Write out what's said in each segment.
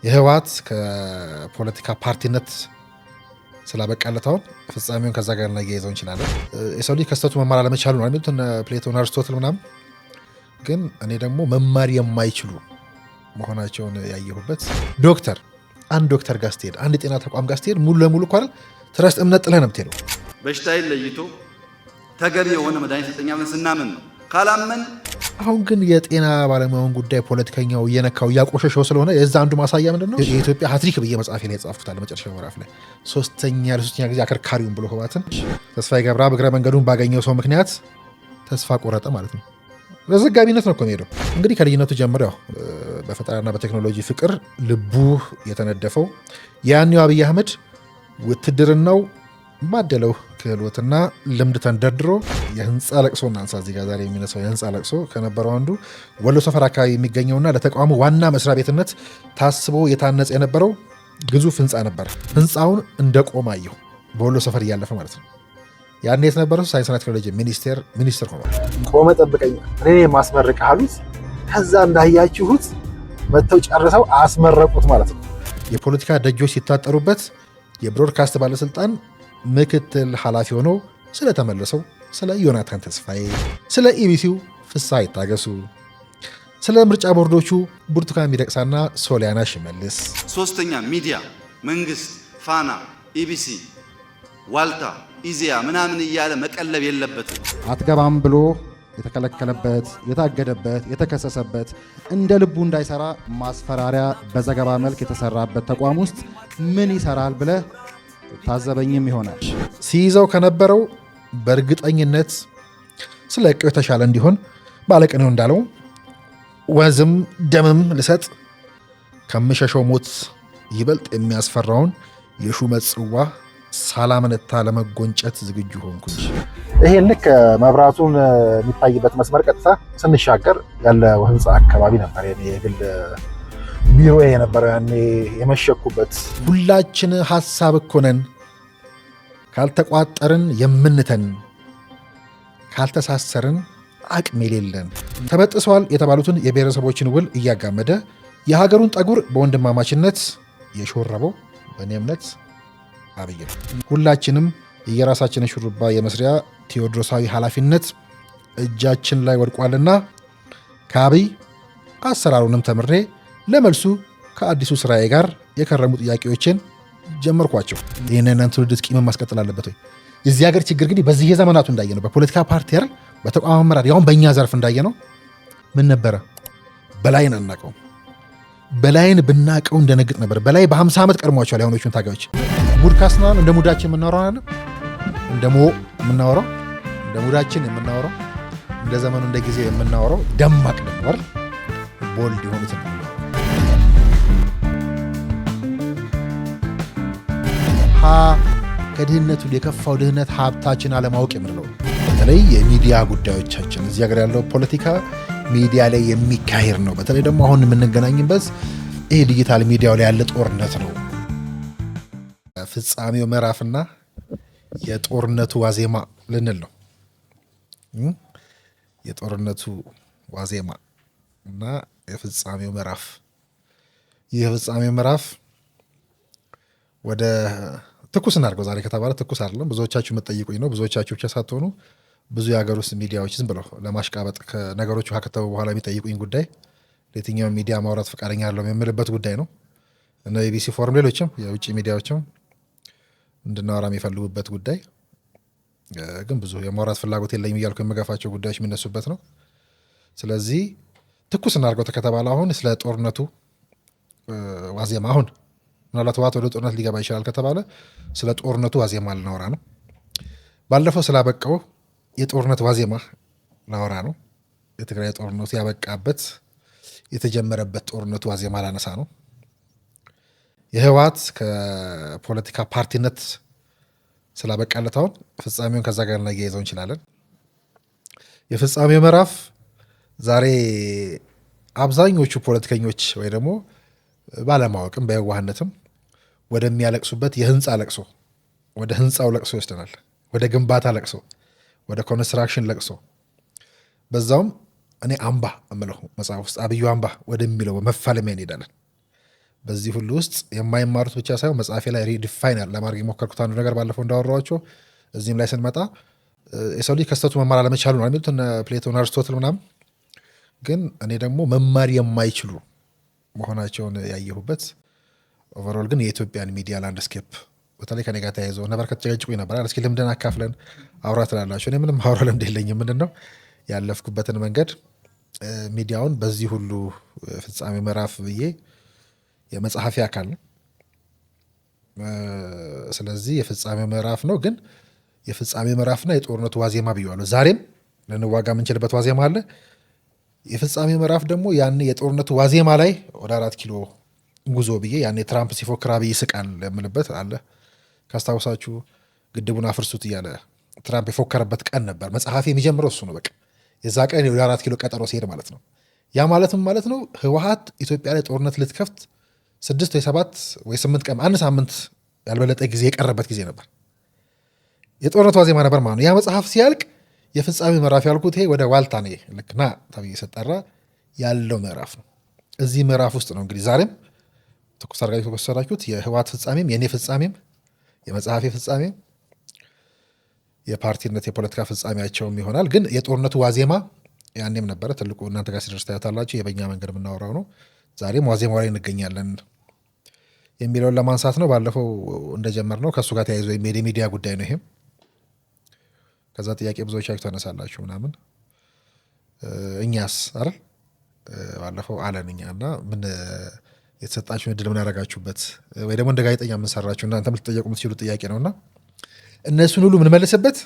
የህወሓት ከፖለቲካ ፓርቲነት ስላበቃለት አሁን ፍጻሜውን ከዛ ጋር እናያይዘው እንችላለን። የሰው ልጅ ከስተቱ መማር አለመቻሉ ነው አይደል? ፕሌቶን አርስቶትል ምናምን። ግን እኔ ደግሞ መማር የማይችሉ መሆናቸውን ያየሁበት አንድ ዶክተር ጋር ስትሄድ፣ አንድ የጤና ተቋም ጋር ስትሄድ ሙሉ ለሙሉ እኮ አይደል ትረስት እምነት ጥለህ ነው የምትሄደው። በሽታዬን ለይቶ ተገቢ የሆነ መድኃኒት ሰጠኛ ብለን ስናምን ነው። ካላመን አሁን ግን የጤና ባለሙያውን ጉዳይ ፖለቲከኛው እየነካው እያቆሸሸው ስለሆነ የዛ አንዱ ማሳያ ምንድን ነው? የኢትዮጵያ ሀትሪክ ብዬ መጽሐፌ ላይ የጻፍኩታል መጨረሻው ምዕራፍ ላይ ለሶስተኛ ጊዜ አከርካሪውን ብሎ ህወሓትን ተስፋዬ ገብረአብ እግረ መንገዱን ባገኘው ሰው ምክንያት ተስፋ ቆረጠ ማለት ነው። በዘጋቢነት ነው እኮ የሚሄደው። እንግዲህ ከልጅነቱ ጀምሮ ያው በፈጠራና በቴክኖሎጂ ፍቅር ልቡ የተነደፈው ያኔው አብይ አህመድ ውትድርናው ባደለው ክህሎትና ልምድ ተንደርድሮ የህንፃ ለቅሶ እናንሳ። እዚህ ጋር ዛሬ የሚነሳው የህንፃ ለቅሶ ከነበረው አንዱ ወሎ ሰፈር አካባቢ የሚገኘውና ለተቋሙ ዋና መስሪያ ቤትነት ታስቦ የታነጸ የነበረው ግዙፍ ህንፃ ነበር። ህንፃውን እንደቆመ አየሁ፣ በወሎ ሰፈር እያለፈ ማለት ነው። ያኔ የት ነበረ? ሳይንስና ቴክኖሎጂ ሚኒስትር ሆኗል። ቆመ ጠብቀኝ እኔ ማስመረቅ አሉት። ከዛ እንዳያችሁት መጥተው ጨርሰው አስመረቁት ማለት ነው። የፖለቲካ ደጆች ሲታጠሩበት የብሮድካስት ባለስልጣን ምክትል ኃላፊ ሆነው ስለተመለሰው ስለ ዮናታን ተስፋዬ፣ ስለ ኢቢሲው ፍስሐ ይታገሱ፣ ስለ ምርጫ ቦርዶቹ ብርቱካን ሚደቅሳና ሶሊያና ሽመልስ፣ ሶስተኛ ሚዲያ መንግስት፣ ፋና፣ ኢቢሲ፣ ዋልታ፣ ኢዜአ ምናምን እያለ መቀለብ የለበትም። አትገባም ብሎ የተከለከለበት፣ የታገደበት፣ የተከሰሰበት እንደ ልቡ እንዳይሰራ ማስፈራሪያ በዘገባ መልክ የተሰራበት ተቋም ውስጥ ምን ይሰራል ብለህ ታዘበኝም ይሆናል። ሲይዘው ከነበረው በእርግጠኝነት ስለ እቅው የተሻለ እንዲሆን ባለቅኔው እንዳለው ወዝም ደምም ልሰጥ ከምሸሸው ሞት ይበልጥ የሚያስፈራውን የሹመት ጽዋ ሳላመነታ ለመጎንጨት ዝግጁ ሆንኩኝ። ይሄን ልክ መብራቱን የሚታይበት መስመር ቀጥታ ስንሻገር ያለው ህንፃ አካባቢ ነበር የግል ቢሮ የነበረው ያኔ የመሸኩበት። ሁላችን ሀሳብ እኮ ነን፣ ካልተቋጠርን የምንተን፣ ካልተሳሰርን አቅም የሌለን። ተበጥሰዋል የተባሉትን የብሔረሰቦችን ውል እያጋመደ የሀገሩን ጠጉር በወንድማማችነት የሾረበው በእኔ እምነት አብይ ነው። ሁላችንም የየራሳችንን ሹሩባ የመስሪያ ቴዎድሮሳዊ ኃላፊነት እጃችን ላይ ወድቋልና ከአብይ አሰራሩንም ተምሬ ለመልሱ ከአዲሱ ስራዬ ጋር የከረሙ ጥያቄዎችን ጀመርኳቸው። ይህንን ትውልድ ቂም ማስቀጠል አለበት ወይ? የዚህ ሀገር ችግር እንግዲህ በዚህ የዘመናቱ እንዳየነው በፖለቲካ ፓርቲ አይደል፣ በተቋም አመራር ያሁን በእኛ ዘርፍ እንዳየነው ምን ነበረ? በላይን አናውቀውም። በላይን ብናውቀው እንደነግጥ ነበር። በላይ በ50 ዓመት ቀድሟቸዋል የሆኖቹን ታጋዮች። ሙድ ካስናል እንደ ሙዳችን የምናወራው አለ እንደ ሙዳችን የምናወራው እንደ ዘመኑ እንደ ጊዜ የምናወራው ደማቅ ነበር። ቦልድ የሆኑት ከድህነቱ የከፋው ድህነት ሀብታችን አለማወቅ የምንለው በተለይ የሚዲያ ጉዳዮቻችን እዚህ ሀገር ያለው ፖለቲካ ሚዲያ ላይ የሚካሄድ ነው። በተለይ ደግሞ አሁን የምንገናኝበት ይሄ ዲጂታል ሚዲያው ላይ ያለ ጦርነት ነው። ፍጻሜው ምዕራፍና የጦርነቱ ዋዜማ ልንል ነው። የጦርነቱ ዋዜማ እና የፍጻሜው ምዕራፍ። ይህ የፍጻሜው ምዕራፍ ወደ ትኩስ እናድርገው። ዛሬ ከተባለ ትኩስ አይደለም። ብዙዎቻችሁ የምትጠይቁኝ ነው። ብዙዎቻችሁ ብቻ ሳትሆኑ ብዙ የሀገር ውስጥ ሚዲያዎች ዝም ብለው ለማሽቃበጥ ከነገሮቹ ከተቡ በኋላ የሚጠይቁኝ ጉዳይ ለየትኛው ሚዲያ ማውራት ፈቃደኛ ያለው የምልበት ጉዳይ ነው። እነ ኢቢሲ ፎረም፣ ሌሎችም የውጭ ሚዲያዎችም እንድናወራ የሚፈልጉበት ጉዳይ ግን ብዙ የማውራት ፍላጎት የለኝም እያልኩ የምገፋቸው ጉዳዮች የሚነሱበት ነው። ስለዚህ ትኩስ እናድርገው ከተባለ አሁን ስለ ጦርነቱ ዋዜማ አሁን ምናልባት ህወሓት ወደ ጦርነት ሊገባ ይችላል ከተባለ ስለ ጦርነቱ ዋዜማ ልናወራ ነው። ባለፈው ስላበቃው የጦርነት ዋዜማ ላወራ ነው። የትግራይ ጦርነቱ ያበቃበት የተጀመረበት ጦርነቱ ዋዜማ ላነሳ ነው። የህወሓት ከፖለቲካ ፓርቲነት ስላበቃለት አሁን ፍጻሜውን ከዛ ጋር እናያይዘው እንችላለን። የፍጻሜው ምዕራፍ ዛሬ አብዛኞቹ ፖለቲከኞች ወይ ደግሞ ባለማወቅም በየዋህነትም ወደሚያለቅሱበት የህንፃ ለቅሶ፣ ወደ ህንፃው ለቅሶ ይወስደናል። ወደ ግንባታ ለቅሶ፣ ወደ ኮንስትራክሽን ለቅሶ፣ በዛውም እኔ አምባ እምለው መጽሐፍ ውስጥ አብዩ አምባ ወደሚለው መፋለሚያ እንሄዳለን። በዚህ ሁሉ ውስጥ የማይማሩት ብቻ ሳይሆን መጽሐፌ ላይ ሪዲፋይን ለማድረግ የሞከርኩት አንዱ ነገር ባለፈው እንዳወራኋቸው እዚህም ላይ ስንመጣ የሰው ልጅ ከስተቱ መማር አለመቻሉ ነው የሚሉት ፕሌቶን፣ አርስቶትል ምናምን። ግን እኔ ደግሞ መማር የማይችሉ መሆናቸውን ያየሁበት ኦቨርኦል ግን የኢትዮጵያን ሚዲያ ላንድስኬፕ በተለይ ከኔ ጋር ተያይዘው ነበር ከተጨቀጭቁኝ ነበር። እስኪ ልምድን አካፍለን አውራ ትላላቸው። እኔ ምንም አውራ ልምድ የለኝም። ምንድን ነው ያለፍኩበትን መንገድ ሚዲያውን በዚህ ሁሉ ፍጻሜ ምዕራፍ ብዬ የመጽሐፊ አካል ነው። ስለዚህ የፍጻሜ ምዕራፍ ነው። ግን የፍጻሜ ምዕራፍና የጦርነቱ ዋዜማ ብዬዋለሁ። ዛሬም ልንዋጋ የምንችልበት ዋዜማ አለ። የፍጻሜ ምዕራፍ ደግሞ ያን የጦርነቱ ዋዜማ ላይ ወደ 4 ኪሎ ጉዞ ብዬ ያኔ ትራምፕ ሲፎክር አብይ ስቃል የምልበት አለ። ካስታውሳችሁ ግድቡን አፍርሱት እያለ ትራምፕ የፎከረበት ቀን ነበር። መጽሐፊ የሚጀምረው እሱ ነው። በቃ የዛ ቀን ወደ 4 ኪሎ ቀጠሮ ሲሄድ ማለት ነው። ያ ማለትም ማለት ነው ህወሓት ኢትዮጵያ ላይ ጦርነት ልትከፍት 6 ወይ 7 ወይ 8 ቀን 1 ሳምንት ያልበለጠ ጊዜ የቀረበት ጊዜ ነበር። የጦርነቱ ዋዜማ ነበር ማለት ነው። ያ መጽሐፍ ሲያልቅ የፍጻሜ ምዕራፍ ያልኩት ይሄ ወደ ዋልታ ነ ልክና ተብዬ ሰጠራ ያለው ምዕራፍ ነው። እዚህ ምዕራፍ ውስጥ ነው እንግዲህ ዛሬም ትኩስ አድርጋችሁ ከወሰዳችሁት የህወሓት ፍጻሜም የእኔ ፍጻሜም የመጽሐፌ ፍጻሜም የፓርቲነት የፖለቲካ ፍጻሜያቸውም ይሆናል። ግን የጦርነቱ ዋዜማ ያኔም ነበረ። ትልቁ እናንተ ጋር ሲደርስ ታያታላችሁ። የበኛ መንገድ የምናወራው ነው። ዛሬም ዋዜማው ላይ እንገኛለን የሚለውን ለማንሳት ነው። ባለፈው እንደጀመር ነው ከእሱ ጋር ተያይዞ የሚሄድ የሚዲያ ጉዳይ ነው ይሄም። ከዛ ጥያቄ ብዙዎቻችሁ ታነሳላችሁ ምናምን እኛስ አይደል ባለፈው አለን እኛ እና ምን የተሰጣችሁን እድል ምን ያደረጋችሁበት ወይ ደግሞ እንደ ጋዜጠኛ የምንሰራችሁ እናንተ ልትጠየቁ የምትችሉ ጥያቄ ነውና እነሱን ሁሉ የምንመልስበት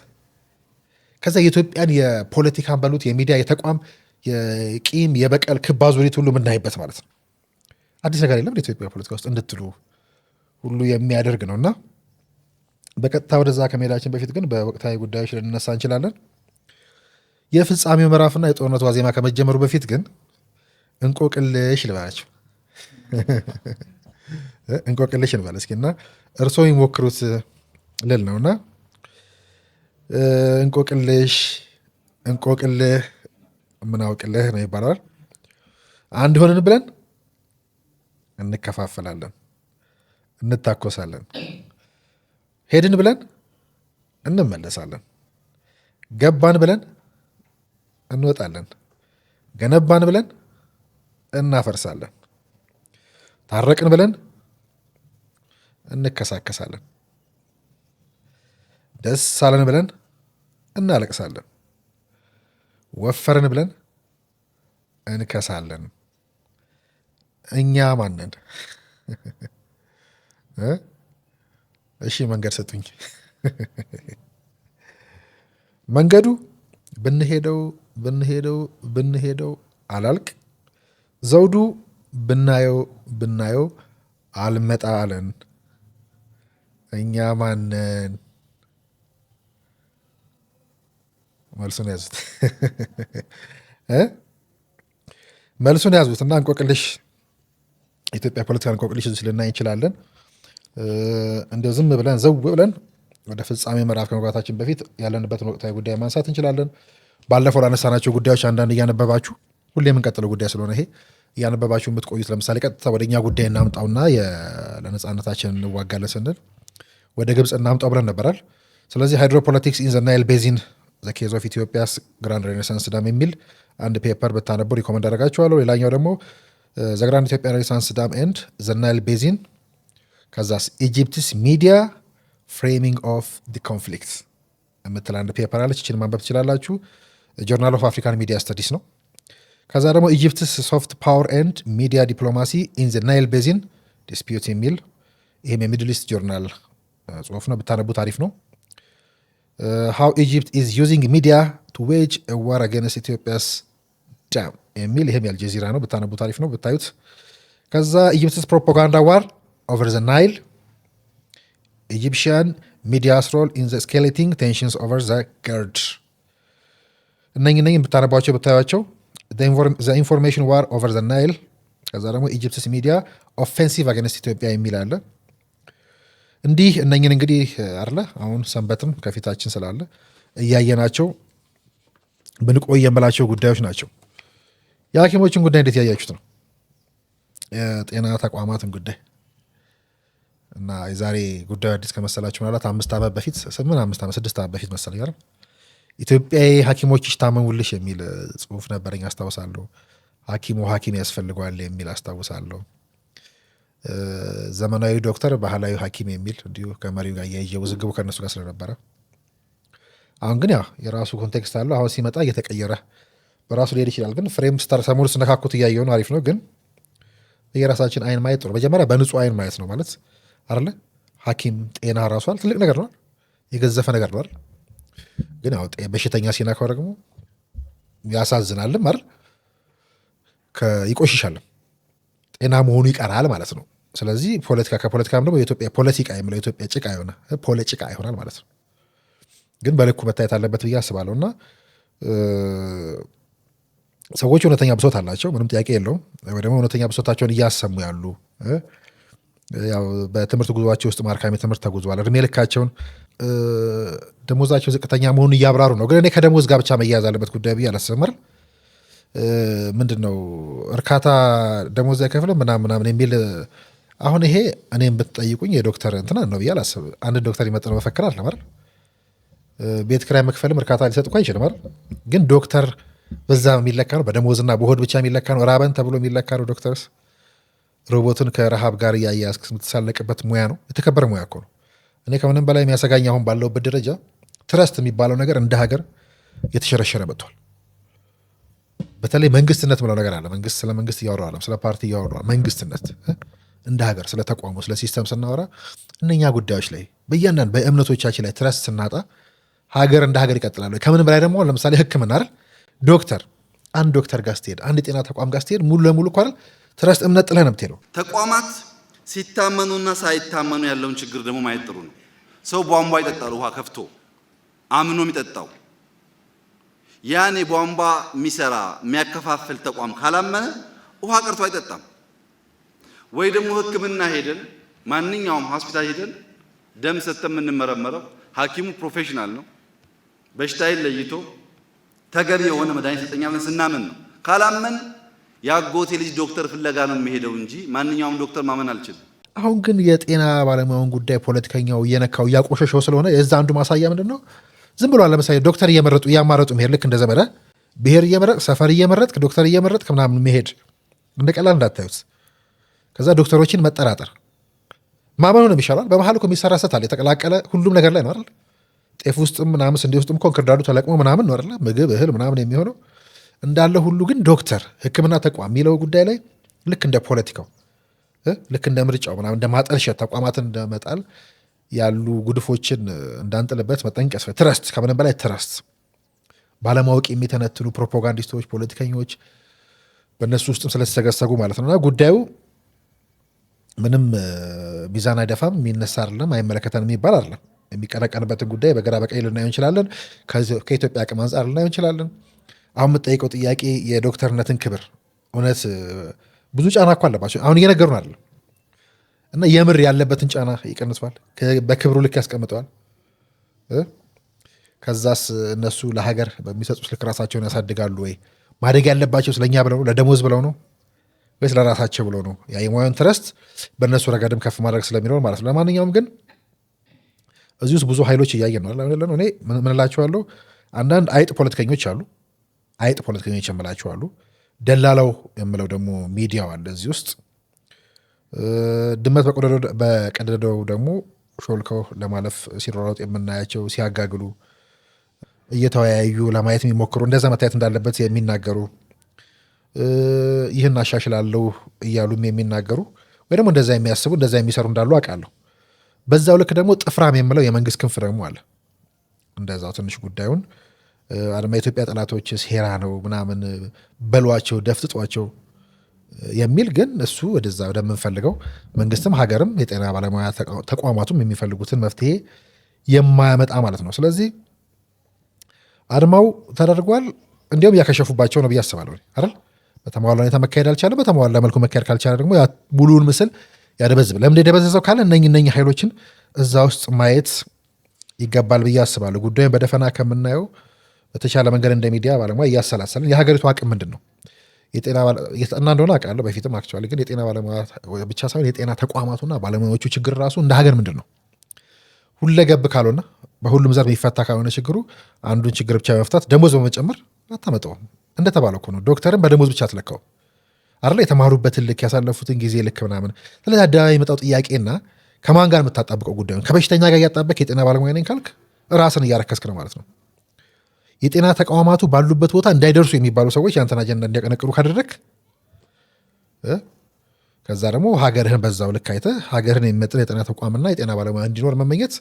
ከዛ የኢትዮጵያን የፖለቲካን በሉት የሚዲያ የተቋም የቂም የበቀል ክብ አዙሪት ሁሉ የምናይበት ማለት ነው። አዲስ ነገር የለም ኢትዮጵያ ፖለቲካ ውስጥ እንድትሉ ሁሉ የሚያደርግ ነውና በቀጥታ ወደዛ ከመሄዳችን በፊት ግን በወቅታዊ ጉዳዮች ልንነሳ እንችላለን። የፍጻሜው ምዕራፍና የጦርነቱ ዋዜማ ከመጀመሩ በፊት ግን እንቆቅልሽ ልበላቸው እንቆቅልሽ እንበል እስኪ እና እርስዎ የሚሞክሩት ልል ነውና እንቆቅልህ ምናውቅልህ ነው ይባላል። አንድ ሆንን ብለን እንከፋፈላለን፣ እንታኮሳለን፣ ሄድን ብለን እንመለሳለን፣ ገባን ብለን እንወጣለን፣ ገነባን ብለን እናፈርሳለን፣ ታረቅን ብለን እንከሳከሳለን፣ ደስ አለን ብለን እናለቅሳለን፣ ወፈርን ብለን እንከሳለን። እኛ ማንን? እሺ መንገድ ሰጡኝ። መንገዱ ብንሄደው አላልቅ፣ ዘውዱ ብናየው አልመጣ አለን። እኛ ማንን? መልሱን ያዙት መልሱን ያዙት እና እንቆቅልሽ ኢትዮጵያ ፖለቲካ እንቆቅልሽ ልናይ እንችላለን። እንደው ዝም ብለን ዘው ብለን ወደ ፍጻሜ ምዕራፍ ከመግባታችን በፊት ያለንበትን ወቅታዊ ጉዳይ ማንሳት እንችላለን። ባለፈው ላነሳናቸው ጉዳዮች አንዳንድ እያነበባችሁ ሁሌ የምንቀጥለው ጉዳይ ስለሆነ ይሄ እያነበባችሁ የምትቆዩት ለምሳሌ ቀጥታ ወደ እኛ ጉዳይ እናምጣውና ለነጻነታችን እንዋጋለን ስንል ወደ ግብፅ እናምጣው ብለን ነበራል። ስለዚህ ሃይድሮፖለቲክስ ኢን ዘ ናይል ቤዚን ዘ ኬዝ ኦፍ ኢትዮጵያስ ግራንድ ሬኔሳንስ ዳም የሚል አንድ ፔፐር ብታነቡ ሪኮመንድ አደርጋችኋለሁ። ሌላኛው ደግሞ ዘ ግራንድ ኢትዮጵያ ሬኔሳንስ ዳም ኤንድ ዘ ናይል ቤዚን ከዛስ ኢጂፕትስ ሚዲያ ፍሬሚንግ ኦፍ ዲ ኮንፍሊክት የምትል አንድ ፔፐር አለች። ይችን ማንበብ ትችላላችሁ። ጆርናል ኦፍ አፍሪካን ሚዲያ ስተዲስ ነው። ከዛ ደግሞ ኢጂፕትስ ሶፍት ፓወር ኤንድ ሚዲያ ዲፕሎማሲ ኢን ዘ ናይል ቤዚን ዲስፒዩት የሚል ይህም የሚድል ኢስት ጆርናል ጽሁፍ ነው። ብታነቡ ታሪፍ ነው። ሃው ኢጂፕት ኢዝ ዩዚንግ ሚዲያ ቱ ዌጅ ዋር አጌንስት ኢትዮጵያስ ዳም የሚል ይህም የአልጀዚራ ነው። ብታነቡ ታሪፍ ነው ብታዩት። ከዛ ኢጂፕትስ ፕሮፓጋንዳ ዋር ኦቨር ዘ ናይል ኢጂፕሽያን ሚዲያስ ሮል ኢን ዘ ስኬሌቲንግ ቴንሽንስ ኦቨር ዘ ገርድ እነኝ ብታነቧቸው ብታዩቸው ዘ ኢንፎርሜሽን ዋር ኦቨር ዘ ናይል። ከዛ ደግሞ ኢጂፕትስ ሚዲያ ኦፌንሲቭ አጌንስት ኢትዮጵያ የሚል አለ። እንዲህ እነኝን እንግዲህ አለ አሁን ሰንበትም ከፊታችን ስላለ እያየናቸው ብንቆይ የምላቸው ጉዳዮች ናቸው። የሐኪሞችን ጉዳይ እንዴት ያያችሁት ነው? የጤና ተቋማትን ጉዳይ እና የዛሬ ጉዳዩ አዲስ ከመሰላችሁ ምናልባት 5 ዓመት በፊት 6 ዓመት በፊት መሰለኝ አይደል ኢትዮጵያዊ ሐኪሞችሽ ታመሙልሽ የሚል ጽሁፍ ነበረኝ አስታውሳለሁ። ሐኪም ያስፈልገዋል የሚል አስታውሳለሁ። ዘመናዊ ዶክተር፣ ባህላዊ ሐኪም የሚል እንዲሁ ከመሪው ጋር ውዝግቡ ከነሱ ጋር ስለነበረ አሁን ግን ያው የራሱ ኮንቴክስት አለው። አሁን ሲመጣ እየተቀየረ በራሱ ሊሄድ ይችላል። ግን ፍሬም ስታር ሰሞኑ ስነካኩት እያየው ነው። አሪፍ ነው። ግን የራሳችን አይን ማየት ጥሩ። መጀመሪያ በንጹህ አይን ማየት ነው ማለት አይደለ? ሐኪም ጤና ራሷል ትልቅ ነገር ነው፣ የገዘፈ ነገር ነው አይደል? ግን ያው በሽተኛ ሲነካው ደግሞ ያሳዝናልም አይደል? ይቆሽሻልም፣ ጤና መሆኑ ይቀራል ማለት ነው። ስለዚህ ከፖለቲካም ደግሞ የኢትዮጵያ ፖለቲካ የሚለው የኢትዮጵያ ጭቃ የሆነ ጭቃ ይሆናል ማለት ነው። ግን በልኩ መታየት አለበት ብዬ አስባለሁ። እና ሰዎች እውነተኛ ብሶት አላቸው፣ ምንም ጥያቄ የለውም። ወይ ደግሞ እውነተኛ ብሶታቸውን እያሰሙ ያሉ ያው በትምህርት ጉዟቸው ውስጥ ማርካሚ ትምህርት ተጉዟል። እድሜ ልካቸውን ደሞዛቸው ዝቅተኛ መሆኑን እያብራሩ ነው። ግን እኔ ከደሞዝ ጋር ብቻ መያያዝ አለበት ጉዳይ ብዬ አላስብም። ምንድን ነው እርካታ ደሞዝ አይከፍልም ምናምን የሚል አሁን ይሄ እኔም ብትጠይቁኝ የዶክተር እንትና ነው ብዬ አላስብም። አንድ ዶክተር ይመጥነው መፈክር አለ ማለት ቤት ኪራይ መክፈልም እርካታ ሊሰጥ እኮ አይችልም አይደል? ግን ዶክተር በዛ የሚለካ ነው፣ በደሞዝና በሆድ ብቻ የሚለካ ነው። ራበን ተብሎ የሚለካ ነው። ዶክተርስ ሮቦትን ከረሃብ ጋር እያያዝክ የምትሳለቅበት ሙያ ነው። የተከበረ ሙያ እኮ ነው። እኔ ከምንም በላይ የሚያሰጋኝ አሁን ባለውበት ደረጃ ትረስት የሚባለው ነገር እንደ ሀገር የተሸረሸረ መጥቷል። በተለይ መንግስትነት ብለው ነገር አለ። መንግስት ስለ መንግስት እያወራል፣ ስለ ፓርቲ እያወራል። መንግስትነት እንደ ሀገር ስለ ተቋሙ ስለ ሲስተም ስናወራ እነኛ ጉዳዮች ላይ በእያንዳንዱ በእምነቶቻችን ላይ ትረስት ስናጣ ሀገር እንደ ሀገር ይቀጥላሉ። ከምን በላይ ደግሞ ለምሳሌ ሕክምና አይደል አንድ ዶክተር ጋር ስትሄድ አንድ የጤና ተቋም ጋር ስትሄድ ሙሉ ለሙሉ እኮ አይደል ትረስት እምነት ጥለህ ነው የምትሄደው። ተቋማት ሲታመኑና ሳይታመኑ ያለውን ችግር ደግሞ ማየት ጥሩ ነው። ሰው ቧንቧ ይጠጣል፣ ውሃ ከፍቶ አምኖ የሚጠጣው ያኔ ቧንቧ የሚሰራ የሚያከፋፍል ተቋም ካላመነ ውሃ ቀርቶ አይጠጣም። ወይ ደግሞ ሕክምና ሄደን ማንኛውም ሆስፒታል ሄደን ደም ሰጥተን የምንመረመረው ሐኪሙ ፕሮፌሽናል ነው፣ በሽታዬን ለይቶ ተገቢ የሆነ መድኃኒት ሰጠኛ ብለን ስናምን ነው። ካላመን የአጎቴ ልጅ ዶክተር ፍለጋ ነው የሚሄደው እንጂ ማንኛውም ዶክተር ማመን አልችልም። አሁን ግን የጤና ባለሙያውን ጉዳይ ፖለቲከኛው እየነካው እያቆሸሸው ስለሆነ የዛ አንዱ ማሳያ ምንድን ነው? ዝም ብሏል። ለምሳሌ ዶክተር እያማረጡ መሄድ ልክ እንደ ዘመደ ብሔር እየመረጥ ሰፈር እየመረጥክ ዶክተር እየመረጥክ ምናምን መሄድ እንደ ቀላል እንዳታዩት። ከዛ ዶክተሮችን መጠራጠር ማመኑ ነው የሚሻላል። በመሀል እኮ የሚሰራ ሰታል የተቀላቀለ ሁሉም ነገር ላይ ነው አይደል? ጤፍ ውስጥም ምናምን ስንዴ ውስጥም እኮ እንክርዳዱ ተለቅሞ ምናምን ነው አይደል? ምግብ እህል ምናምን የሚሆነው እንዳለ ሁሉ ግን ዶክተር ሕክምና ተቋም የሚለው ጉዳይ ላይ ልክ እንደ ፖለቲካው ልክ እንደ ምርጫው ምናምን እንደ ማጠልሸት ተቋማትን እንደመጣል ያሉ ጉድፎችን እንዳንጥልበት መጠንቀቅ ያስፈልጋል። ትረስት ከምንም በላይ ትረስት ባለማወቅ የሚተነትኑ ፕሮፓጋንዲስቶች፣ ፖለቲከኞች በእነሱ ውስጥም ስለተሰገሰጉ ማለት ነውና ጉዳዩ ምንም ሚዛን አይደፋም፣ የሚነሳ አይደለም፣ አይመለከተን የሚባል አይደለም። የሚቀነቀንበትን ጉዳይ በግራ በቀኝ ልናየው እንችላለን። ከኢትዮጵያ አቅም አንጻር ልናየው እንችላለን። አሁን የምጠይቀው ጥያቄ የዶክተርነትን ክብር እውነት ብዙ ጫና እኮ አለባቸው። አሁን እየነገሩን አይደለም እና የምር ያለበትን ጫና ይቀንሰዋል፣ በክብሩ ልክ ያስቀምጠዋል። ከዛስ እነሱ ለሀገር በሚሰጡት ልክ ራሳቸውን ያሳድጋሉ ወይ? ማደግ ያለባቸው ስለኛ ብለው ነው? ለደሞዝ ብለው ነው ወይስ ለራሳቸው ብለው ነው? የሙያን ትረስት በእነሱ ረገድም ከፍ ማድረግ ስለሚኖር ማለት ነው። ለማንኛውም ግን እዚህ ውስጥ ብዙ ኃይሎች እያየን ነው። እኔ ምን እላቸዋለሁ፣ አንዳንድ አይጥ ፖለቲከኞች አሉ። አይጥ ፖለቲከኞች የምላቸው አሉ። ደላላው የምለው ደግሞ ሚዲያው አለ እዚህ ውስጥ። ድመት በቀደደው ደግሞ ሾልከው ለማለፍ ሲሯሯጥ የምናያቸው ሲያጋግሉ እየተወያዩ ለማየት የሚሞክሩ እንደዛ መታየት እንዳለበት የሚናገሩ ይህን አሻሽላለሁ እያሉም የሚናገሩ ወይ ደግሞ እንደዛ የሚያስቡ እንደዛ የሚሰሩ እንዳሉ አውቃለሁ። በዛው ልክ ደግሞ ጥፍራም የምለው የመንግስት ክንፍ ደግሞ አለ። እንደዛው ትንሽ ጉዳዩን አለማ የኢትዮጵያ ጠላቶች ሴራ ነው ምናምን በሏቸው ደፍጥጧቸው የሚል ግን እሱ ወደዛ ወደምንፈልገው መንግስትም ሀገርም የጤና ባለሙያ ተቋማቱም የሚፈልጉትን መፍትሄ የማያመጣ ማለት ነው። ስለዚህ አድማው ተደርጓል። እንዲሁም እያከሸፉባቸው ነው ብዬ አስባለሁ አይደል? በተሟላ ሁኔታ መካሄድ አልቻለም። በተሟላ መልኩ መካሄድ ካልቻለ ደግሞ ሙሉውን ምስል ያደበዝብ። ለምን የደበዘዘው ካለ እነኝ ኃይሎችን እዛ ውስጥ ማየት ይገባል ብዬ አስባለሁ። ጉዳዩን በደፈና ከምናየው በተቻለ መንገድ እንደ ሚዲያ ባለሙያ እያሰላሰልን የሀገሪቱ አቅም ምንድን ነው፣ የጠና እንደሆነ አውቃለሁ በፊትም አክቹዋሊ። ግን የጤና ባለሙያ ብቻ ሳይሆን የጤና ተቋማቱና ባለሙያዎቹ ችግር ራሱ እንደ ሀገር ምንድን ነው ሁለገብ ካልሆነ በሁሉም ዘርፍ የሚፈታ ካልሆነ ችግሩ አንዱን ችግር ብቻ በመፍታት ደሞዝ በመጨመር አታመጣውም። እንደተባለ እኮ ነው ዶክተርን በደሞዝ ብቻ አትለካው አይደለ? የተማሩበትን ልክ ያሳለፉትን ጊዜ ልክ ምናምን። ስለዚህ አደባባይ የመጣው ጥያቄና ከማን ጋር የምታጣብቀው ጉዳዩን ከበሽተኛ ጋር እያጣበቅ የጤና ባለሙያ ነኝ ካልክ ራስን እያረከስክ ነው ማለት ነው። የጤና ተቋማቱ ባሉበት ቦታ እንዳይደርሱ የሚባሉ ሰዎች ያንተን አጀንዳ እንዲያቀነቅሩ ካደረግ ከዛ ደግሞ ሀገርህን በዛው ልክ አይተህ ሀገርህን የሚመጥን የጤና ተቋምና የጤና ባለሙያ እንዲኖር መመኘት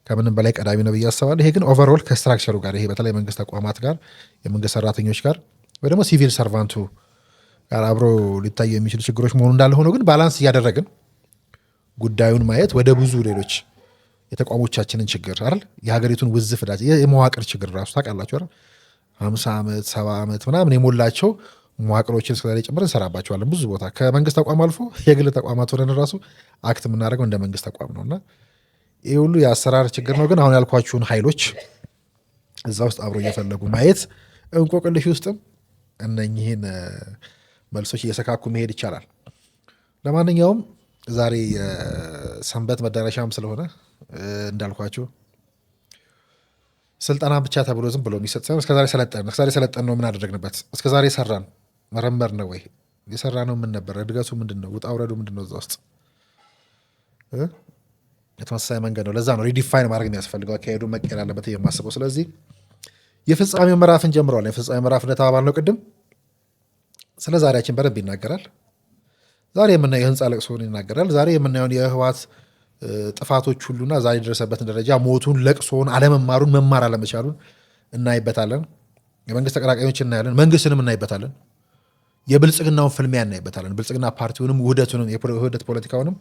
ከምንም በላይ ቀዳሚ ነው ብዬ አስባለሁ። ይሄ ግን ኦቨርኦል ከስትራክቸሩ ጋር ይሄ በተለይ መንግስት ተቋማት ጋር የመንግስት ሰራተኞች ጋር ወይ ደግሞ ሲቪል ሰርቫንቱ ጋር አብሮ ሊታዩ የሚችሉ ችግሮች መሆኑ እንዳለ ሆኖ ግን ባላንስ እያደረግን ጉዳዩን ማየት ወደ ብዙ ሌሎች የተቋሞቻችንን ችግር አይደል የሀገሪቱን ውዝፍ ዕዳ የመዋቅር ችግር ራሱ ታውቃላችሁ አይደል 50 ዓመት 70 ዓመት ምናምን የሞላቸው መዋቅሮችን እስከዛሬ ጭምር እንሰራባቸዋለን ብዙ ቦታ ከመንግስት ተቋም አልፎ የግል ተቋማት ሆነን ራሱ አክት የምናደርገው እንደ መንግስት ተቋም ነውና ይህ ሁሉ የአሰራር ችግር ነው። ግን አሁን ያልኳችሁን ኃይሎች እዛ ውስጥ አብሮ እየፈለጉ ማየት እንቆቅልሽ ውስጥም እነኚህን መልሶች እየሰካኩ መሄድ ይቻላል። ለማንኛውም ዛሬ የሰንበት መዳረሻም ስለሆነ እንዳልኳችሁ ስልጠና ብቻ ተብሎ ዝም ብሎ የሚሰጥ ሳይሆን እስከዛሬ ሰለጠን ነው ምን አደረግንበት? እስከዛሬ ሰራን መረመር ነው ወይ የሰራ ነው ምን ነበር? እድገቱ ምንድን ነው? ውጣ ውረዱ ምንድን ነው? እዛ ውስጥ የተመሳሳይ መንገድ ነው። ለዛ ነው ሪዲፋይን ማድረግ የሚያስፈልገው አካሄዱ መቀየር አለበት የማስበው። ስለዚህ የፍጻሜው ምዕራፍን ጀምረዋል። የፍጻሜ ምዕራፍ እንደተባባልነው ቅድም ስለ ዛሬያችን በደንብ ይናገራል። ዛሬ የምናየው የህንፃ ለቅሶን ይናገራል። ዛሬ የምናየውን የህወሓት ጥፋቶች ሁሉና ዛሬ የደረሰበትን ደረጃ ሞቱን፣ ለቅሶን፣ አለመማሩን፣ መማር አለመቻሉን እናይበታለን። የመንግስት ተቀናቃኞች እናያለን። መንግስትንም እናይበታለን። የብልጽግናውን ፍልሚያ እናይበታለን። ብልጽግና ፓርቲውንም ውህደቱንም የውህደት ፖለቲካውንም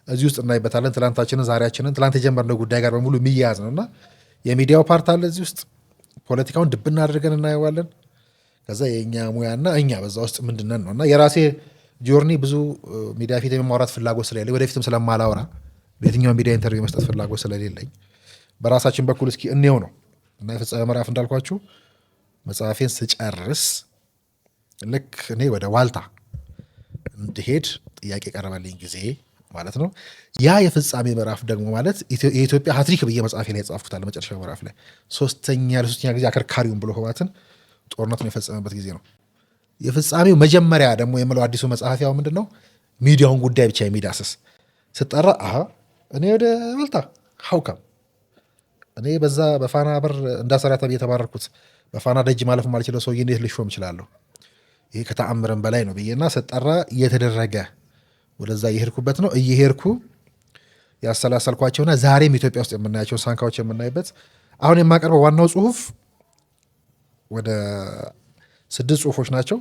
እዚህ ውስጥ እናይበታለን። ትላንታችንን፣ ዛሬያችንን ትላንት የጀመርነው ጉዳይ ጋር በሙሉ የሚያያዝ ነው እና የሚዲያው ፓርት አለ እዚህ ውስጥ ፖለቲካውን ድብና አድርገን እናየዋለን። ከዛ የእኛ ሙያና እኛ በዛ ውስጥ ምንድነን ነው እና የራሴ ጆርኒ ብዙ ሚዲያ ፊት የማውራት ፍላጎት ስለሌለኝ ወደፊትም ስለማላወራ በየትኛው ሚዲያ ኢንተርቪው መስጠት ፍላጎት ስለሌለኝ በራሳችን በኩል እስኪ እንየው ነው እና የፍጻሜ ምዕራፍ እንዳልኳችሁ መጽሐፌን ስጨርስ ልክ እኔ ወደ ዋልታ እንድሄድ ጥያቄ ቀረበልኝ ጊዜ ማለት ነው። ያ የፍጻሜ ምዕራፍ ደግሞ ማለት የኢትዮጵያ ሀትሪክ ብዬ መጽሐፌ ላይ የጻፍኩታል። መጨረሻው ምዕራፍ ላይ ለሶስተኛ ጊዜ አከርካሪውን ብሎ ህወሓትን ጦርነቱን የፈጸመበት ጊዜ ነው። የፍጻሜው መጀመሪያ ደግሞ የምለው አዲሱ መጽሐፊያው ምንድን ነው? ሚዲያውን ጉዳይ ብቻ የሚዳስስ ስጠራ እኔ ወደ ዋልታ ሀውካም እኔ በዛ በፋና በር እንዳሰራ ተብዬ የተባረርኩት በፋና ደጅ ማለፍ ማልችለው ሰውዬ እንዴት ልሾም እችላለሁ? ይሄ ከተአምረን በላይ ነው ብዬና ስጠራ እየተደረገ ወደዛ እየሄድኩበት ነው። እየሄድኩ ያሰላሰልኳቸውና ዛሬም ኢትዮጵያ ውስጥ የምናያቸውን ሳንካዎች የምናይበት አሁን የማቀርበው ዋናው ጽሁፍ ወደ 6 ጽሁፎች ናቸው።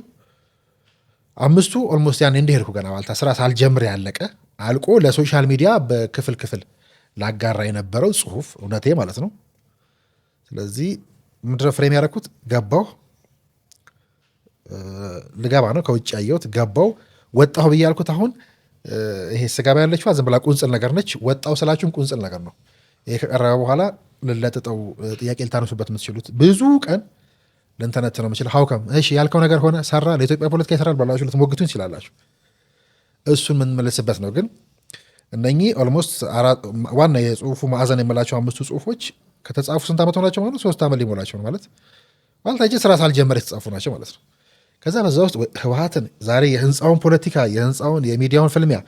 5ቱ ኦልሞስት ያን እንደሄድኩ ገና ዋልታ ስራ ሳልጀምር ያለቀ አልቆ ለሶሻል ሚዲያ በክፍል ላጋራ የነበረው ጽሁፍ እውነቴ ማለት ነው። ስለዚህ ምንድነው ፍሬም ያደረኩት? ገባሁ ልገባ ነው ከውጭ ያየሁት ገባሁ ወጣሁ ብዬ ያልኩት አሁን ይሄ ስጋባ ያለችዋ ዝም ብላ ቁንጽል ነገር ነች። ወጣሁ ስላችሁም ቁንጽል ነገር ነው። ይሄ ከቀረበ በኋላ ልለጥጠው ጥያቄ ልታነሱበት የምትችሉት ብዙ ቀን ልንተነት ነው የምችል ሀውከም እሺ ያልከው ነገር ሆነ ሰራ ለኢትዮጵያ ፖለቲካ ይሰራል ባላችሁ ልትሞግቱ ይችላላችሁ። እሱን የምንመለስበት ነው። ግን እነኚህ ኦልሞስት ዋና የጽሁፉ ማዕዘን የምላቸው 5ቱ ጽሁፎች ከተጻፉ ስንት ዓመት ሆናቸው ማለት 3 ዓመት ሊሞላቸው ነው ማለት ዋልታ ስራ ሳልጀመር የተጻፉ ናቸው ማለት ነው። ከዛ በዛ ውስጥ ህወሓትን ዛሬ የህንፃውን ፖለቲካ የህንፃውን የሚዲያውን ፍልሚያ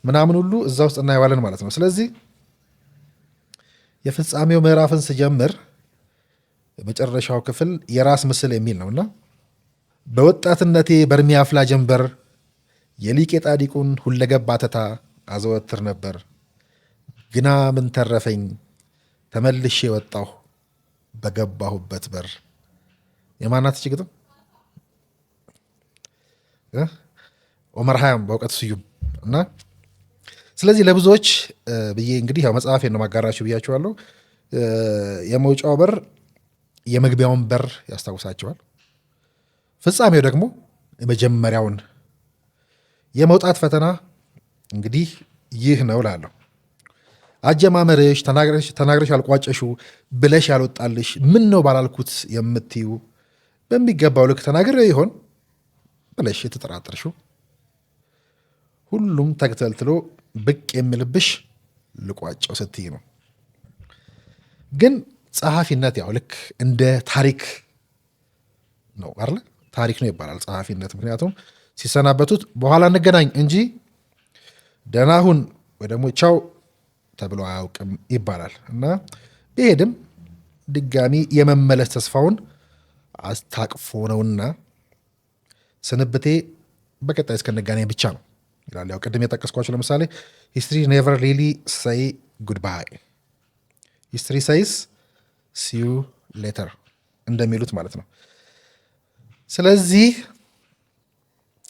ምናምን ሁሉ እዛ ውስጥ እናየዋለን ማለት ነው። ስለዚህ የፍጻሜው ምዕራፍን ስጀምር የመጨረሻው ክፍል የራስ ምስል የሚል ነውና በወጣትነቴ በእድሜ አፍላ ጀንበር የሊቄ ጣዲቁን ሁለገብ አተታ አዘወትር ነበር። ግና ምን ተረፈኝ ተመልሼ ወጣሁ በገባሁበት በር። የማናት ችግጥም ኦመር ሀያም በእውቀት ስዩም እና ስለዚህ ለብዙዎች ብዬ እንግዲህ ያው መጽሐፌን ነው ማጋራችሁ ብያችኋለሁ። የመውጫው በር የመግቢያውን በር ያስታውሳቸዋል። ፍጻሜው ደግሞ የመጀመሪያውን የመውጣት ፈተና እንግዲህ ይህ ነው ላለሁ አጀማመርሽ ተናግረሽ ያልቋጨሹ ብለሽ ያልወጣልሽ ምን ነው ባላልኩት የምትዩ በሚገባው ልክ ተናግሬ ይሆን ብለሽ የተጠራጠርሽው ሁሉም ተግተልትሎ ብቅ የሚልብሽ ልቋጨው ስትይ ነው። ግን ጸሐፊነት ያው ልክ እንደ ታሪክ ነው አይደል? ታሪክ ነው ይባላል ጸሐፊነት። ምክንያቱም ሲሰናበቱት በኋላ እንገናኝ እንጂ ደህና ሁን ወይ ደግሞ ቻው ተብሎ አያውቅም ይባላል እና ቢሄድም ድጋሚ የመመለስ ተስፋውን አስታቅፎ ነውና ስንብቴ በቀጣይ እስከንገናኝ ብቻ ነው ይላል። ያው ቅድም የጠቀስኳቸው ለምሳሌ ሂስትሪ ኔቨር ሪሊ ሰይ ጉድባይ፣ ሂስትሪ ሰይስ ሲዩ ሌተር እንደሚሉት ማለት ነው። ስለዚህ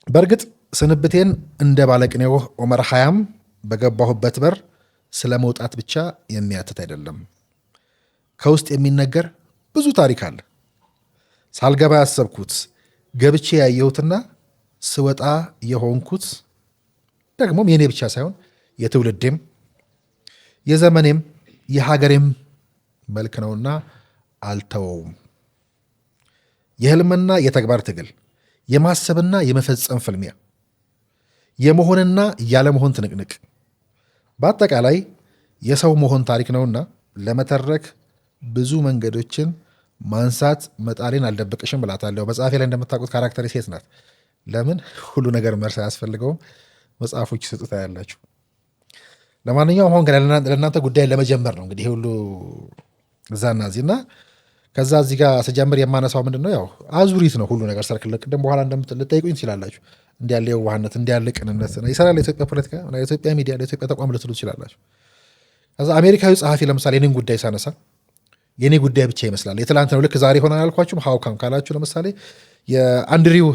በእርግጥ ስንብቴን እንደ ባለቅኔው ኦመር ሀያም በገባሁበት በር ስለ መውጣት ብቻ የሚያትት አይደለም። ከውስጥ የሚነገር ብዙ ታሪክ አለ። ሳልገባ ያሰብኩት ገብቼ ያየሁትና ስወጣ የሆንኩት ደግሞም የኔ ብቻ ሳይሆን የትውልዴም የዘመኔም የሀገሬም መልክ ነውና አልተወውም። የህልምና የተግባር ትግል፣ የማሰብና የመፈጸም ፍልሚያ፣ የመሆንና ያለመሆን ትንቅንቅ፣ በአጠቃላይ የሰው መሆን ታሪክ ነውና ለመተረክ ብዙ መንገዶችን ማንሳት መጣሌን አልደብቅሽም ብላታለሁ። መጽሐፌ ላይ እንደምታውቁት ካራክተሪ ሴት ናት። ለምን ሁሉ ነገር መርስ አያስፈልገውም። መጽሐፎች ስጡታ ያላችሁ። ለማንኛውም አሁን ለእናንተ ጉዳይ ለመጀመር ነው እንግዲህ ሁሉ እዛና እዚህ እና ከዛ እዚህ ጋር ስጀምር የማነሳው ምንድን ነው ያው አዙሪት ነው ሁሉ ነገር ሰርክል። ቅድም በኋላ ልጠይቁኝ ትችላላችሁ። እንዲያለ የዋህነት እንዲያለ ቅንነት ይሰራል ለኢትዮጵያ ፖለቲካ፣ ለኢትዮጵያ ሚዲያ፣ ለኢትዮጵያ ተቋም ልትሉ ትችላላችሁ። ከዛ አሜሪካዊ ጸሐፊ ለምሳሌ የኔን ጉዳይ ሳነሳ የኔ ጉዳይ ብቻ ይመስላል የትላንት ነው ልክ ዛሬ ሆነ አልኳችሁም። ሀውካም ካላችሁ ለምሳሌ የአንድሪው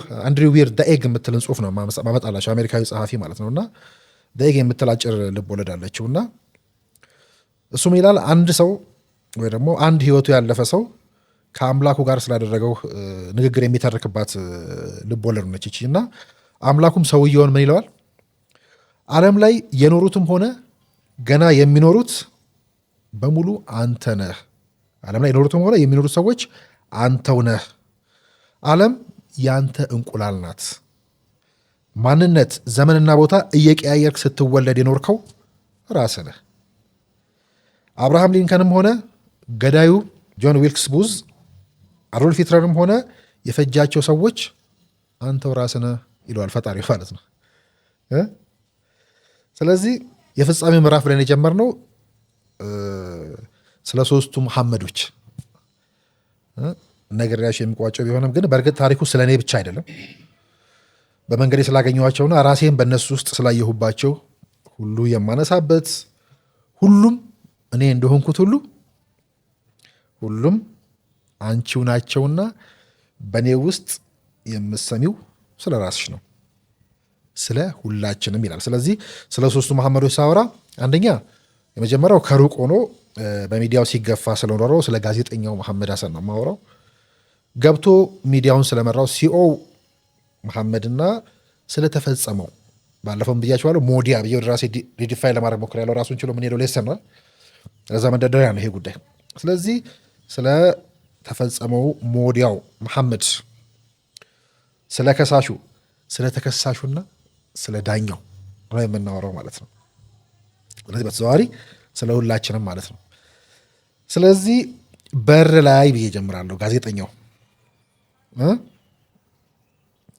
ዊር ደኤግ የምትልን ጽሁፍ ነው ማመጣላቸው አሜሪካዊ ጸሐፊ ማለት ነው። እና ደኤግ የምትል አጭር ልብ ወለድ አለችው እና እሱም ይላል አንድ ሰው ወይ ደግሞ አንድ ህይወቱ ያለፈ ሰው ከአምላኩ ጋር ስላደረገው ንግግር የሚተርክባት ልብ ወለድ ነች ይቺ። እና አምላኩም ሰውየውን ምን ይለዋል? ዓለም ላይ የኖሩትም ሆነ ገና የሚኖሩት በሙሉ አንተ ነህ። ዓለም ላይ የኖሩትም ሆነ የሚኖሩት ሰዎች አንተው ነህ። ዓለም ያንተ እንቁላል ናት። ማንነት፣ ዘመንና ቦታ እየቀያየርክ ስትወለድ የኖርከው ራስህ ነህ። አብርሃም ሊንከንም ሆነ ገዳዩ ጆን ዊልክስ ቡዝ፣ አዶልፍ ሂትለርም ሆነ የፈጃቸው ሰዎች አንተው ራስህ ነህ ይለዋል ፈጣሪ ማለት ነው። ስለዚህ የፍጻሜ ምዕራፍ ብለን የጀመርነው ስለ ሶስቱ መሐመዶች ነግሬያቸው የሚቋጨው ቢሆንም ግን በእርግጥ ታሪኩ ስለ እኔ ብቻ አይደለም። በመንገዴ ስላገኘኋቸውና ራሴን በእነሱ ውስጥ ስላየሁባቸው ሁሉ የማነሳበት፣ ሁሉም እኔ እንደሆንኩት ሁሉ ሁሉም አንቺው ናቸውና በእኔ ውስጥ የምሰሚው ስለ ራስሽ ነው፣ ስለ ሁላችንም ይላል። ስለዚህ ስለ ሶስቱ መሐመዶች ሳወራ አንደኛ የመጀመሪያው ከሩቅ ሆኖ በሚዲያው ሲገፋ ስለኖረው ስለ ጋዜጠኛው መሐመድ ሀሰን ነው የማወራው። ገብቶ ሚዲያውን ስለመራው ሲኦ መሐመድና ስለተፈጸመው ባለፈውም ብያቸዋለሁ ሞዲያ ብዬ ወደ ራሴ ሪዲፋይ ለማድረግ ሞክር ያለው ራሱን ችሎ ምን ሄደው ሌሰን ነው ለዛ መንደርደሪያ ነው ይሄ ጉዳይ። ስለዚህ ስለተፈጸመው ሞዲያው መሐመድ፣ ስለ ከሳሹ፣ ስለ ተከሳሹና ስለ ዳኛው ነው የምናወራው ማለት ነው። ስለዚህ በተዘዋዋሪ ስለ ሁላችንም ማለት ነው። ስለዚህ በር ላይ ብዬ ጀምራለሁ። ጋዜጠኛው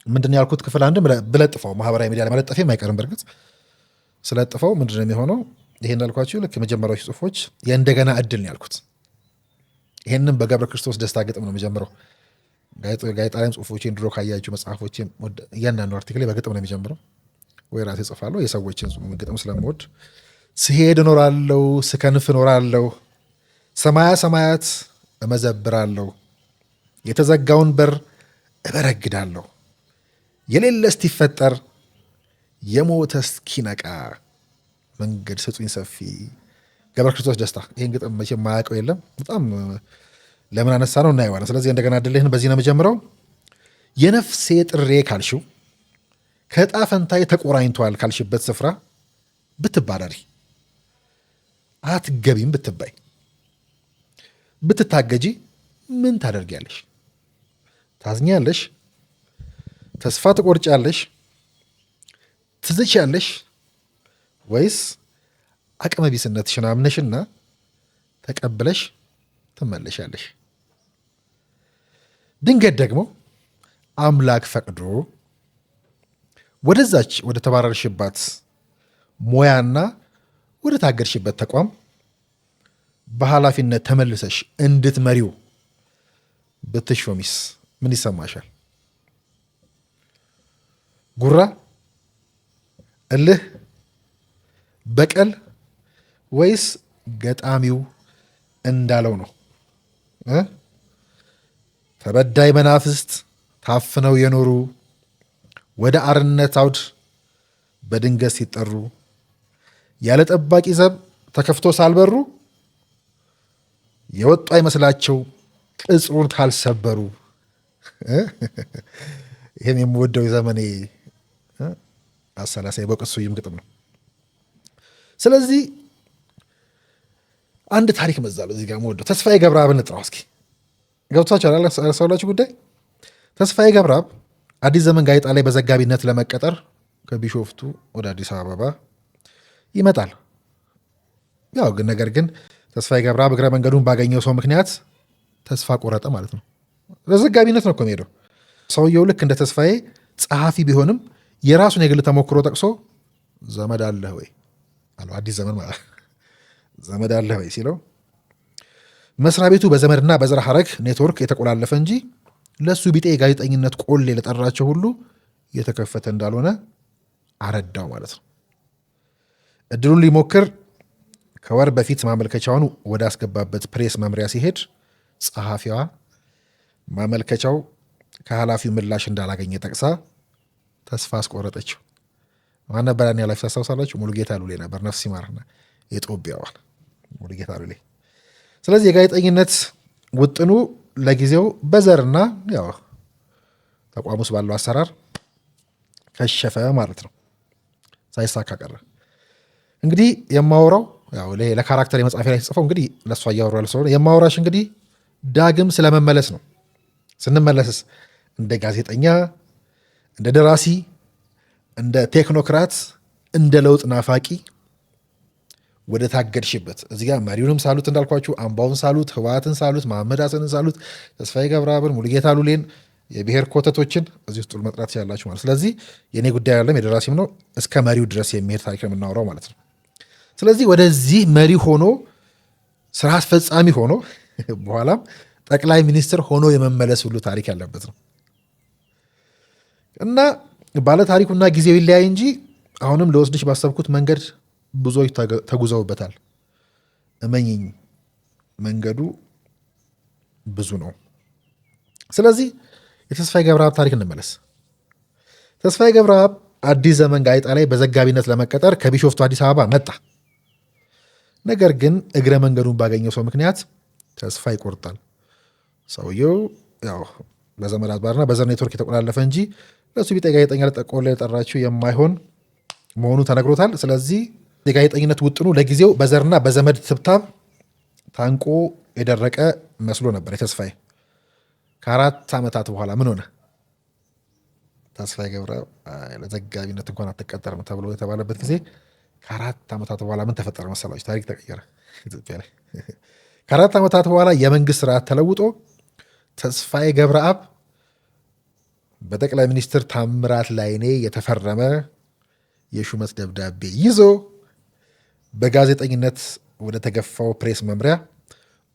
ምንድን ያልኩት ክፍል አንድ ብለጥፈው ማህበራዊ ሚዲያ ላይ መለጠፌ አይቀርም። በእርግጥ ስለጥፈው ምንድን የሚሆነው ይሄ እንዳልኳችሁ ልክ የመጀመሪያዎቹ ጽሁፎች የእንደገና እድል ነው ያልኩት። ይሄንም በገብረ ክርስቶስ ደስታ ግጥም ነው የሚጀምረው። ጋዜጣ ላይም ጽሁፎቼን ድሮ ካያችሁ መጽሐፎቼን እያንዳንዱ አርቲክል በግጥም ነው የሚጀምረው፣ ወይ ራሴ ጽፋለሁ። የሰዎችን ግጥም ስለምወድ ስሄድ እኖራለሁ፣ ስከንፍ እኖራለሁ፣ ሰማያ ሰማያት እመዘብራለሁ፣ የተዘጋውን በር እበረግዳለሁ፣ የሌለ እስቲፈጠር የሞተ እስኪነቃ መንገድ ስጡኝ ሰፊ። ገብረ ክርስቶስ ደስታ። ይህን ግጥም መቼም የማያውቀው የለም። በጣም ለምን አነሳ ነው እናየዋለን። ስለዚህ እንደገና እድልህን በዚህ ነው የምጀምረው። የነፍሴ ጥሬ ካልሽው ከዕጣ ፈንታዬ ተቆራኝቷል ካልሽበት ስፍራ ብትባረሪ አትገቢም ብትባይ ብትታገጂ ምን ታደርጊያለሽ? ታዝኛለሽ? ተስፋ ትቆርጫለሽ፣ ትዝቻለሽ ወይስ አቅመ ቢስነትሽን አምነሽና ተቀብለሽ ትመለሻለሽ? ድንገት ደግሞ አምላክ ፈቅዶ ወደዛች ወደ ተባረርሽባት ሙያና ወደ ታገድሽበት ተቋም በኃላፊነት ተመልሰሽ እንድትመሪው ብትሾሚስ ምን ይሰማሻል? ጉራ፣ እልህ፣ በቀል ወይስ ገጣሚው እንዳለው ነው? ተበዳይ መናፍስት ታፍነው የኖሩ ወደ አርነት አውድ በድንገት ሲጠሩ ያለ ጠባቂ ዘብ ተከፍቶ ሳልበሩ የወጡ አይመስላቸው ቅጽሩን ካልሰበሩ። ይህም የምወደው የዘመኔ አሰላሳይ በቅሱ ግጥም ነው። ስለዚህ አንድ ታሪክ መዛለሁ እዚህ ጋር የምወደው ተስፋዬ ገብረአብን እንጥራው እስኪ። ገብቷችኋል ያነሳሁላችሁ ጉዳይ? ተስፋዬ ገብረአብ አዲስ ዘመን ጋዜጣ ላይ በዘጋቢነት ለመቀጠር ከቢሾፍቱ ወደ አዲስ አበባ ይመጣል። ያው ግን ነገር ግን ተስፋዬ ገብረአብ እግረ መንገዱን ባገኘው ሰው ምክንያት ተስፋ ቆረጠ ማለት ነው። በዘጋቢነት ነው እኮ የሚሄደው። ሰውየው ልክ እንደ ተስፋዬ ጸሐፊ ቢሆንም የራሱን የግል ተሞክሮ ጠቅሶ ዘመድ አለህ ወይ አለው። አዲስ ዘመን ማለት ዘመድ አለህ ወይ ሲለው መስሪያ ቤቱ በዘመድና በዘር ሐረግ ኔትወርክ የተቆላለፈ እንጂ ለሱ ቢጤ የጋዜጠኝነት ቆሌ ለጠራቸው ሁሉ የተከፈተ እንዳልሆነ አረዳው ማለት ነው። እድሉን ሊሞክር ከወር በፊት ማመልከቻውን ወደ አስገባበት ፕሬስ መምሪያ ሲሄድ ጸሐፊዋ ማመልከቻው ከኃላፊው ምላሽ እንዳላገኘ ጠቅሳ ተስፋ አስቆረጠችው። ማን ነበር ያን ኃላፊ ታስታውሳላችሁ? ሙሉጌታ ሉሌ ነበር። ነፍስ ይማርና የጦቢያዋል ሙሉጌታ ሉሌ። ስለዚህ የጋዜጠኝነት ውጥኑ ለጊዜው በዘርና ያው ተቋም ውስጥ ባለው አሰራር ከሸፈ ማለት ነው፣ ሳይሳካ ቀረ። እንግዲህ የማወራው ያው ለካራክተር የመጽሐፌ ላይ ተጽፈው እንግዲህ ለእሷ እያወራል ስለሆነ የማወራሽ እንግዲህ ዳግም ስለመመለስ ነው። ስንመለስስ እንደ ጋዜጠኛ፣ እንደ ደራሲ፣ እንደ ቴክኖክራት፣ እንደ ለውጥ ናፋቂ ወደ ታገድሽበት እዚህ ጋር መሪውንም ሳሉት እንዳልኳችሁ፣ አምባውን ሳሉት፣ ህወሓትን ሳሉት፣ መሐመድ ሀሰንን ሳሉት፣ ተስፋዬ ገብረአብን፣ ሙሉጌታ ሉሌን፣ የብሔር ኮተቶችን እዚህ ውስጥ መጥራት ትችላላችሁ ማለት። ስለዚህ የእኔ ጉዳይ ያለም የደራሲም ነው እስከ መሪው ድረስ የሚሄድ ታሪክ ነው የምናወራው ማለት ነው። ስለዚህ ወደዚህ መሪ ሆኖ ስራ አስፈጻሚ ሆኖ በኋላም ጠቅላይ ሚኒስትር ሆኖ የመመለስ ሁሉ ታሪክ ያለበት ነው እና ባለ ታሪኩና ጊዜው ይለያይ እንጂ አሁንም ለወስድሽ ባሰብኩት መንገድ ብዙዎች ተጉዘውበታል። እመኝኝ መንገዱ ብዙ ነው። ስለዚህ የተስፋዬ ገብረአብ ታሪክ እንመለስ። ተስፋዬ ገብረአብ አዲስ ዘመን ጋዜጣ ላይ በዘጋቢነት ለመቀጠር ከቢሾፍቱ አዲስ አበባ መጣ። ነገር ግን እግረ መንገዱን ባገኘው ሰው ምክንያት ተስፋ ይቆርጣል። ሰውየው ያው በዘመድ አዝማድና በዘር ኔትወርክ የተቆላለፈ እንጂ ለሱ ቢጤ ጋዜጠኛ ለጠቆለ የጠራችው የማይሆን መሆኑ ተነግሮታል። ስለዚህ የጋዜጠኝነት ውጥኑ ለጊዜው በዘርና በዘመድ ትብታብ ታንቆ የደረቀ መስሎ ነበር የተስፋዬ። ከ4 ዓመታት በኋላ ምን ሆነ? ተስፋዬ ገብረአብ ለዘጋቢነት እንኳን አትቀጠርም ተብሎ የተባለበት ጊዜ ከ4 ዓመታት በኋላ ምን ተፈጠረ መሰላችሁ? ታሪክ ተቀየረ ኢትዮጵያ ላይ። ከ4 ዓመታት በኋላ የመንግስት ስርዓት ተለውጦ ተስፋዬ ገብረአብ በጠቅላይ ሚኒስትር ታምራት ላይኔ የተፈረመ የሹመት ደብዳቤ ይዞ በጋዜጠኝነት ወደ ተገፋው ፕሬስ መምሪያ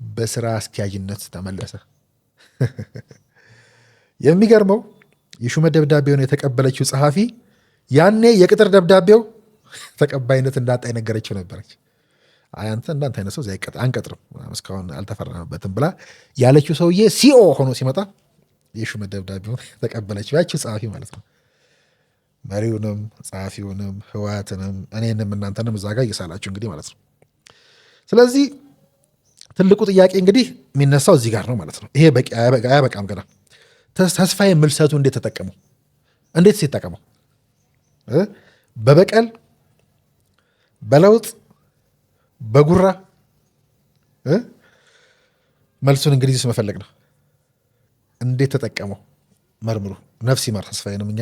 በስራ አስኪያጅነት ተመለሰ። የሚገርመው የሹመት ደብዳቤውን የተቀበለችው ጸሐፊ ያኔ የቅጥር ደብዳቤው ተቀባይነት እንዳጣ የነገረችው ነበረች። አንተ እንዳንተ አይነት ሰው አንቀጥርም እስካሁን አልተፈረመበትም ብላ ያለችው ሰውዬ ሲኦ ሆኖ ሲመጣ የሹመት ደብዳቤውን ተቀበለችው ያችው ጸሐፊ ማለት ነው። መሪውንም ጸሐፊውንም ህወሓትንም እኔንም እናንተንም እዛ ጋር እየሳላችሁ እንግዲህ ማለት ነው። ስለዚህ ትልቁ ጥያቄ እንግዲህ የሚነሳው እዚህ ጋር ነው ማለት ነው። ይሄ በቂ አያበቃም ገና። ተስፋዬ ምልሰቱ እንዴት ተጠቀመው? እንዴት ሲጠቀመው? በበቀል በለውጥ በጉራ መልሱን እንግዲህ መፈለግ ነው። እንዴት ተጠቀመው? መርምሩ። ነፍስ ይማር ተስፋዬንም እኛ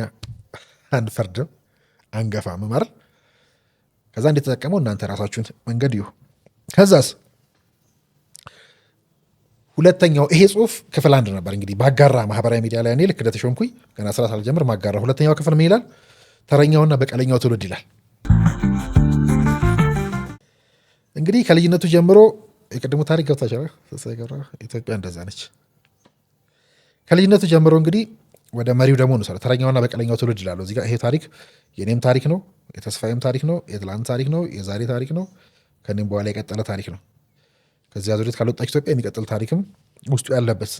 አንፈርድም አንገፋም መር ከዛ እንድትጠቀመው እናንተ ራሳችሁን መንገድ ይሁ። ከዛስ ሁለተኛው ይሄ ጽሁፍ ክፍል 1 ነበር እንግዲህ ባጋራ ማህበራዊ ሚዲያ ላይ እኔ ልክ እንደተሾምኩኝ ገና ስራ ሳልጀምር ማጋራ። ሁለተኛው ክፍል ምን ይላል? ተረኛውና በቀለኛው ትውልድ ይላል። እንግዲህ ከልጅነቱ ጀምሮ የቅድሙ ታሪክ ገብታችኋል። ኢትዮጵያ እንደዛ ነች። ከልጅነቱ ጀምሮ እንግዲህ ወደ መሪው ደግሞ ነው። ተረኛውና በቀለኛው ትውልድ ይላል እዚህ ጋር። ይሄ ታሪክ የኔም ታሪክ ነው፣ የተስፋዬም ታሪክ ነው፣ የትላንት ታሪክ ነው፣ የዛሬ ታሪክ ነው፣ ከኔም በኋላ የቀጠለ ታሪክ ነው። ከዚያ ዙሪት ካልወጣች ኢትዮጵያ የሚቀጥል ታሪክም ውስጡ ያለበት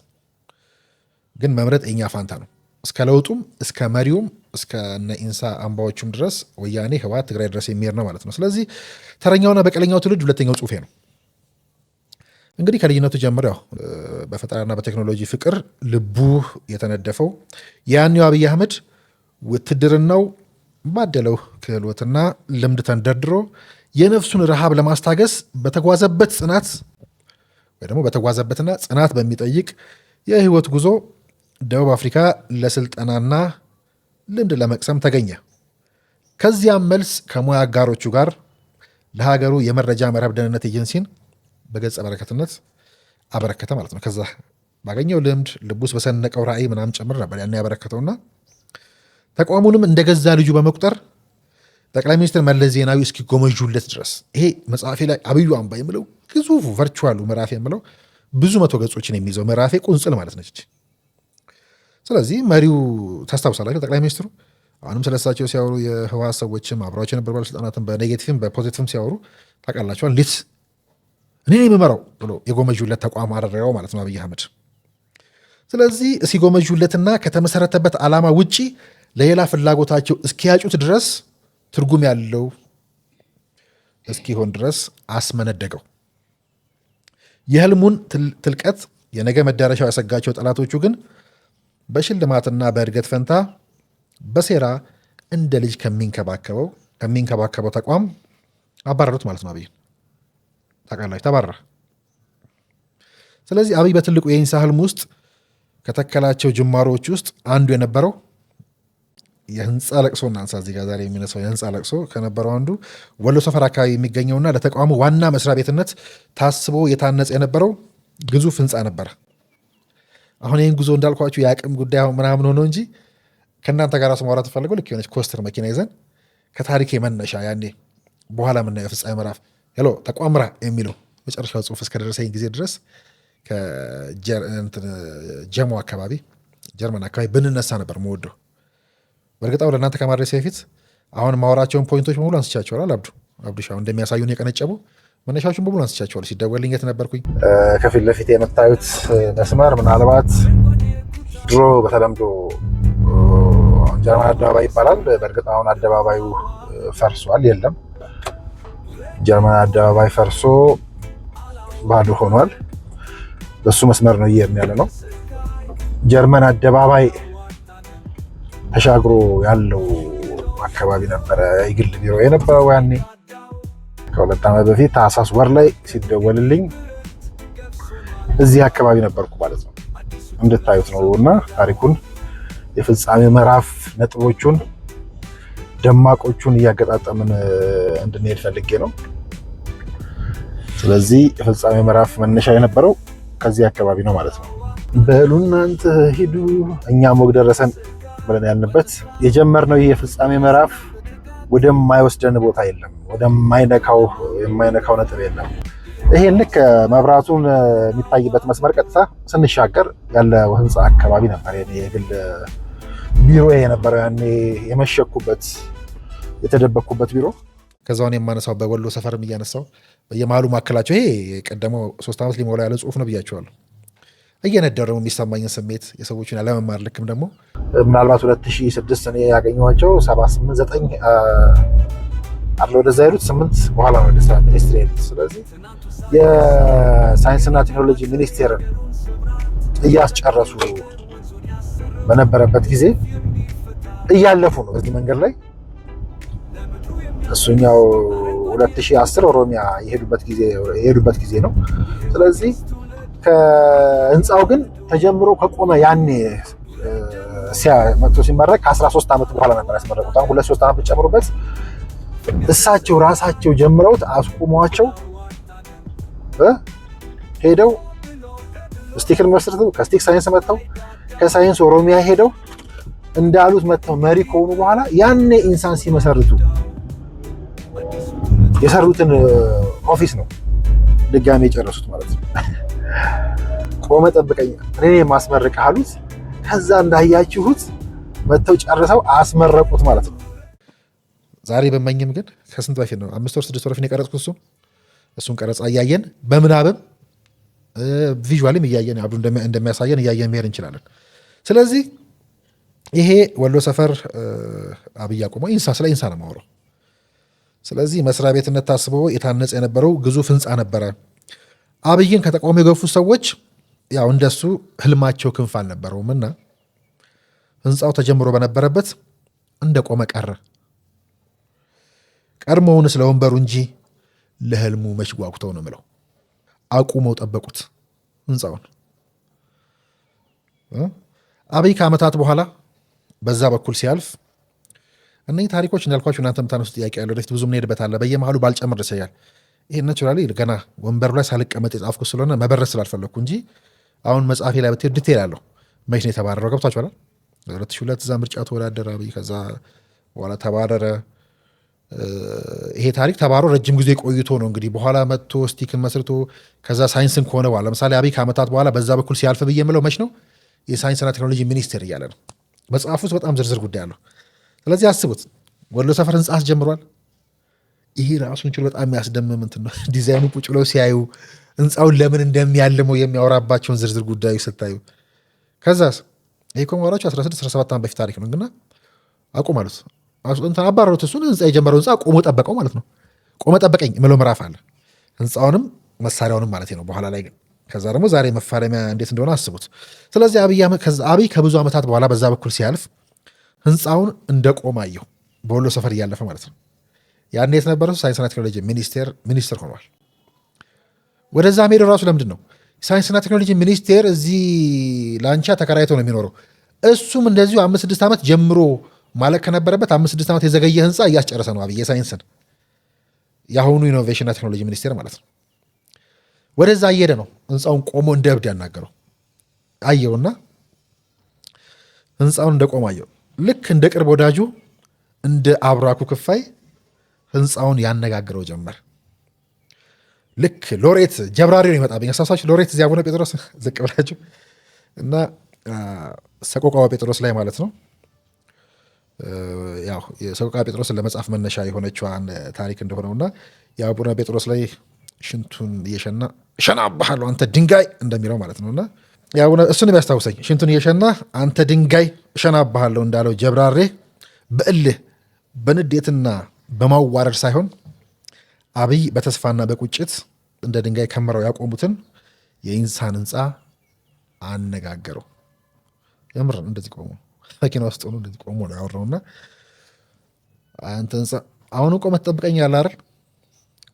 ግን መምረጥ የኛ ፋንታ ነው። እስከ ለውጡም እስከ መሪውም እስከ እነ ኢንሳ አምባዎቹም ድረስ ወያኔ ህወሓት ትግራይ ድረስ የሚሄድ ነው ማለት ነው። ስለዚህ ተረኛውና በቀለኛው ትውልድ ሁለተኛው ጽሁፌ ነው። እንግዲህ ከልጅነቱ ጀምሮ ያው በፈጠራና በቴክኖሎጂ ፍቅር ልቡ የተነደፈው ያኔው አብይ አህመድ ውትድርናው ባደለው ክህሎትና ልምድ ተንደርድሮ የነፍሱን ረሃብ ለማስታገስ በተጓዘበት ጽናት ወይ ደግሞ በተጓዘበትና ጽናት በሚጠይቅ የህይወት ጉዞ ደቡብ አፍሪካ ለስልጠናና ልምድ ለመቅሰም ተገኘ። ከዚያም መልስ ከሙያ አጋሮቹ ጋር ለሀገሩ የመረጃ መረብ ደህንነት ኤጀንሲን በገጸ በረከትነት አበረከተ ማለት ነው። ከዛ ባገኘው ልምድ ልቡስ በሰነቀው ራዕይ ምናምን ጭምር ነበር ያን ያበረከተውና ተቋሙንም እንደገዛ ልጁ በመቁጠር ጠቅላይ ሚኒስትር መለስ ዜናዊ እስኪጎመዡለት ድረስ ይሄ መጽሐፌ ላይ አብዩ አምባ የምለው ግዙፉ ቨርቹዋሉ ምዕራፍ የምለው ብዙ 100 ገጾችን የሚይዘው ምዕራፌ ቁንጽል ማለት ነች። ስለዚህ መሪው ታስታውሳላችሁ፣ ጠቅላይ ሚኒስትሩ አሁንም ስለሳቸው ሲያወሩ የህወሓት ሰዎችም አብረዋቸው የነበሩ ባለስልጣናትም በኔጌቲቭም በፖዚቲቭም ሲያወሩ ታውቃላችኋል። እንዴት እኔ የምመራው ብሎ የጎመዡለት ተቋም አደረገው ማለት ነው አብይ አህመድ። ስለዚህ እስኪጎመዡለትና ከተመሰረተበት ዓላማ ውጪ ለሌላ ፍላጎታቸው እስኪያጩት ድረስ ትርጉም ያለው እስኪሆን ድረስ አስመነደገው። የህልሙን ትልቀት የነገ መዳረሻው ያሰጋቸው ጠላቶቹ ግን በሽልማትና በእድገት ፈንታ በሴራ እንደ ልጅ ከሚንከባከበው ተቋም አባረሩት ማለት ነው። አብይ ታውቃላችሁ ተባረረ። ስለዚህ አብይ በትልቁ የኢንሳ ህልም ውስጥ ከተከላቸው ጅማሮዎች ውስጥ አንዱ የነበረው የህንፃ ለቅሶ እናንሳ። እዚህ ጋር ዛሬ የሚነሳው የህንፃ ለቅሶ ከነበረው አንዱ ወሎ ሰፈር አካባቢ የሚገኘውና ለተቋሙ ዋና መስሪያ ቤትነት ታስቦ የታነጸ የነበረው ግዙፍ ህንፃ ነበረ። አሁን ይህን ጉዞ እንዳልኳችሁ የአቅም ጉዳይ ምናምን ሆኖ እንጂ ከእናንተ ጋር ራሱ ማውራት ፈልገው ልክ የሆነች ኮስተር መኪና ይዘን ከታሪክ መነሻ ያኔ በኋላ የምናየው ፍጻሜ ምዕራፍ ሄሎ ተቋምራ የሚለው መጨረሻው ጽሁፍ እስከደረሰኝ ጊዜ ድረስ ከጀሞ አካባቢ ጀርመን አካባቢ ብንነሳ ነበር መወደው። በእርግጣው ለእናንተ ከማድረሴ በፊት አሁን ማወራቸውን ፖይንቶች በሙሉ አንስቻቸዋል። አብዱሻው እንደሚያሳዩን የቀነጨቡ መነሻዎቹን በሙሉ አንስቻቸዋል። ሲደወልኝ የት ነበርኩኝ? ከፊት ለፊት የምታዩት መስመር ምናልባት ድሮ በተለምዶ ጀርመን አደባባይ ይባላል። በእርግጥ አሁን አደባባዩ ፈርሷል፣ የለም። ጀርመን አደባባይ ፈርሶ ባዶ ሆኗል። በሱ መስመር ነው እየሄድን ያለ ነው። ጀርመን አደባባይ ተሻግሮ ያለው አካባቢ ነበረ የግል ቢሮ የነበረው ያኔ ከ2 ዓመት በፊት ታህሳስ ወር ላይ ሲደወልልኝ እዚህ አካባቢ ነበርኩ ማለት ነው። እንድታዩት ነው እና ታሪኩን የፍጻሜ ምዕራፍ ነጥቦቹን ደማቆቹን እያገጣጠምን እንድንሄድ ፈልጌ ነው። ስለዚህ የፍጻሜ ምዕራፍ መነሻ የነበረው ከዚህ አካባቢ ነው ማለት ነው። በሉ እናንተ ሂዱ እኛም ወግ ደረሰን ብለን ያልንበት የጀመርነው ይህ የፍጻሜ ምዕራፍ ወደማይወስደን ቦታ የለም፣ የማይነካው ነጥብ የለም። ይሄን ልክ መብራቱን የሚታይበት መስመር ቀጥታ ስንሻገር ያለው ህንፃ አካባቢ ነበር የግል ቢሮ የነበረው ያኔ የመሸኩበት የተደበቅኩበት ቢሮ። ከዛውን የማነሳው በወሎ ሰፈርም እያነሳው በየመሃሉ ማከላቸው ይሄ ቀደመው 3 ዓመት ሊሞላ ያለ ጽሁፍ ነው ብያቸዋለሁ። እየነደረው የሚሰማኝን ስሜት የሰዎችን ያለመማር ልክም ደግሞ ምናልባት 2006 እኔ ያገኘኋቸው 78 9 አለ ወደዛ ሄዱት 8 በኋላ ነው ወደ ሚኒስትሪ ሄዱት። ስለዚህ የሳይንስና ቴክኖሎጂ ሚኒስቴርን እያስጨረሱ በነበረበት ጊዜ እያለፉ ነው በዚህ መንገድ ላይ። እሱኛው 2010 ኦሮሚያ የሄዱበት ጊዜ ነው። ስለዚህ ከህንፃው ግን ተጀምሮ ከቆመ ያኔ መጥቶ ሲመረቅ ከ13 ዓመት በኋላ ነበር ያስመረቁት። አሁን 2-3 ዓመት ጨምሩበት። እሳቸው ራሳቸው ጀምረውት አስቁሟቸው ሄደው ስቲክን መስርተው ከስቲክ ሳይንስ መጥተው ከሳይንስ ኦሮሚያ ሄደው እንዳሉት መጥተው መሪ ከሆኑ በኋላ ያኔ ኢንሳን ሲመሰርቱ የሰሩትን ኦፊስ ነው ድጋሜ የጨረሱት ማለት ነው። ቆመ ጠብቀኝ እኔ ማስመረቅ አሉት። ከዛ እንዳያችሁት መጥተው ጨርሰው አስመረቁት ማለት ነው። ዛሬ በመኝም ግን ከስንት በፊት ነው 5 ወር 6 ወር በፊት የቀረጽኩት እሱን ቀረጻ እያየን በምናብም ቪዥዋልም እያየን አብዱ እንደሚያሳየን እያየን መሄድ እንችላለን። ስለዚህ ይሄ ወሎ ሰፈር አብይ አቁሞ ኢንሳ ስለ ኢንሳ ነው የማወራው። ስለዚህ መስሪያ ቤትነት ታስቦ የታነጸ የነበረው ግዙፍ ህንፃ ነበረ። አብይን ከተቃውሞ የገፉ ሰዎች ያው እንደሱ ህልማቸው ክንፍ አልነበረውም እና ህንፃው ተጀምሮ በነበረበት እንደቆመ ቀረ። ቀድሞውን ስለ ወንበሩ እንጂ ለህልሙ መች ጓጉተው ነው የምለው። አቁመው ጠበቁት ህንፃውን። አብይ ከዓመታት በኋላ በዛ በኩል ሲያልፍ እነዚህ ታሪኮች እንዳልኳችሁ እናንተ የምታነሱ ጥያቄ ያለው ወደፊት ብዙ እንሄድበታለን። በየመሃሉ ባልጨምር ደስ ይላል። ይሄ ናቹራሊ ገና ወንበሩ ላይ ሳልቀመጥ የጻፍኩት ስለሆነ መበረስ ስላልፈለግኩ እንጂ አሁን መጽሐፌ ላይ ብትሄድ ዲቴል አለው። መች ነው የተባረረው? ገብቷችኋል? 2002 እዛ ምርጫ ተወዳደረ አብይ። ከዛ በኋላ ተባረረ። ይሄ ታሪክ ተባሮ ረጅም ጊዜ ቆይቶ ነው እንግዲህ በኋላ መጥቶ ስቲክን መስርቶ ከዛ ሳይንስን ከሆነ በኋላ ለምሳሌ አብይ ከዓመታት በኋላ በዛ በኩል ሲያልፍ ብዬ የምለው መች ነው የሳይንስና ቴክኖሎጂ ሚኒስቴር እያለ ነው። መጽሐፍ ውስጥ በጣም ዝርዝር ጉዳይ አለው። ስለዚህ አስቡት ወሎ ሰፈር ህንፃ አስጀምሯል። ይሄ ራሱን ችሎ በጣም የሚያስደምም እንትን ነው። ዲዛይኑ ቁጭ ብለው ሲያዩ ህንፃውን ለምን እንደሚያልመው የሚያወራባቸውን ዝርዝር ጉዳዩ ስታዩ ከዛስ ይሄ ኮማራቸው 16-17 ዓመት በፊት ታሪክ ነው ግና አቁም አሉት። እንትን አባረሩት። እሱን ህንፃ የጀመረው ህንፃ ቆሞ ጠበቀው ማለት ነው። ቆመ ጠበቀኝ ምለው ምዕራፍ አለ። ህንፃውንም መሳሪያውንም ማለት ነው። በኋላ ላይ ግን ከዛ ደግሞ ዛሬ መፋለሚያ እንዴት እንደሆነ አስቡት። ስለዚህ አብይ ከብዙ ዓመታት በኋላ በዛ በኩል ሲያልፍ ህንፃውን እንደቆመ አየሁ። በወሎ ሰፈር እያለፈ ማለት ነው። ያን የት ነበረ? ሳይንስና ቴክኖሎጂ ሚኒስቴር ሆኗል። ወደዛ ሄደው ራሱ ለምንድን ነው ሳይንስና ቴክኖሎጂ ሚኒስቴር እዚህ ላንቻ ተከራይቶ ነው የሚኖረው። እሱም እንደዚሁ 5-6 ዓመት ጀምሮ ማለት ከነበረበት 5-6 ዓመት የዘገየ ህንፃ እያስጨረሰ ነው አብይ የሳይንስን የአሁኑ ኢኖቬሽንና ቴክኖሎጂ ሚኒስቴር ማለት ነው። ወደዛ እየሄደ ነው። ህንፃውን ቆሞ እንደ እብድ ያናገረው አየውና ህንፃውን እንደቆመ አየው። ልክ እንደ ቅርብ ወዳጁ እንደ አብራኩ ክፋይ ህንፃውን ያነጋግረው ጀመር። ልክ ሎሬት ጀብራሪ ነው ይመጣብኝ አሳሳችሁ። ሎሬት እዚያ አቡነ ጴጥሮስ ዝቅ ብላችሁ እና ሰቆቃወ ጴጥሮስ ላይ ማለት ነው። ያው የሰቆቃወ ጴጥሮስን ለመጻፍ መነሻ የሆነችዋን ታሪክ እንደሆነውና የአቡነ ጴጥሮስ ላይ ሽንቱን እየሸና እሸናብሃለሁ አንተ ድንጋይ እንደሚለው ማለት ነውና እሱን የሚያስታውሰኝ ሽንቱን እየሸና አንተ ድንጋይ እሸናብሃለሁ እንዳለው ጀብራሬ በእልህ በንዴትና በማዋረድ ሳይሆን አብይ በተስፋና በቁጭት እንደ ድንጋይ ከመረው ያቆሙትን የኢንሳን ህንፃ አነጋገረው። የምር እንደዚህ ቆሞ መኪና ውስጥ ሆኖ እንደዚህ ቆሞ ነው ያወራውና አንተ ህንፃ አሁን ቆመህ ትጠብቀኛለህ አይደል?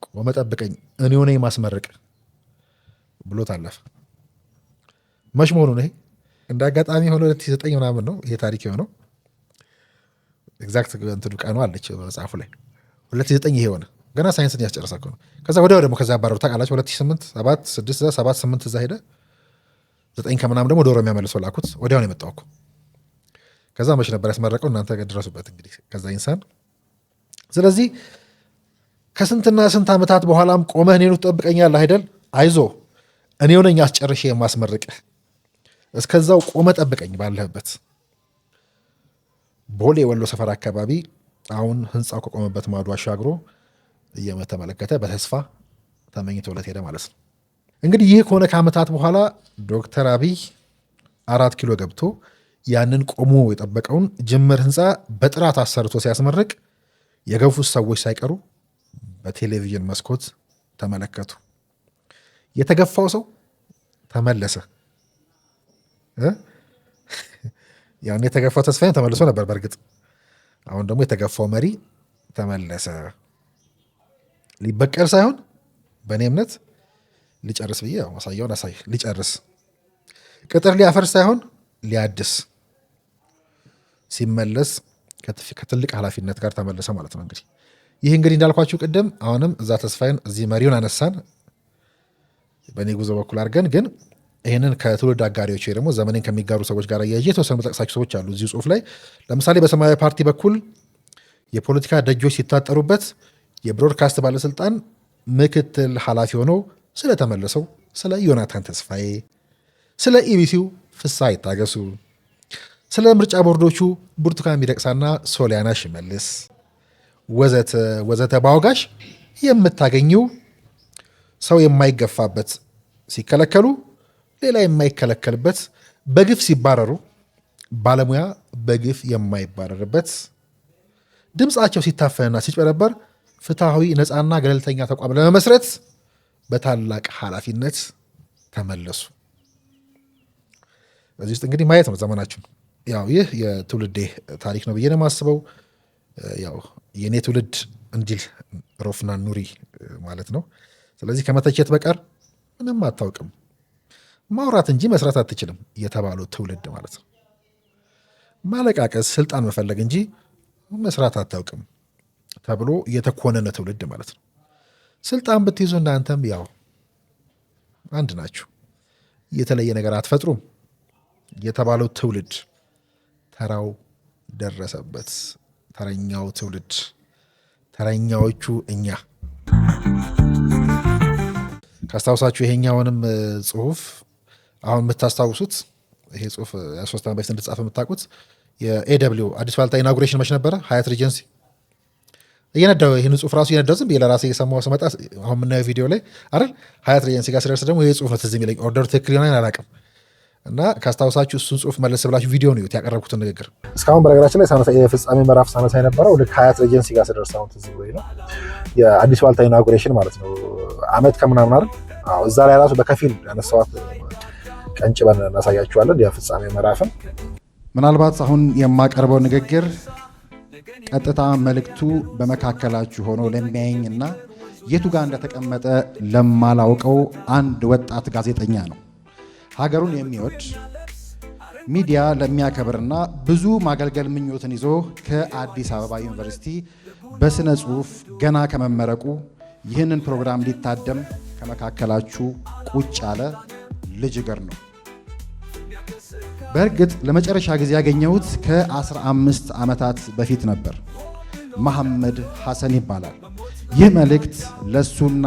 ቆመህ ጠብቀኝ እኔ ሆነ ማስመረቅ ብሎ ታለፈ። መች መሆኑ ነው? ይሄ እንደ አጋጣሚ ሆኖ 2009 ምናምን ነው ይሄ ታሪክ የሆነው። ኤግዛክት እንትኑ ቀኑ አለች መጽሐፉ ላይ 2009 ይሄ ሆነ። ገና ሳይንስን ያስጨረሰ ነው። ከዛ ወዲያው ደግሞ ከዛ ያባረሩ ታውቃላችሁ። 2008 7 6 7 8 እዛ ሄደ 9 ከምናምን ደግሞ ወደ ኦሮሚያ መልሰው ላኩት። ወዲያው ነው የመጣው እኮ። ከዛ መች ነበር ያስመረቀው? እናንተ ድረሱበት እንግዲህ ከዛ ኢንሳን። ስለዚህ ከስንትና ስንት ዓመታት በኋላም ቆመህ እኔኑ ትጠብቀኛለህ አይደል? አይዞ እኔው ነኝ አስጨርሼ የማስመርቅህ። እስከዛው ቆመህ ጠብቀኝ ባለህበት። ቦሌ ወሎ ሰፈር አካባቢ አሁን ህንፃው ከቆመበት ማዶ አሻግሮ እየተመለከተ በተስፋ ተመኝቶለት ሄደ ማለት ነው። እንግዲህ ይህ ከሆነ ከዓመታት በኋላ ዶክተር አብይ 4 ኪሎ ገብቶ ያንን ቆሞ የጠበቀውን ጅምር ህንፃ በጥራት አሰርቶ ሲያስመርቅ የገፉት ሰዎች ሳይቀሩ በቴሌቪዥን መስኮት ተመለከቱ። የተገፋው ሰው ተመለሰ። ያን የተገፋው ተስፋዬ ተመልሶ ነበር በእርግጥ። አሁን ደግሞ የተገፋው መሪ ተመለሰ። ሊበቀል ሳይሆን በእኔ እምነት ሊጨርስ ብዬ ማሳያውን ሊጨርስ ቅጥር ሊያፈርስ ሳይሆን ሊያድስ ሲመለስ ከትልቅ ኃላፊነት ጋር ተመለሰ ማለት ነው። እንግዲህ ይህ እንግዲህ እንዳልኳችሁ ቅድም አሁንም እዛ ተስፋዬን እዚህ መሪውን አነሳን በእኔ ጉዞ በኩል አድርገን፣ ግን ይህንን ከትውልድ አጋሪዎች ወይ ደግሞ ዘመኔን ከሚጋሩ ሰዎች ጋር እያየ የተወሰኑ ጠቅሳቸው ሰዎች አሉ እዚህ ጽሁፍ ላይ። ለምሳሌ በሰማያዊ ፓርቲ በኩል የፖለቲካ ደጆች ሲታጠሩበት የብሮድካስት ባለስልጣን ምክትል ኃላፊ ሆነው ስለተመለሰው ስለ ዮናታን ተስፋዬ፣ ስለ ኢቢሲው ፍስሐ ይታገሱ፣ ስለ ምርጫ ቦርዶቹ ብርቱካን ሚደቅሳና ሶሊያና ሽመልስ ወዘተ ወዘተ ባወጋሽ የምታገኘው ሰው የማይገፋበት ሲከለከሉ ሌላ የማይከለከልበት፣ በግፍ ሲባረሩ ባለሙያ በግፍ የማይባረርበት፣ ድምፃቸው ሲታፈንና ሲጭበረበር ፍትሐዊ ነፃና ገለልተኛ ተቋም ለመመስረት በታላቅ ኃላፊነት ተመለሱ። በዚህ ውስጥ እንግዲህ ማየት ነው ዘመናችን። ያው ይህ የትውልዴ ታሪክ ነው ብዬ ነው የማስበው። ያው የእኔ ትውልድ እንዲል ሮፍናን ኑሪ ማለት ነው። ስለዚህ ከመተቸት በቀር ምንም አታውቅም፣ ማውራት እንጂ መስራት አትችልም የተባለው ትውልድ ማለት ነው። ማለቃቀስ፣ ስልጣን መፈለግ እንጂ መስራት አታውቅም ተብሎ የተኮነነ ትውልድ ማለት ነው። ስልጣን ብትይዙ እናንተም ያው አንድ ናችሁ፣ የተለየ ነገር አትፈጥሩም የተባለው ትውልድ ተራው ደረሰበት። ተረኛው ትውልድ፣ ተረኛዎቹ እኛ። ካስታውሳችሁ ይሄኛውንም ጽሁፍ አሁን የምታስታውሱት ይሄ ጽሁፍ የ3 ዓመት በፊት እንድጻፍ የምታውቁት የኤደብሊው አዲስ ዋልታ ኢናጉሬሽን መች ነበረ? ሀያት ሪጀንሲ እየነዳው ይህን ጽሁፍ ራሱ እየነዳው ዝም ብዬ ለራሴ የሰማው ስመጣ አሁን የምናየው ቪዲዮ ላይ አይደል ሀያት ሪጀንሲ ጋር ስደርስ ደግሞ ይህ ጽሁፍ ነው ትዝ የሚለኝ። ኦርደሩ ትክክል ይሆናል አላውቅም። እና ካስታውሳችሁ እሱን ጽሁፍ መለስ ብላችሁ ቪዲዮ ነው ያቀረብኩትን ንግግር። እስካሁን በነገራችን ላይ የፍጻሜ ምዕራፍ ሳነሳ የነበረው ልክ ሀያት ሬጀንሲ ጋር ስደርስ አሁን ትዝ ብሎኝ ነው። የአዲስ ዋልታ ኢናጉሬሽን ማለት ነው አመት ከምናምን አይደል? አዎ እዛ ላይ ራሱ በከፊል ያነሳዋት ቀንጭበን እናሳያችኋለን የፍጻሜ ምዕራፍን። ምናልባት አሁን የማቀርበው ንግግር ቀጥታ መልእክቱ በመካከላችሁ ሆኖ ለሚያየኝና የቱ ጋር እንደተቀመጠ ለማላውቀው አንድ ወጣት ጋዜጠኛ ነው። ሀገሩን የሚወድ ሚዲያ ለሚያከብርና ብዙ ማገልገል ምኞትን ይዞ ከአዲስ አበባ ዩኒቨርሲቲ በስነ ጽሁፍ ገና ከመመረቁ ይህንን ፕሮግራም ሊታደም ከመካከላችሁ ቁጭ ያለ ልጅ እግር ነው። በእርግጥ ለመጨረሻ ጊዜ ያገኘሁት ከ15 ዓመታት በፊት ነበር። መሐመድ ሐሰን ይባላል። ይህ መልእክት ለሱና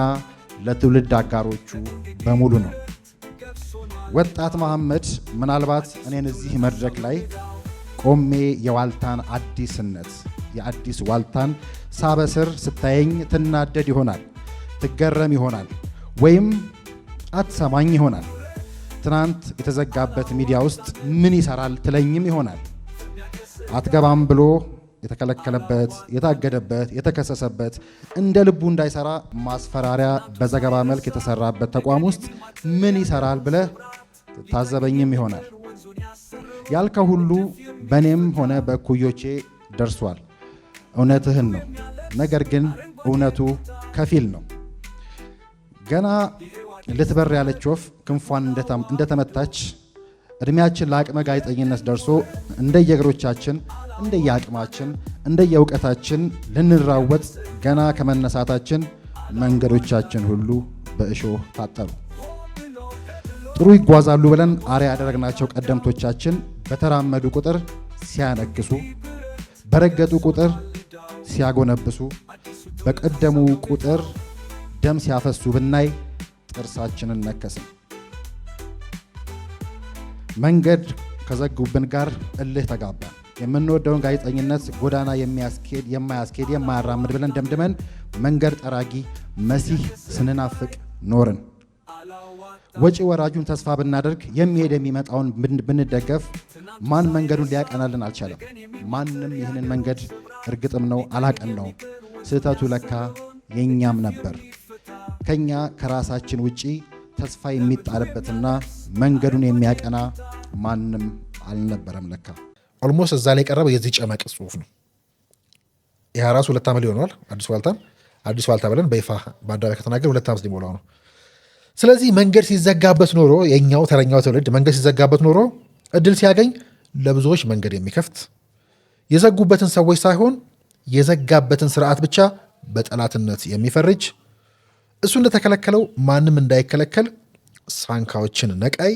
ለትውልድ አጋሮቹ በሙሉ ነው። ወጣት መሐመድ ምናልባት እኔን እዚህ መድረክ ላይ ቆሜ የዋልታን አዲስነት የአዲስ ዋልታን ሳበስር ስታየኝ ትናደድ ይሆናል፣ ትገረም ይሆናል፣ ወይም አትሰማኝ ይሆናል። ትናንት የተዘጋበት ሚዲያ ውስጥ ምን ይሰራል ትለኝም ይሆናል። አትገባም ብሎ የተከለከለበት፣ የታገደበት፣ የተከሰሰበት እንደ ልቡ እንዳይሰራ ማስፈራሪያ በዘገባ መልክ የተሰራበት ተቋም ውስጥ ምን ይሰራል ብለህ ታዘበኝም ይሆናል። ያልከው ሁሉ በእኔም ሆነ በእኩዮቼ ደርሷል። እውነትህን ነው። ነገር ግን እውነቱ ከፊል ነው። ገና ልትበር ያለች ወፍ ክንፏን እንደተመታች እድሜያችን ለአቅመ ጋዜጠኝነት ደርሶ እንደየእግሮቻችን፣ እንደየአቅማችን፣ እንደየእውቀታችን ልንራወጥ ገና ከመነሳታችን መንገዶቻችን ሁሉ በእሾህ ታጠሩ። ጥሩ ይጓዛሉ ብለን አርአያ ያደረግናቸው ቀደምቶቻችን በተራመዱ ቁጥር ሲያነክሱ፣ በረገጡ ቁጥር ሲያጎነብሱ፣ በቀደሙ ቁጥር ደም ሲያፈሱ ብናይ ጥርሳችንን ነከስን። መንገድ ከዘጉብን ጋር እልህ ተጋባን። የምንወደውን ጋዜጠኝነት ጎዳና የሚያስኬድ የማያስኬድ የማያራምድ ብለን ደምድመን መንገድ ጠራጊ መሲህ ስንናፍቅ ኖርን። ወጪ ወራጁን ተስፋ ብናደርግ የሚሄድ የሚመጣውን ብንደገፍ ማን መንገዱን ሊያቀናልን አልቻለም። ማንም ይህንን መንገድ እርግጥም ነው አላቀናው። ስህተቱ ለካ የኛም ነበር። ከኛ ከራሳችን ውጪ ተስፋ የሚጣልበትና መንገዱን የሚያቀና ማንም አልነበረም ለካ። ኦልሞስት እዛ ላይ የቀረበው የዚህ ጨመቅ ጽሁፍ ነው። ይህ ራሱ 2 ዓመት ሊሆነዋል። አዲስ ዋልታ ብለን በይፋ በአደባባይ ከተናገር 2 ዓመት ሊሞላው ነው። ስለዚህ መንገድ ሲዘጋበት ኖሮ የኛው ተረኛው ትውልድ መንገድ ሲዘጋበት ኖሮ እድል ሲያገኝ ለብዙዎች መንገድ የሚከፍት የዘጉበትን ሰዎች ሳይሆን የዘጋበትን ስርዓት ብቻ በጠላትነት የሚፈርጅ እሱ እንደተከለከለው ማንም እንዳይከለከል ሳንካዎችን ነቃይ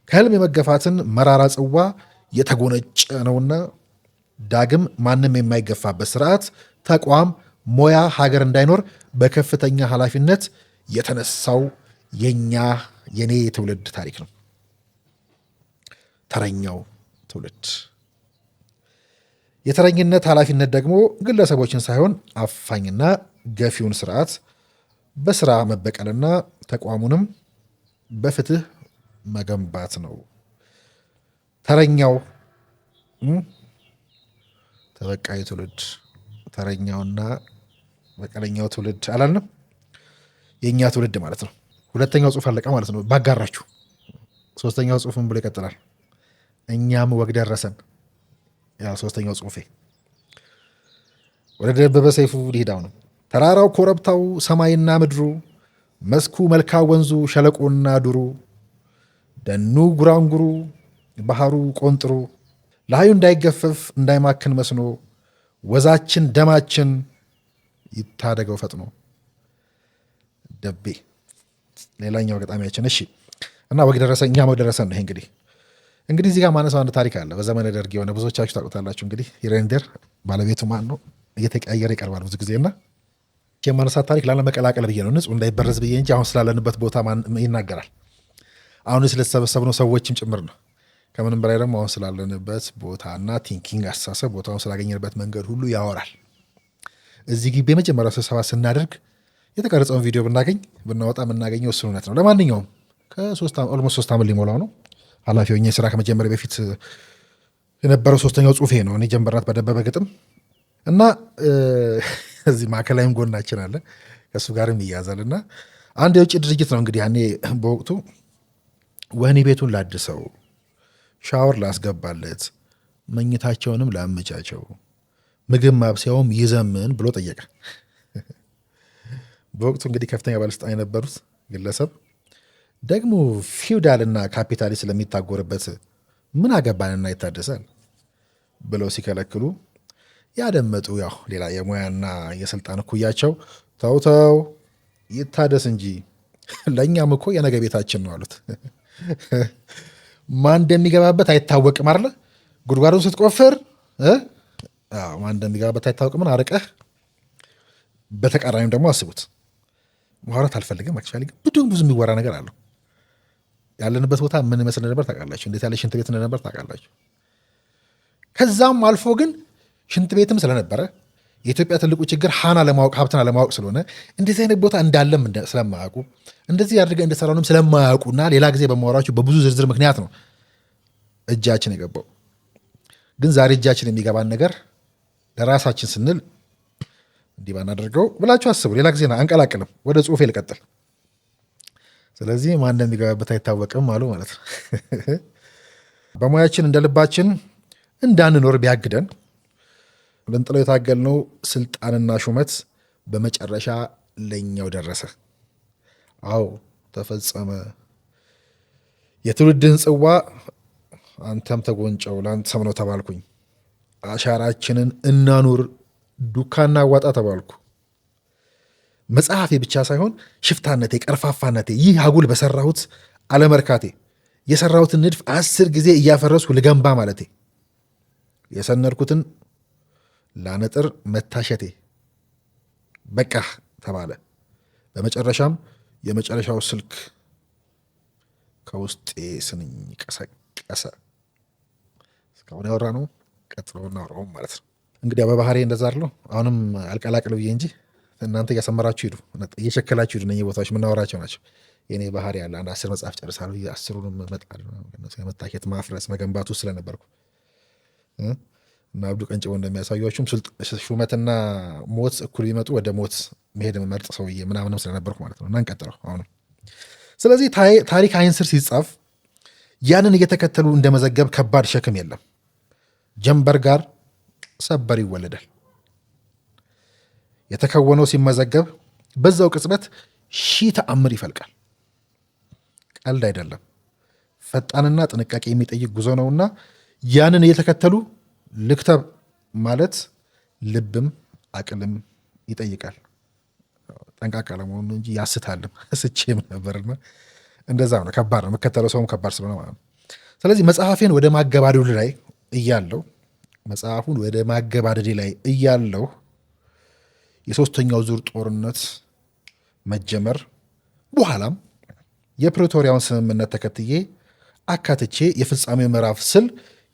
ከህልም የመገፋትን መራራ ጽዋ የተጎነጨ ነውና ዳግም ማንም የማይገፋበት ስርዓት፣ ተቋም፣ ሞያ፣ ሀገር እንዳይኖር በከፍተኛ ኃላፊነት የተነሳው የኔ ትውልድ ታሪክ ነው። ተረኛው ትውልድ የተረኝነት ኃላፊነት ደግሞ ግለሰቦችን ሳይሆን አፋኝና ገፊውን ስርዓት በስራ መበቀልና ተቋሙንም በፍትህ መገንባት ነው። ተረኛው ተበቃይ ትውልድ፣ ተረኛውና በቀለኛው ትውልድ አላልንም? የእኛ ትውልድ ማለት ነው። ሁለተኛው ጽሑፍ አለቀ ማለት ነው ባጋራችሁ። ሶስተኛው ጽሑፍም ብሎ ይቀጥላል። እኛም ወግ ደረሰን። ያ ሶስተኛው ጽሑፌ ወደ ደበበ ሰይፉ ሊሄዳው ነው። ተራራው ኮረብታው፣ ሰማይና ምድሩ፣ መስኩ መልካ ወንዙ፣ ሸለቆና ዱሩ፣ ደኑ ጉራንጉሩ፣ ባህሩ ቆንጥሩ፣ ለሃዩ እንዳይገፈፍ እንዳይማክን መስኖ፣ ወዛችን ደማችን ይታደገው ፈጥኖ። ደቤ ሌላኛው ገጣሚያችን። እሺ እና ወግ ደረሰን፣ እኛ ወግ ደረሰን ነው። ይሄ እንግዲህ እዚህ ጋር ማነሳው አንድ ታሪክ አለ። በዘመነ ደርግ የሆነ ብዙዎቻችሁ ታውቁታላችሁ። እንግዲህ ሬንደር ባለቤቱ ማን ነው እየተቀያየረ ይቀርባል ብዙ ጊዜና የማነሳት ታሪክ ላለመቀላቀል ብዬ ነው፣ ንጹህ እንዳይበረዝ ብዬ እንጂ አሁን ስላለንበት ቦታ ይናገራል። አሁን ስለተሰበሰብነው ሰዎችም ጭምር ነው። ከምንም በላይ ደግሞ አሁን ስላለንበት ቦታና ቲንኪንግ አስተሳሰብ ቦታውን ስላገኘንበት መንገድ ሁሉ ያወራል። እዚህ ግቢ የመጀመሪያ ስብሰባ ስናደርግ የተቀረጸውን ቪዲዮ ብናወጣ የምናገኘው እሱን እውነት ነው። ለማንኛውም ኦልሞስት 3 ዓመት ሊሞላው ነው። ኃላፊ ሆኜ ስራ ከመጀመሪያ በፊት የነበረው ሶስተኛው ጽሑፌ ነው። እኔ ጀንበርናት በደበበ ግጥም እና እዚህ ማዕከላዊም ጎናችን አለ ከእሱ ጋርም ይያዛል እና አንድ የውጭ ድርጅት ነው እንግዲህ ያኔ በወቅቱ ወህኒ ቤቱን ላድሰው፣ ሻወር ላስገባለት፣ መኝታቸውንም ላመቻቸው፣ ምግብ ማብሰያውም ይዘምን ብሎ ጠየቀ። በወቅቱ እንግዲህ ከፍተኛ ባለስልጣን የነበሩት ግለሰብ ደግሞ ፊውዳልና ካፒታሊስት ስለሚታጎርበት ምን አገባንና ይታደሳል ብለው ሲከለክሉ ያደመጡ ያው ሌላ የሙያና የስልጣን እኩያቸው ተውተው ይታደስ እንጂ ለእኛም እኮ የነገ ቤታችን ነው አሉት። ማን እንደሚገባበት አይታወቅም አለ ጉድጓዱን ስትቆፍር ማን እንደሚገባበት አይታወቅምን አርቀህ። በተቃራኒም ደግሞ አስቡት። ማውራት አልፈልግም አክቹዋሊ ግን ብዙ የሚወራ ነገር አለው። ያለንበት ቦታ ምን ይመስል እንደነበር ታውቃላችሁ። እንዴት ያለ ሽንት ቤት እንደነበር ታውቃላችሁ። ከዛም አልፎ ግን ሽንት ቤትም ስለነበረ የኢትዮጵያ ትልቁ ችግር ሀብትን አለማወቅ ስለሆነ እንደዚህ አይነት ቦታ እንዳለም ስለማያውቁ እንደዚህ አድርገን እንደሰራንም ስለማያውቁና ሌላ ጊዜ በማወራችሁ በብዙ ዝርዝር ምክንያት ነው እጃችን የገባው። ግን ዛሬ እጃችን የሚገባን ነገር ለራሳችን ስንል እንዲህ ባናደርገው ብላችሁ አስቡ። ሌላ ጊዜ አንቀላቅልም። ወደ ጽሑፌ ልቀጥል። ስለዚህ ማን እንደሚገባበት አይታወቅም አሉ ማለት ነው። በሙያችን እንደ ልባችን እንዳንኖር ቢያግደን ልንጥለው የታገልነው ስልጣንና ሹመት በመጨረሻ ለኛው ደረሰ። አዎ ተፈጸመ። የትውልድህን ጽዋ አንተም ተጎንጨው ለአንተ ነው ተባልኩኝ። አሻራችንን እናኑር ዱካና ዋጣ ተባልኩ። መጽሐፌ ብቻ ሳይሆን ሽፍታነቴ፣ ቀርፋፋነቴ፣ ይህ አጉል በሰራሁት አለመርካቴ፣ የሰራሁትን ንድፍ 10 ጊዜ እያፈረስኩ ልገንባ ማለቴ፣ የሰነድኩትን ላነጥር መታሸቴ በቃ ተባለ። በመጨረሻም የመጨረሻው ስልክ ከውስጤ ስንኝ ቀሰቀሰ። እስካሁን ያወራ ነው ቀጥሎ እናወራውም ማለት ነው። እንግዲህ በባህሬ እንደዛ አለው። አሁንም አልቀላቅል ብዬ እንጂ እናንተ እያሰመራችሁ ሂዱ፣ እየሸከላችሁ ሂዱ። እነኚህ ቦታዎች የምናወራቸው ናቸው። የኔ ባህሪ ያለ አንድ 10 መጽሐፍ ጨርሳለሁ። 10ሩንም መታኬት፣ ማፍረስ፣ መገንባቱ ስለነበርኩ እና አብዱ ቀንጭቦ እንደሚያሳዩችሁም ሹመትና ሞት እኩል ቢመጡ ወደ ሞት መሄድ መርጥ ሰውዬ ምናምንም ስለነበርኩ ማለት ነው። እና እንቀጥለው አሁንም። ስለዚህ ታሪክ አይን ስር ሲጻፍ ያንን እየተከተሉ እንደመዘገብ ከባድ ሸክም የለም። ጀንበር ጋር ሰበር ይወለዳል። የተከወነው ሲመዘገብ በዛው ቅጽበት 1000 ተአምር ይፈልቃል። ቀልድ አይደለም። ፈጣንና ጥንቃቄ የሚጠይቅ ጉዞ ነውና ያንን እየተከተሉ ልክተብ ማለት ልብም አቅልም ይጠይቃል። ጠንቃቃ ለመሆኑ እንጂ ያስታልም ስቼም ነበርና እንደዛ ነው። ከባድ ነው። መከተለው ሰውም ከባድ ስለሆነ ማለት ነው። ስለዚህ መጽሐፉን ወደ ማገባደዴ ላይ እያለሁ የሶስተኛው ዙር ጦርነት መጀመር በኋላም የፕሪቶሪያውን ስምምነት ተከትዬ አካትቼ የፍጻሜ ምዕራፍ ስል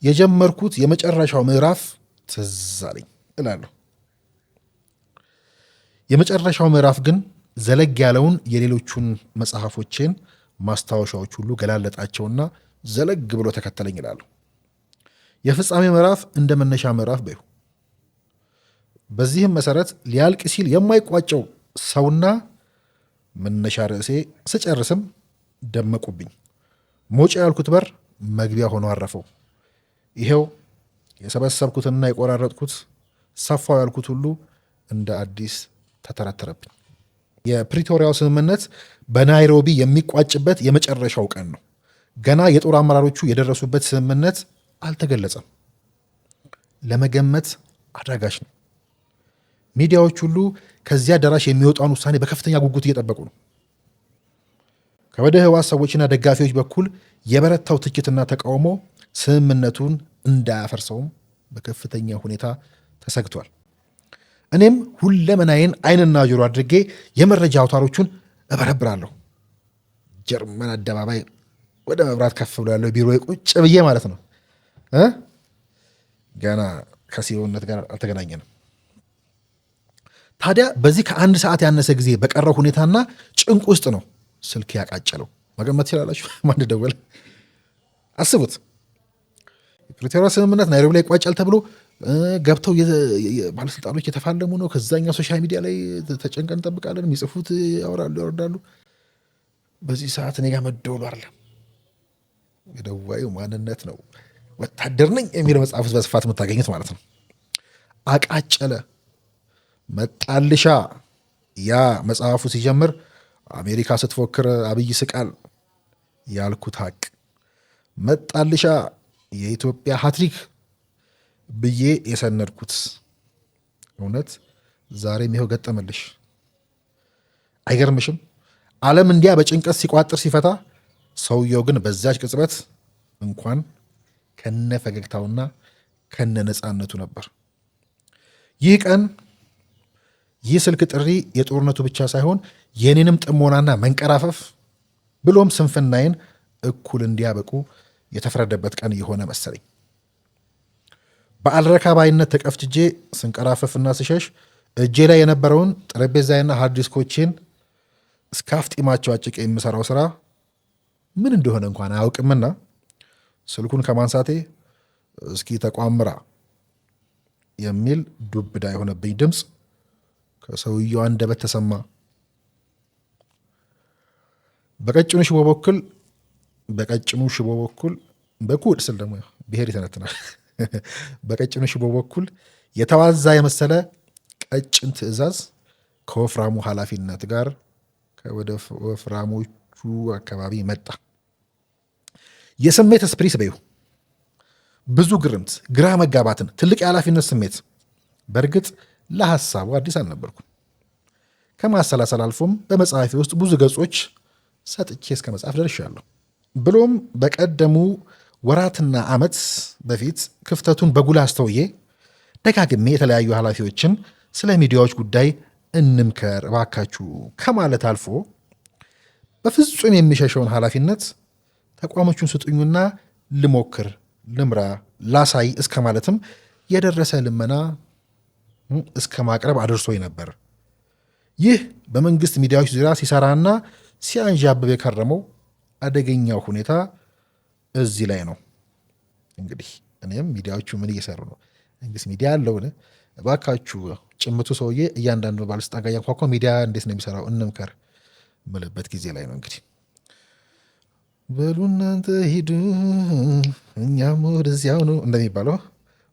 የጀመርኩት የመጨረሻው ምዕራፍ ትዝ አለኝ እላለሁ። የመጨረሻው ምዕራፍ ግን ዘለግ ያለውን የሌሎቹን መጽሐፎቼን ማስታወሻዎች ሁሉ ገላለጣቸውና ዘለግ ብሎ ተከተለኝ ይላሉ። የፍጻሜ ምዕራፍ እንደ መነሻ ምዕራፍ በይሁ። በዚህም መሰረት ሊያልቅ ሲል የማይቋጨው ሰውና መነሻ ርዕሴ ስጨርስም ደመቁብኝ። ሞጫ ያልኩት በር መግቢያ ሆኖ አረፈው። ይሄው የሰበሰብኩትና የቆራረጥኩት ሰፋው ያልኩት ሁሉ እንደ አዲስ ተተረተረብኝ። የፕሪቶሪያው ስምምነት በናይሮቢ የሚቋጭበት የመጨረሻው ቀን ነው። ገና የጦር አመራሮቹ የደረሱበት ስምምነት አልተገለጸም። ለመገመት አዳጋች ነው። ሚዲያዎች ሁሉ ከዚያ አዳራሽ የሚወጣውን ውሳኔ በከፍተኛ ጉጉት እየጠበቁ ነው። ከወደ ህወሓት ሰዎችና ደጋፊዎች በኩል የበረታው ትችትና ተቃውሞ ስምምነቱን እንዳያፈርሰውም በከፍተኛ ሁኔታ ተሰግቷል። እኔም ሁለመናዬን ዓይንና ጆሮ አድርጌ የመረጃ አውታሮቹን እበረብራለሁ። ጀርመን አደባባይ ወደ መብራት ከፍ ብሎ ያለው ቢሮ ቁጭ ብዬ ማለት ነው። ገና ከሲዮነት ጋር አልተገናኘንም። ታዲያ በዚህ ከአንድ ሰዓት ያነሰ ጊዜ በቀረው ሁኔታና ጭንቅ ውስጥ ነው ስልክ ያቃጨለው። መገመት ትችላላችሁ ማን ደወለ? አስቡት። የፕሪቶሪያ ስምምነት ናይሮቢ ላይ ይቋጫል ተብሎ ገብተው ባለስልጣኖች የተፋለሙ ነው። ከዛኛው ሶሻል ሚዲያ ላይ ተጨንቀን እንጠብቃለን። የሚጽፉት ያወራሉ፣ ያወርዳሉ። በዚህ ሰዓት እኔ ጋር መደወሉ አይደለም የደዋዩ ማንነት ነው። ወታደር ነኝ የሚለው መጽሐፍ ውስጥ በስፋት የምታገኙት ማለት ነው። አቃጨለ፣ መጣልሻ። ያ መጽሐፉ ሲጀምር አሜሪካ ስትፎክር አብይ ስቃል ያልኩት ሀቅ መጣልሻ፣ የኢትዮጵያ ሀትሪክ ብዬ የሰነድኩት እውነት ዛሬም ይኸው ገጠመልሽ። አይገርምሽም? ዓለም እንዲያ በጭንቀት ሲቋጥር ሲፈታ፣ ሰውየው ግን በዛች ቅጽበት እንኳን ከነ ፈገግታውና ከነ ነፃነቱ ነበር። ይህ ቀን፣ ይህ ስልክ ጥሪ የጦርነቱ ብቻ ሳይሆን የኔንም ጥሞናና መንቀራፈፍ ብሎም ስንፍናዬን እኩል እንዲያበቁ የተፈረደበት ቀን የሆነ መሰለኝ። በአልረካ ባይነት ተቀፍጅጄ ስንቀራፈፍና ስሸሽ እጄ ላይ የነበረውን ጠረጴዛዬና ሃርድ ዲስኮቼን እስከ አፍጢማቸው አጭቄ የምሰራው ስራ ምን እንደሆነ እንኳን አያውቅምና ስልኩን ከማንሳቴ እስኪ ተቋምራ የሚል ዱብዳ የሆነብኝ ድምፅ ከሰውየው አንደበት ተሰማ። በቀጭኑ ሽቦ በኩል በኩል ስል ደግሞ ብሔር ይተነትናል። በቀጭኑ ሽቦ በኩል የተዋዛ የመሰለ ቀጭን ትዕዛዝ ከወፍራሙ ኃላፊነት ጋር ወደ ወፍራሞቹ አካባቢ መጣ። የስሜት ስፕሪስ በዩ ብዙ ግርምት፣ ግራ መጋባትን፣ ትልቅ የኃላፊነት ስሜት። በእርግጥ ለሐሳቡ አዲስ አልነበርኩም። ከማሰላሰል አልፎም በመጽሐፌ ውስጥ ብዙ ገጾች ሰጥቼ እስከ መጽሐፍ ደርሻለሁ። ብሎም በቀደሙ ወራትና ዓመት በፊት ክፍተቱን በጉልህ አስተውዬ ደጋግሜ የተለያዩ ኃላፊዎችን ስለ ሚዲያዎች ጉዳይ እንምከር እባካችሁ ከማለት አልፎ በፍጹም የሚሸሸውን ኃላፊነት ተቋሞቹን ስጡኙና ልሞክር፣ ልምራ፣ ላሳይ እስከ ማለትም የደረሰ ልመና እስከ ማቅረብ አድርሶኝ ነበር። ይህ በመንግስት ሚዲያዎች ዙሪያ ሲሰራና ሲያንዣብብ የከረመው አደገኛው ሁኔታ እዚህ ላይ ነው። እንግዲህ እኔም ሚዲያዎቹ ምን እየሰሩ ነው? መንግስት ሚዲያ አለውን? እባካችሁ ጭምቱ ሰውዬ እያንዳንዱ ባለስልጣን ጋር ያንኳኳ ሚዲያ እንዴት ነው የሚሰራው እንምከር ምልበት ጊዜ ላይ ነው። እንግዲህ በሉ እናንተ ሂዱ እኛም ወደዚያው ነው እንደሚባለው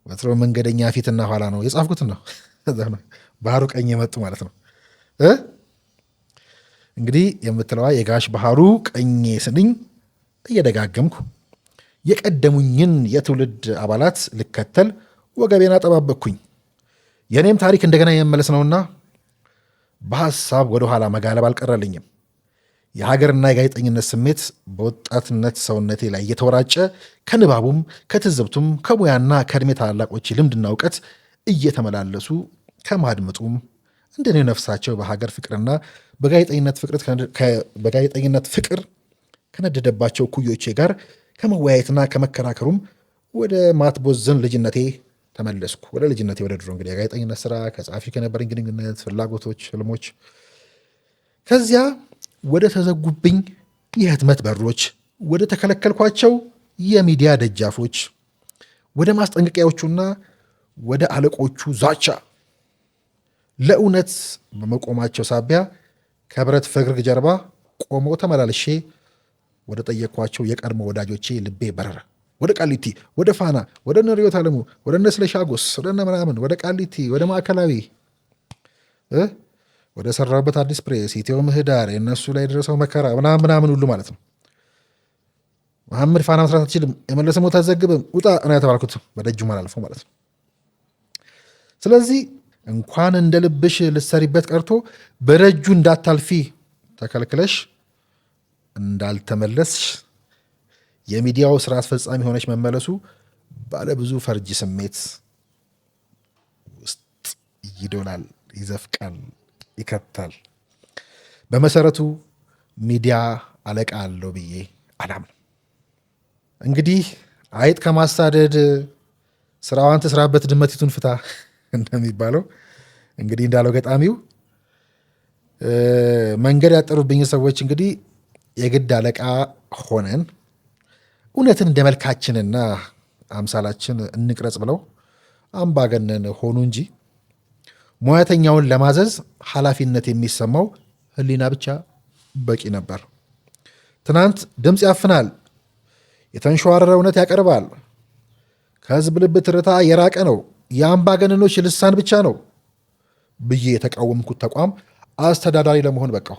ወትሮ መንገደኛ ፊትና ኋላ ነው። የጻፍኩትን ነው ባህሩ ቀኝ የመጡ ማለት ነው። እንግዲህ የምትለዋ የጋሽ ባህሩ ቀኜ ስንኝ እየደጋገምኩ የቀደሙኝን የትውልድ አባላት ልከተል ወገቤን አጠባበቅኩኝ። የእኔም ታሪክ እንደገና የመመለስ ነውና በሐሳብ ወደ ኋላ መጋለብ አልቀረልኝም። የሀገርና የጋዜጠኝነት ስሜት በወጣትነት ሰውነቴ ላይ እየተወራጨ ከንባቡም ከትዝብቱም ከሙያና ከዕድሜ ታላላቆች ልምድና እውቀት እየተመላለሱ ከማድመጡም እንደኔው ነፍሳቸው በሀገር ፍቅርና በጋዜጠኝነት ፍቅር ከነደደባቸው ኩዮቼ ጋር ከመወያየትና ከመከራከሩም ወደ ማትቦዝን ልጅነቴ ተመለስኩ። ወደ ልጅነቴ ወደ ድሮ እንግዲህ የጋዜጠኝነት ስራ ከጸሐፊ ከነበረኝ ግንኙነት፣ ፍላጎቶች፣ ህልሞች ከዚያ ወደ ተዘጉብኝ የህትመት በሮች፣ ወደ ተከለከልኳቸው የሚዲያ ደጃፎች፣ ወደ ማስጠንቀቂያዎቹና ወደ አለቆቹ ዛቻ ለእውነት በመቆማቸው ሳቢያ ከብረት ፍርግርግ ጀርባ ቆመው ተመላልሼ ወደ ጠየቅኳቸው የቀድሞ ወዳጆቼ ልቤ በረረ። ወደ ቃሊቲ፣ ወደ ፋና፣ ወደ እነ ርዕዮት ዓለሙ፣ ወደ እነ ስለሻጎስ፣ ወደ እነ ምናምን፣ ወደ ቃሊቲ፣ ወደ ማዕከላዊ፣ ወደ ሰራሁበት አዲስ ፕሬስ፣ ኢትዮ ምህዳር፣ የእነሱ ላይ የደረሰው መከራ ምናምን ሁሉ ማለት ነው። መሐመድ ፋና መስራት አትችልም፣ የመለሰ ሞት አትዘግብም፣ ውጣ ነው የተባልኩት። በደጁ አላልፈው ማለት ነው። ስለዚህ እንኳን እንደ ልብሽ ልትሰሪበት ቀርቶ በደጁ እንዳታልፊ ተከልክለሽ እንዳልተመለስሽ የሚዲያው ስራ አስፈጻሚ ሆነች መመለሱ ባለብዙ ፈርጅ ስሜት ውስጥ ይዶላል፣ ይዘፍቃል፣ ይከታል። በመሰረቱ ሚዲያ አለቃ አለው ብዬ አላምንም። እንግዲህ አይጥ ከማሳደድ ስራዋን ትስራበት ድመቲቱን ፍታ እንደሚባለው እንግዲህ እንዳለው ገጣሚው መንገድ ያጠሩብኝ ሰዎች እንግዲህ የግድ አለቃ ሆነን እውነትን እንደ መልካችንና አምሳላችን እንቅረጽ ብለው አምባገነን ሆኑ እንጂ ሙያተኛውን ለማዘዝ ኃላፊነት የሚሰማው ሕሊና ብቻ በቂ ነበር። ትናንት ድምፅ ያፍናል፣ የተንሸዋረረ እውነት ያቀርባል፣ ከህዝብ ልብ ትርታ የራቀ ነው፣ የአምባገነኖች ልሳን ብቻ ነው ብዬ የተቃወምኩት ተቋም አስተዳዳሪ ለመሆን በቃው።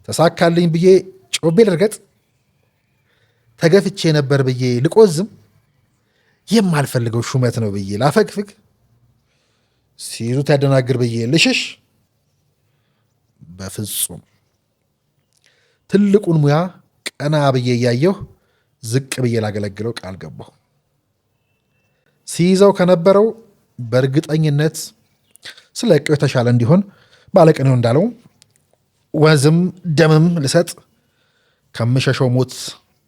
ተሳካልኝ ብዬ ጮቤ ልርገጥ፣ ተገፍቼ ነበር ብዬ ልቆዝም፣ የማልፈልገው ሹመት ነው ብዬ ላፈግፍግ፣ ሲይዙት ያደናግር ብዬ ልሽሽ፣ በፍጹም ትልቁን ሙያ ቀና ብዬ እያየሁ ዝቅ ብዬ ላገለግለው ቃል ገባሁ። ሲይዘው ከነበረው በእርግጠኝነት ስለ ዕቅው የተሻለ እንዲሆን ባለቅኔው እንዳለው ወዝም ደምም ልሰጥ ከምሸሸው ሞት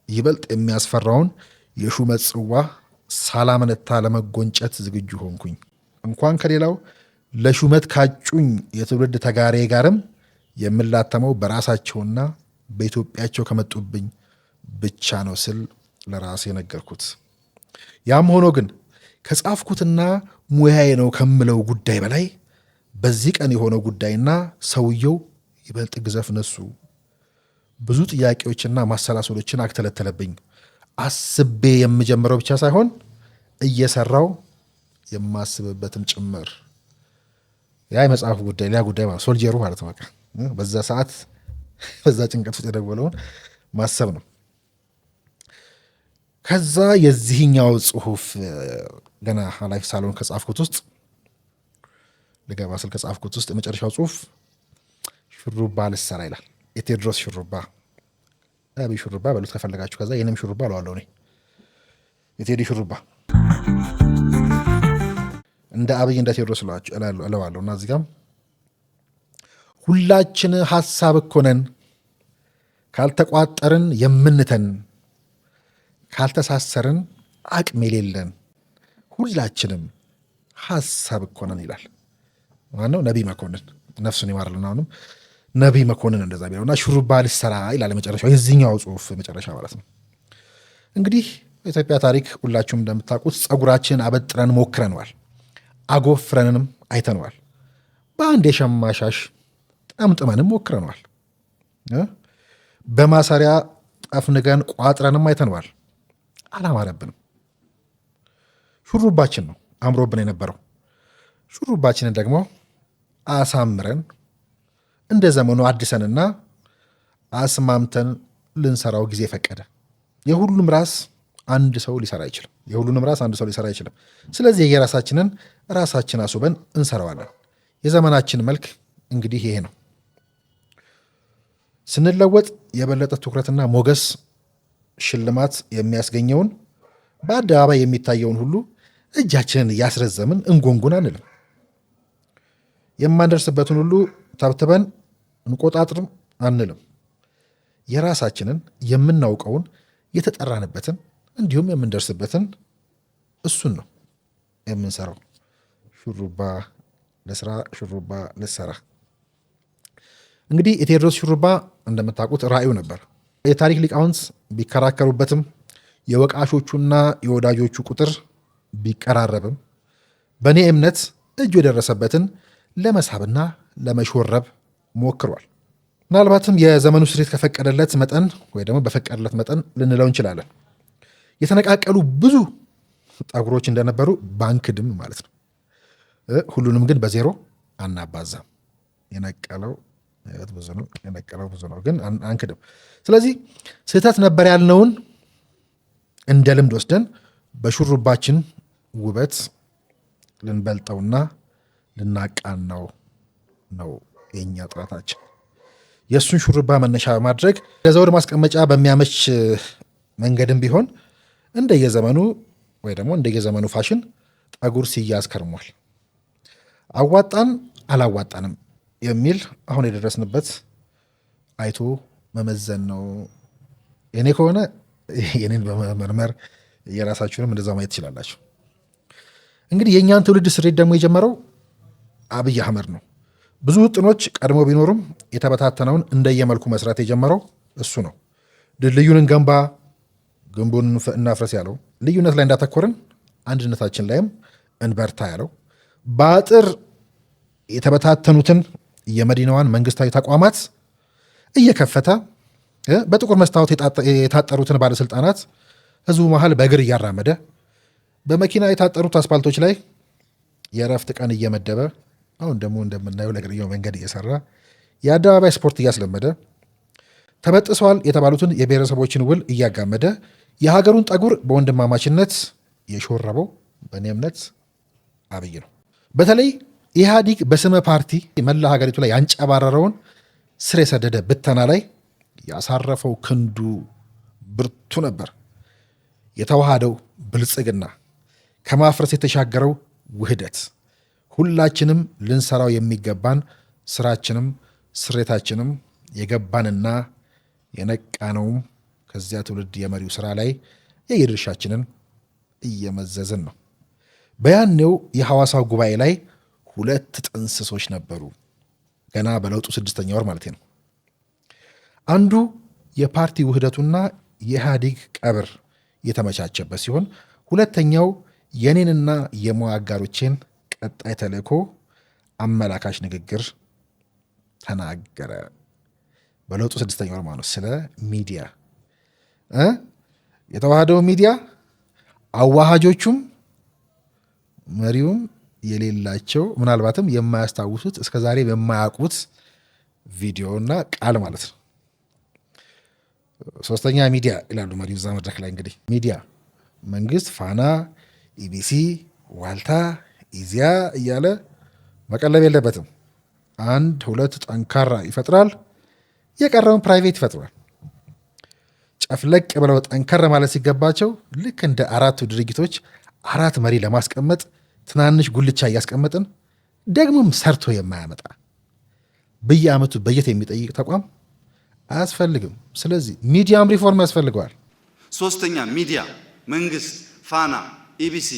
ይበልጥ የሚያስፈራውን የሹመት ጽዋ ሳላመነታ ለመጎንጨት ዝግጁ ሆንኩኝ። እንኳን ከሌላው ለሹመት ካጩኝ የትውልድ ተጋሬ ጋርም የምላተመው በራሳቸውና በኢትዮጵያቸው ከመጡብኝ ብቻ ነው ስል ለራሴ ነገርኩት። ያም ሆኖ ግን ከጻፍኩትና ሙያዬ ነው ከምለው ጉዳይ በላይ በዚህ ቀን የሆነው ጉዳይና ሰውየው ይበልጥ ግዘፍ ነሱ። ብዙ ጥያቄዎችና ማሰላሰሎችን አክተለተለብኝ። አስቤ የምጀምረው ብቻ ሳይሆን እየሰራው የማስብበትም ጭምር። ያ የመጽሐፉ ጉዳይ ሌላ ጉዳይ ማለት ሶልጀሩ ማለት ነው። በቃ በዛ ሰዓት በዛ ጭንቀት ውስጥ የደወለውን ማሰብ ነው። ከዛ የዚህኛው ጽሁፍ ገና ኃላፊ ሳልሆን ከጻፍኩት ውስጥ ልገባ ስል ከጻፍኩት ውስጥ የመጨረሻው ጽሁፍ ሹሩባ ልሰራ ይላል። የቴዎድሮስ ሹሩባ፣ አብይ ሹሩባ በሉት ከፈለጋችሁ። ከዛ የኔም ሹሩባ እለዋለሁ እኔ የቴዲ ሹሩባ እንደ አብይ እንደ ቴዎድሮስ እለዋለሁ። እና እዚህ ጋም ሁላችን ሀሳብ እኮ ነን፣ ካልተቋጠርን የምንተን፣ ካልተሳሰርን አቅም የሌለን፣ ሁላችንም ሀሳብ እኮ ነን ይላል። ማነው? ነቢይ መኮንን ነፍሱን ይማርልን። አሁንም ነቢይ መኮንን እንደዛ ቢለውና ሹሩባ ልሰራ ይላል መጨረሻው የዚህኛው ጽሁፍ መጨረሻ ማለት ነው። እንግዲህ በኢትዮጵያ ታሪክ ሁላችሁም እንደምታውቁት ጸጉራችንን አበጥረን ሞክረነዋል፣ አጎፍረንንም አይተነዋል፣ በአንድ የሸማ ሻሽ ጠምጥመንም ሞክረነዋል፣ በማሰሪያ ጠፍንገን ቋጥረንም አይተነዋል። አላማረብንም። ሹሩባችን ነው አምሮብን የነበረው። ሹሩባችንን ደግሞ አሳምረን እንደ ዘመኑ አድሰንና አስማምተን ልንሰራው ጊዜ ፈቀደ። የሁሉም ራስ አንድ ሰው ሊሰራ አይችልም። የሁሉንም ራስ አንድ ሰው ሊሰራ አይችልም። ስለዚህ የራሳችንን ራሳችን አስበን እንሰራዋለን። የዘመናችን መልክ እንግዲህ ይሄ ነው። ስንለወጥ የበለጠ ትኩረትና ሞገስ፣ ሽልማት የሚያስገኘውን በአደባባይ የሚታየውን ሁሉ እጃችንን እያስረዘምን እንጎንጉን አንልም። የማንደርስበትን ሁሉ ተብትበን እንቆጣጥርም አንልም። የራሳችንን የምናውቀውን የተጠራንበትን እንዲሁም የምንደርስበትን እሱን ነው የምንሰራው። ሹሩባ ለስራ ሹሩባ ልሰራ። እንግዲህ የቴዎድሮስ ሹሩባ እንደምታውቁት ራእዩ ነበር። የታሪክ ሊቃውንት ቢከራከሩበትም የወቃሾቹና የወዳጆቹ ቁጥር ቢቀራረብም በእኔ እምነት እጁ የደረሰበትን ለመሳብና ለመሾረብ ሞክሯል። ምናልባትም የዘመኑ ስሬት ከፈቀደለት መጠን ወይ ደግሞ በፈቀደለት መጠን ልንለው እንችላለን። የተነቃቀሉ ብዙ ጠጉሮች እንደነበሩ ባንክድም ማለት ነው። ሁሉንም ግን በዜሮ አናባዛም። የነቀለው ብዙ ነው፣ የነቀለው ብዙ ነው፣ ግን አንክድም። ስለዚህ ስህተት ነበር ያልነውን እንደ ልምድ ወስደን በሹሩባችን ውበት ልንበልጠውና ልናቃናው ነው የኛ ጥረታችን። የእሱን ሹሩባ መነሻ በማድረግ ለዘውድ ማስቀመጫ በሚያመች መንገድም ቢሆን እንደየዘመኑ ወይ ደግሞ እንደየዘመኑ ፋሽን ጠጉር ሲያዝ ከርሟል። አዋጣን አላዋጣንም የሚል አሁን የደረስንበት አይቶ መመዘን ነው። የኔ ከሆነ የኔን በመመርመር የራሳችሁንም እንደዛ ማየት ትችላላችሁ። እንግዲህ የእኛን ትውልድ ስሬት ደግሞ የጀመረው አብይ አህመድ ነው። ብዙ ውጥኖች ቀድሞ ቢኖሩም የተበታተነውን እንደየመልኩ መስራት የጀመረው እሱ ነው። ድልድዩን እንገንባ፣ ግንቡን እናፍረስ ያለው፣ ልዩነት ላይ እንዳተኮርን አንድነታችን ላይም እንበርታ ያለው፣ በአጥር የተበታተኑትን የመዲናዋን መንግስታዊ ተቋማት እየከፈተ በጥቁር መስታወት የታጠሩትን ባለስልጣናት ህዝቡ መሀል በእግር እያራመደ በመኪና የታጠሩት አስፓልቶች ላይ የእረፍት ቀን እየመደበ አሁን ደግሞ እንደምናየው ለእግረኛው መንገድ እየሰራ የአደባባይ ስፖርት እያስለመደ ተበጥሰዋል የተባሉትን የብሔረሰቦችን ውል እያጋመደ የሀገሩን ጠጉር በወንድማማችነት የሾረበው በእኔ እምነት አብይ ነው። በተለይ ኢህአዲግ በስመ ፓርቲ መላ ሀገሪቱ ላይ ያንጨባረረውን ስር የሰደደ ብተና ላይ ያሳረፈው ክንዱ ብርቱ ነበር። የተዋሃደው ብልጽግና፣ ከማፍረስ የተሻገረው ውህደት፣ ሁላችንም ልንሰራው የሚገባን ስራችንም ስሬታችንም የገባንና የነቃነውም ከዚያ ትውልድ የመሪው ስራ ላይ የየድርሻችንን እየመዘዝን ነው። በያኔው የሐዋሳው ጉባኤ ላይ 2 ጥንስሶች ነበሩ። ገና በለውጡ 6ኛ ወር ማለት ነው። አንዱ የፓርቲ ውህደቱና የኢህአዴግ ቀብር የተመቻቸበት ሲሆን፣ ሁለተኛው የኔንና የሙያ አጋሮቼን ቀጣይ ተልእኮ አመላካሽ ንግግር ተናገረ። በለውጡ 6ኛ ወር ማለት ስለ ሚዲያ የተዋሃደው ሚዲያ አዋሃጆቹም መሪውም የሌላቸው ምናልባትም የማያስታውሱት እስከዛሬ የማያውቁት ቪዲዮና ቃል ማለት ነው። 3ኛ ሚዲያ ይላሉ መሪው እዛ መድረክ ላይ። እንግዲህ ሚዲያ መንግስት ፋና፣ ኢቢሲ፣ ዋልታ፣ ኢዚያ እያለ መቀለብ የለበትም። 1-2 ጠንካራ ይፈጥራል፣ የቀረውን ፕራይቬት ይፈጥራል። ጨፍለቅ ብለው ጠንከር ማለት ሲገባቸው ልክ እንደ 4ቱ ድርጅቶች 4 መሪ ለማስቀመጥ ትናንሽ ጉልቻ እያስቀመጥን ደግሞም ሰርቶ የማያመጣ በየአመቱ በጀት የሚጠይቅ ተቋም አያስፈልግም። ስለዚህ ሚዲያም ሪፎርም ያስፈልገዋል። 3ኛ ሚዲያ መንግስት ፋና፣ ኢቢሲ፣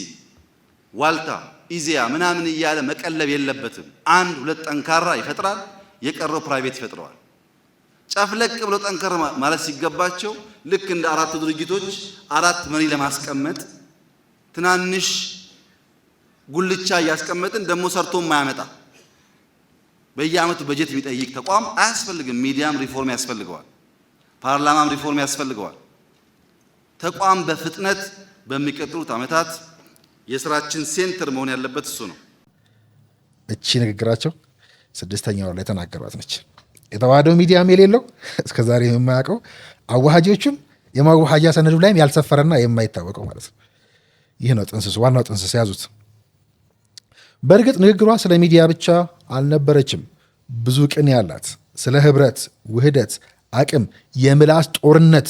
ዋልታ፣ ኢዜአ ምናምን እያለ መቀለብ የለበትም። 1-2 ጠንካራ ይፈጥራል፣ የቀረው ፕራይቬት ይፈጥረዋል። ጨፍለቅ ብለው ጠንከር ማለት ሲገባቸው ልክ እንደ 4ቱ ድርጅቶች 4 መሪ ለማስቀመጥ ትናንሽ ጉልቻ እያስቀመጥን ደግሞ ሰርቶ የማያመጣ በየአመቱ በጀት የሚጠይቅ ተቋም አያስፈልግም። ሚዲያም ሪፎርም ያስፈልገዋል። ፓርላማም ሪፎርም ያስፈልገዋል። ተቋም በፍጥነት በሚቀጥሉት ዓመታት የስራችን ሴንተር መሆን ያለበት እሱ ነው። እቺ ንግግራቸው 6ኛ ወር ላይ ተናገሯት ነች። የተዋሃደው ሚዲያም የሌለው እስከዛሬ የማያውቀው አዋሃጆቹም የማዋሃጃ ሰነዱ ላይም ያልሰፈረና የማይታወቀው ማለት ነው። ይህ ነው ጥንስሱ፣ ዋናው ጥንስስ ያዙት። በእርግጥ ንግግሯ ስለ ሚዲያ ብቻ አልነበረችም። ብዙ ቅኔ ያላት ስለ ህብረት፣ ውህደት፣ አቅም፣ የምላስ ጦርነት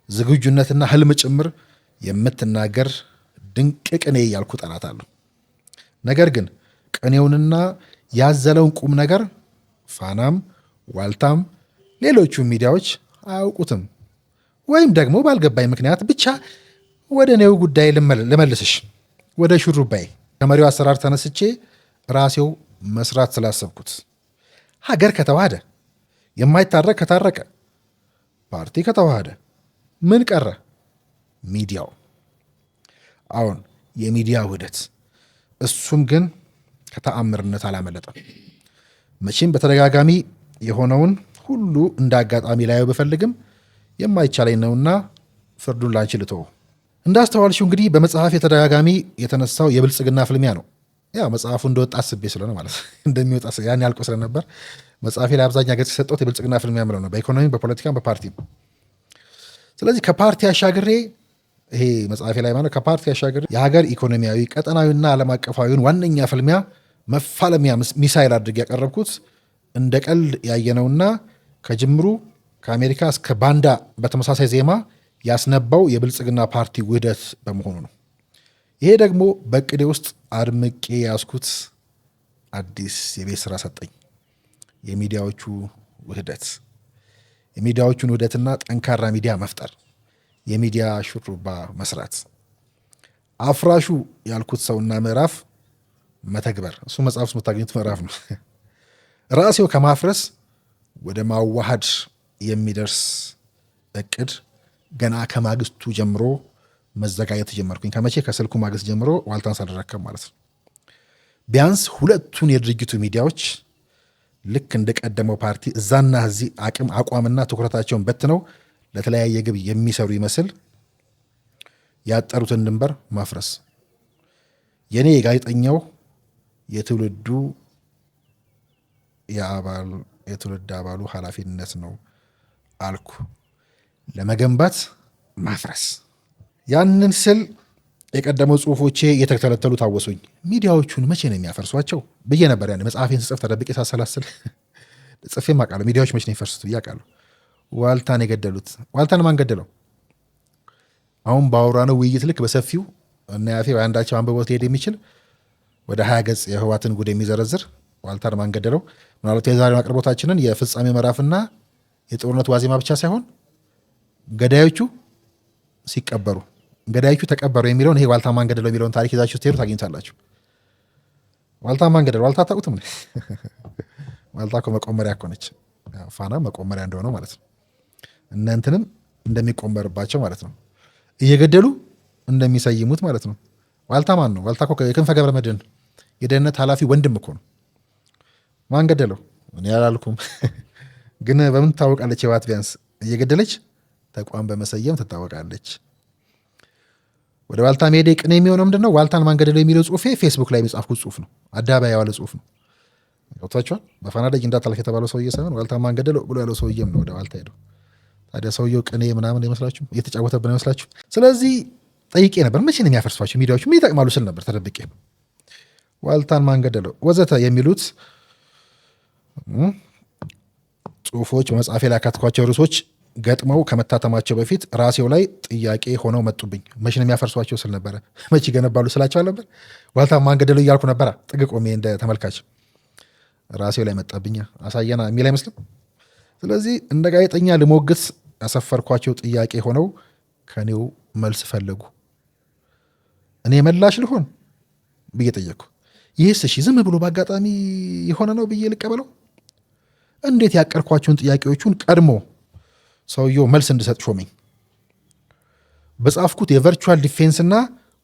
ዝግጁነትና ህልም ጭምር የምትናገር ድንቅ ቅኔ እያልኩ ጠራታለሁ። ነገር ግን ቅኔውንና ያዘለውን ቁም ነገር ፋናም፣ ዋልታም፣ ሌሎቹ ሚዲያዎች አያውቁትም። ወይም ደግሞ ባልገባኝ ምክንያት ብቻ ወደ እኔው ጉዳይ ልመልስሽ፣ ወደ ሹሩባይ ከመሪው አሰራር ተነስቼ ራሴው መስራት ስላሰብኩት ሀገር ከተዋሃደ፣ የማይታረቅ ከታረቀ፣ ፓርቲ ከተዋሃደ ምን ቀረ? ሚዲያው። አሁን የሚዲያ ውህደት፣ እሱም ግን ከተአምርነት አላመለጠም። መቼም በተደጋጋሚ የሆነውን ሁሉ እንደ አጋጣሚ ላየው ብፈልግም የማይቻለኝ ነውና ፍርዱን ላንቺ ልተወው። እንዳስተዋልሽው እንግዲህ በመጽሐፍ የተደጋጋሚ የተነሳው የብልጽግና ፍልሚያ ነው። ያው መጽሐፉ እንደወጣ አስቤ ስለሆነ ማለት እንደሚወጣ ያን ያልቆ ስለነበር መጽሐፌ ላይ አብዛኛ ገጽ የሰጠሁት የብልጽግና ፍልሚያ ምለው ነው፣ በኢኮኖሚ፣ በፖለቲካም፣ በፓርቲም። ስለዚህ ከፓርቲ አሻግሬ ይሄ መጽሐፌ ላይ ማለት ከፓርቲ አሻግሬ የሀገር ኢኮኖሚያዊ፣ ቀጠናዊና ዓለም አቀፋዊውን ዋነኛ ፍልሚያ መፋለሚያ ሚሳይል አድርጌ ያቀረብኩት እንደ ቀልድ ያየነውና ከጅምሩ ከአሜሪካ እስከ ባንዳ በተመሳሳይ ዜማ ያስነባው የብልጽግና ፓርቲ ውህደት በመሆኑ ነው። ይሄ ደግሞ በቅዴ ውስጥ አድምቄ ያስኩት አዲስ የቤት ስራ ሰጠኝ። የሚዲያዎቹ ውህደት፣ የሚዲያዎቹን ውህደትና ጠንካራ ሚዲያ መፍጠር፣ የሚዲያ ሹሩባ መስራት፣ አፍራሹ ያልኩት ሰውና ምዕራፍ መተግበር። እሱ መጽሐፍ ውስጥ የምታገኙት ምዕራፍ ነው። ራሴው ከማፍረስ ወደ ማዋሃድ የሚደርስ እቅድ ገና ከማግስቱ ጀምሮ መዘጋጀት ጀመርኩኝ። ከመቼ? ከስልኩ ማግስት ጀምሮ ዋልታን ሳልረከብ ማለት ነው። ቢያንስ ሁለቱን የድርጅቱ ሚዲያዎች ልክ እንደቀደመው ፓርቲ እዛና እዚህ አቋምና ትኩረታቸውን በትነው ለተለያየ ግብ የሚሰሩ ይመስል ያጠሩትን ድንበር ማፍረስ የኔ የጋዜጠኛው የትውልድ አባሉ ኃላፊነት ነው አልኩ። ለመገንባት ማፍረስ። ያንን ስል የቀደመው ጽሁፎቼ እየተተለተሉ ታወሱኝ። ሚዲያዎቹን መቼ ነው የሚያፈርሷቸው ብዬ ነበር። ያኔ መጽሐፌን ስጽፍ ተደብቄ ሳሰላስል ጽፌም አውቃለሁ። ሚዲያዎች መቼ ነው የሚፈርሱት ብዬ አውቃለሁ። ዋልታን የገደሉት። ዋልታን ማን ገደለው? አሁን ባወራነው ውይይት ልክ በሰፊው እና ያፌ አንዳቸው አንብቦት ሊሄድ የሚችል ወደ 20 ገጽ የህዋትን ጉድ የሚዘረዝር ዋልታን ማን ገደለው። ምናልባት የዛሬውን አቅርቦታችንን የፍጻሜ ምዕራፍና የጦርነቱ ዋዜማ ብቻ ሳይሆን ገዳዮቹ ሲቀበሩ፣ ገዳዮቹ ተቀበሩ የሚለውን ይሄ ዋልታ ማን ገደለው የሚለውን ታሪክ ይዛችሁ ስትሄዱ ታገኝታላችሁ። ዋልታ ማን ገደለው? ዋልታ አታውቁትም? ዋልታ እኮ መቆመሪያ እኮ ነች። ፋና መቆመሪያ እንደሆነው ማለት ነው። እናንተንም እንደሚቆመርባቸው ማለት ነው። እየገደሉ እንደሚሰይሙት ማለት ነው። ዋልታ ማን ነው? ዋልታ እኮ የክንፈ ገብረ መድህን የደህንነት ኃላፊ ወንድም እኮ ነው። ማን ገደለው? እኔ አላልኩም፣ ግን በምን ትታወቃለች? የዋት ቢያንስ እየገደለች ተቋም በመሰየም ትታወቃለች። ወደ ዋልታ መሄዴ ቅኔ የሚሆነው ምንድን ነው? ዋልታን ማን ገደለው የሚለው ጽሁፌ ፌስቡክ ላይ የሚጻፍኩት ጽሁፍ ነው። አደባባይ የዋለ ጽሁፍ ነው። ገብቷችኋል? በፋና ደጅ እንዳታልፍ የተባለው ሰውዬ ሳይሆን ዋልታ ማን ገደለው ብሎ ያለው ሰውዬም ነው ወደ ዋልታ ሄደው። ታዲያ ሰውየው ቅኔ ምናምን ይመስላችሁ? እየተጫወተብን ይመስላችሁ? ስለዚህ ጠይቄ ነበር፣ መቼ ነው የሚያፈርሷቸው ሚዲያዎች? ምን ይጠቅማሉ ስል ነበር ተደብቄ። ዋልታን ማን ገደለው ወዘተ የሚሉት ጽሁፎች በመጽሐፌ ላይ ያካትኳቸው ርዕሶች ገጥመው ከመታተማቸው በፊት ራሴው ላይ ጥያቄ ሆነው መጡብኝ። መቼ ነው የሚያፈርሷቸው ስል ነበረ። መቼ ይገነባሉ ስላቸው አልነበር? ዋልታን ማን ገደለው እያልኩ ነበረ ጥግ ቆሜ እንደ ተመልካች። ራሴው ላይ መጣብኛ። አሳየና የሚል አይመስልም? ስለዚህ እንደ ጋዜጠኛ ልሞግት ያሰፈርኳቸው ጥያቄ ሆነው ከኔው መልስ ፈለጉ። እኔ መላሽ ልሆን ብዬ ጠየቅኩ። ይህስ እሺ ዝም ብሎ በአጋጣሚ የሆነ ነው ብዬ ልቀበለው? እንዴት ያቀርኳቸውን ጥያቄዎቹን ቀድሞ ሰውየው መልስ እንድሰጥ ሾመኝ? በጻፍኩት የቨርቹዋል ዲፌንስና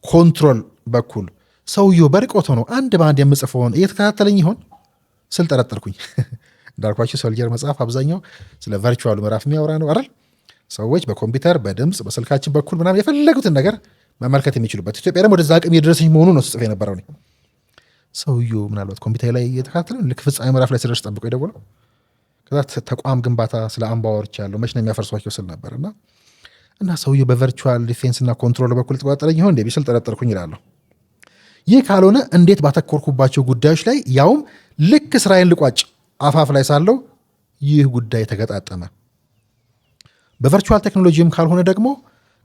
ኮንትሮል በኩል ሰውየው በርቆት ሆኖ አንድ በአንድ የምጽፈውን እየተከታተለኝ ይሆን ስል ጠረጠርኩኝ። እንዳልኳቸው ሶልጀር መጽሐፍ አብዛኛው ስለ ቨርቹዋሉ ምዕራፍ የሚያወራ ነው አይደል? ሰዎች በኮምፒውተር በድምፅ በስልካችን በኩል ምናምን የፈለጉትን ነገር መመልከት የሚችሉበት፣ ኢትዮጵያ ደግሞ ወደዛ አቅም የደረሰኝ መሆኑ ነው ስጽፍ የነበረው። ሰውየው ምናልባት ኮምፒውተር ላይ እየተከታተለ ልክ ፍጻሜ ምዕራፍ ላይ ስደርስ ጠብቆ የደወለው። ከዛ ተቋም ግንባታ ስለ አምባወርች ያለው መች ነው የሚያፈርሷቸው ስል ነበር። እና እና ሰውየው በቨርቹዋል ዲፌንስ እና ኮንትሮል በኩል ተቆጣጠረኝ ይሆን እንዴ ቢስል ጠረጠርኩኝ ይላለሁ። ይህ ካልሆነ እንዴት ባተኮርኩባቸው ጉዳዮች ላይ ያውም ልክ ስራዬን ልቋጭ አፋፍ ላይ ሳለው ይህ ጉዳይ ተገጣጠመ? በቨርቹዋል ቴክኖሎጂም ካልሆነ ደግሞ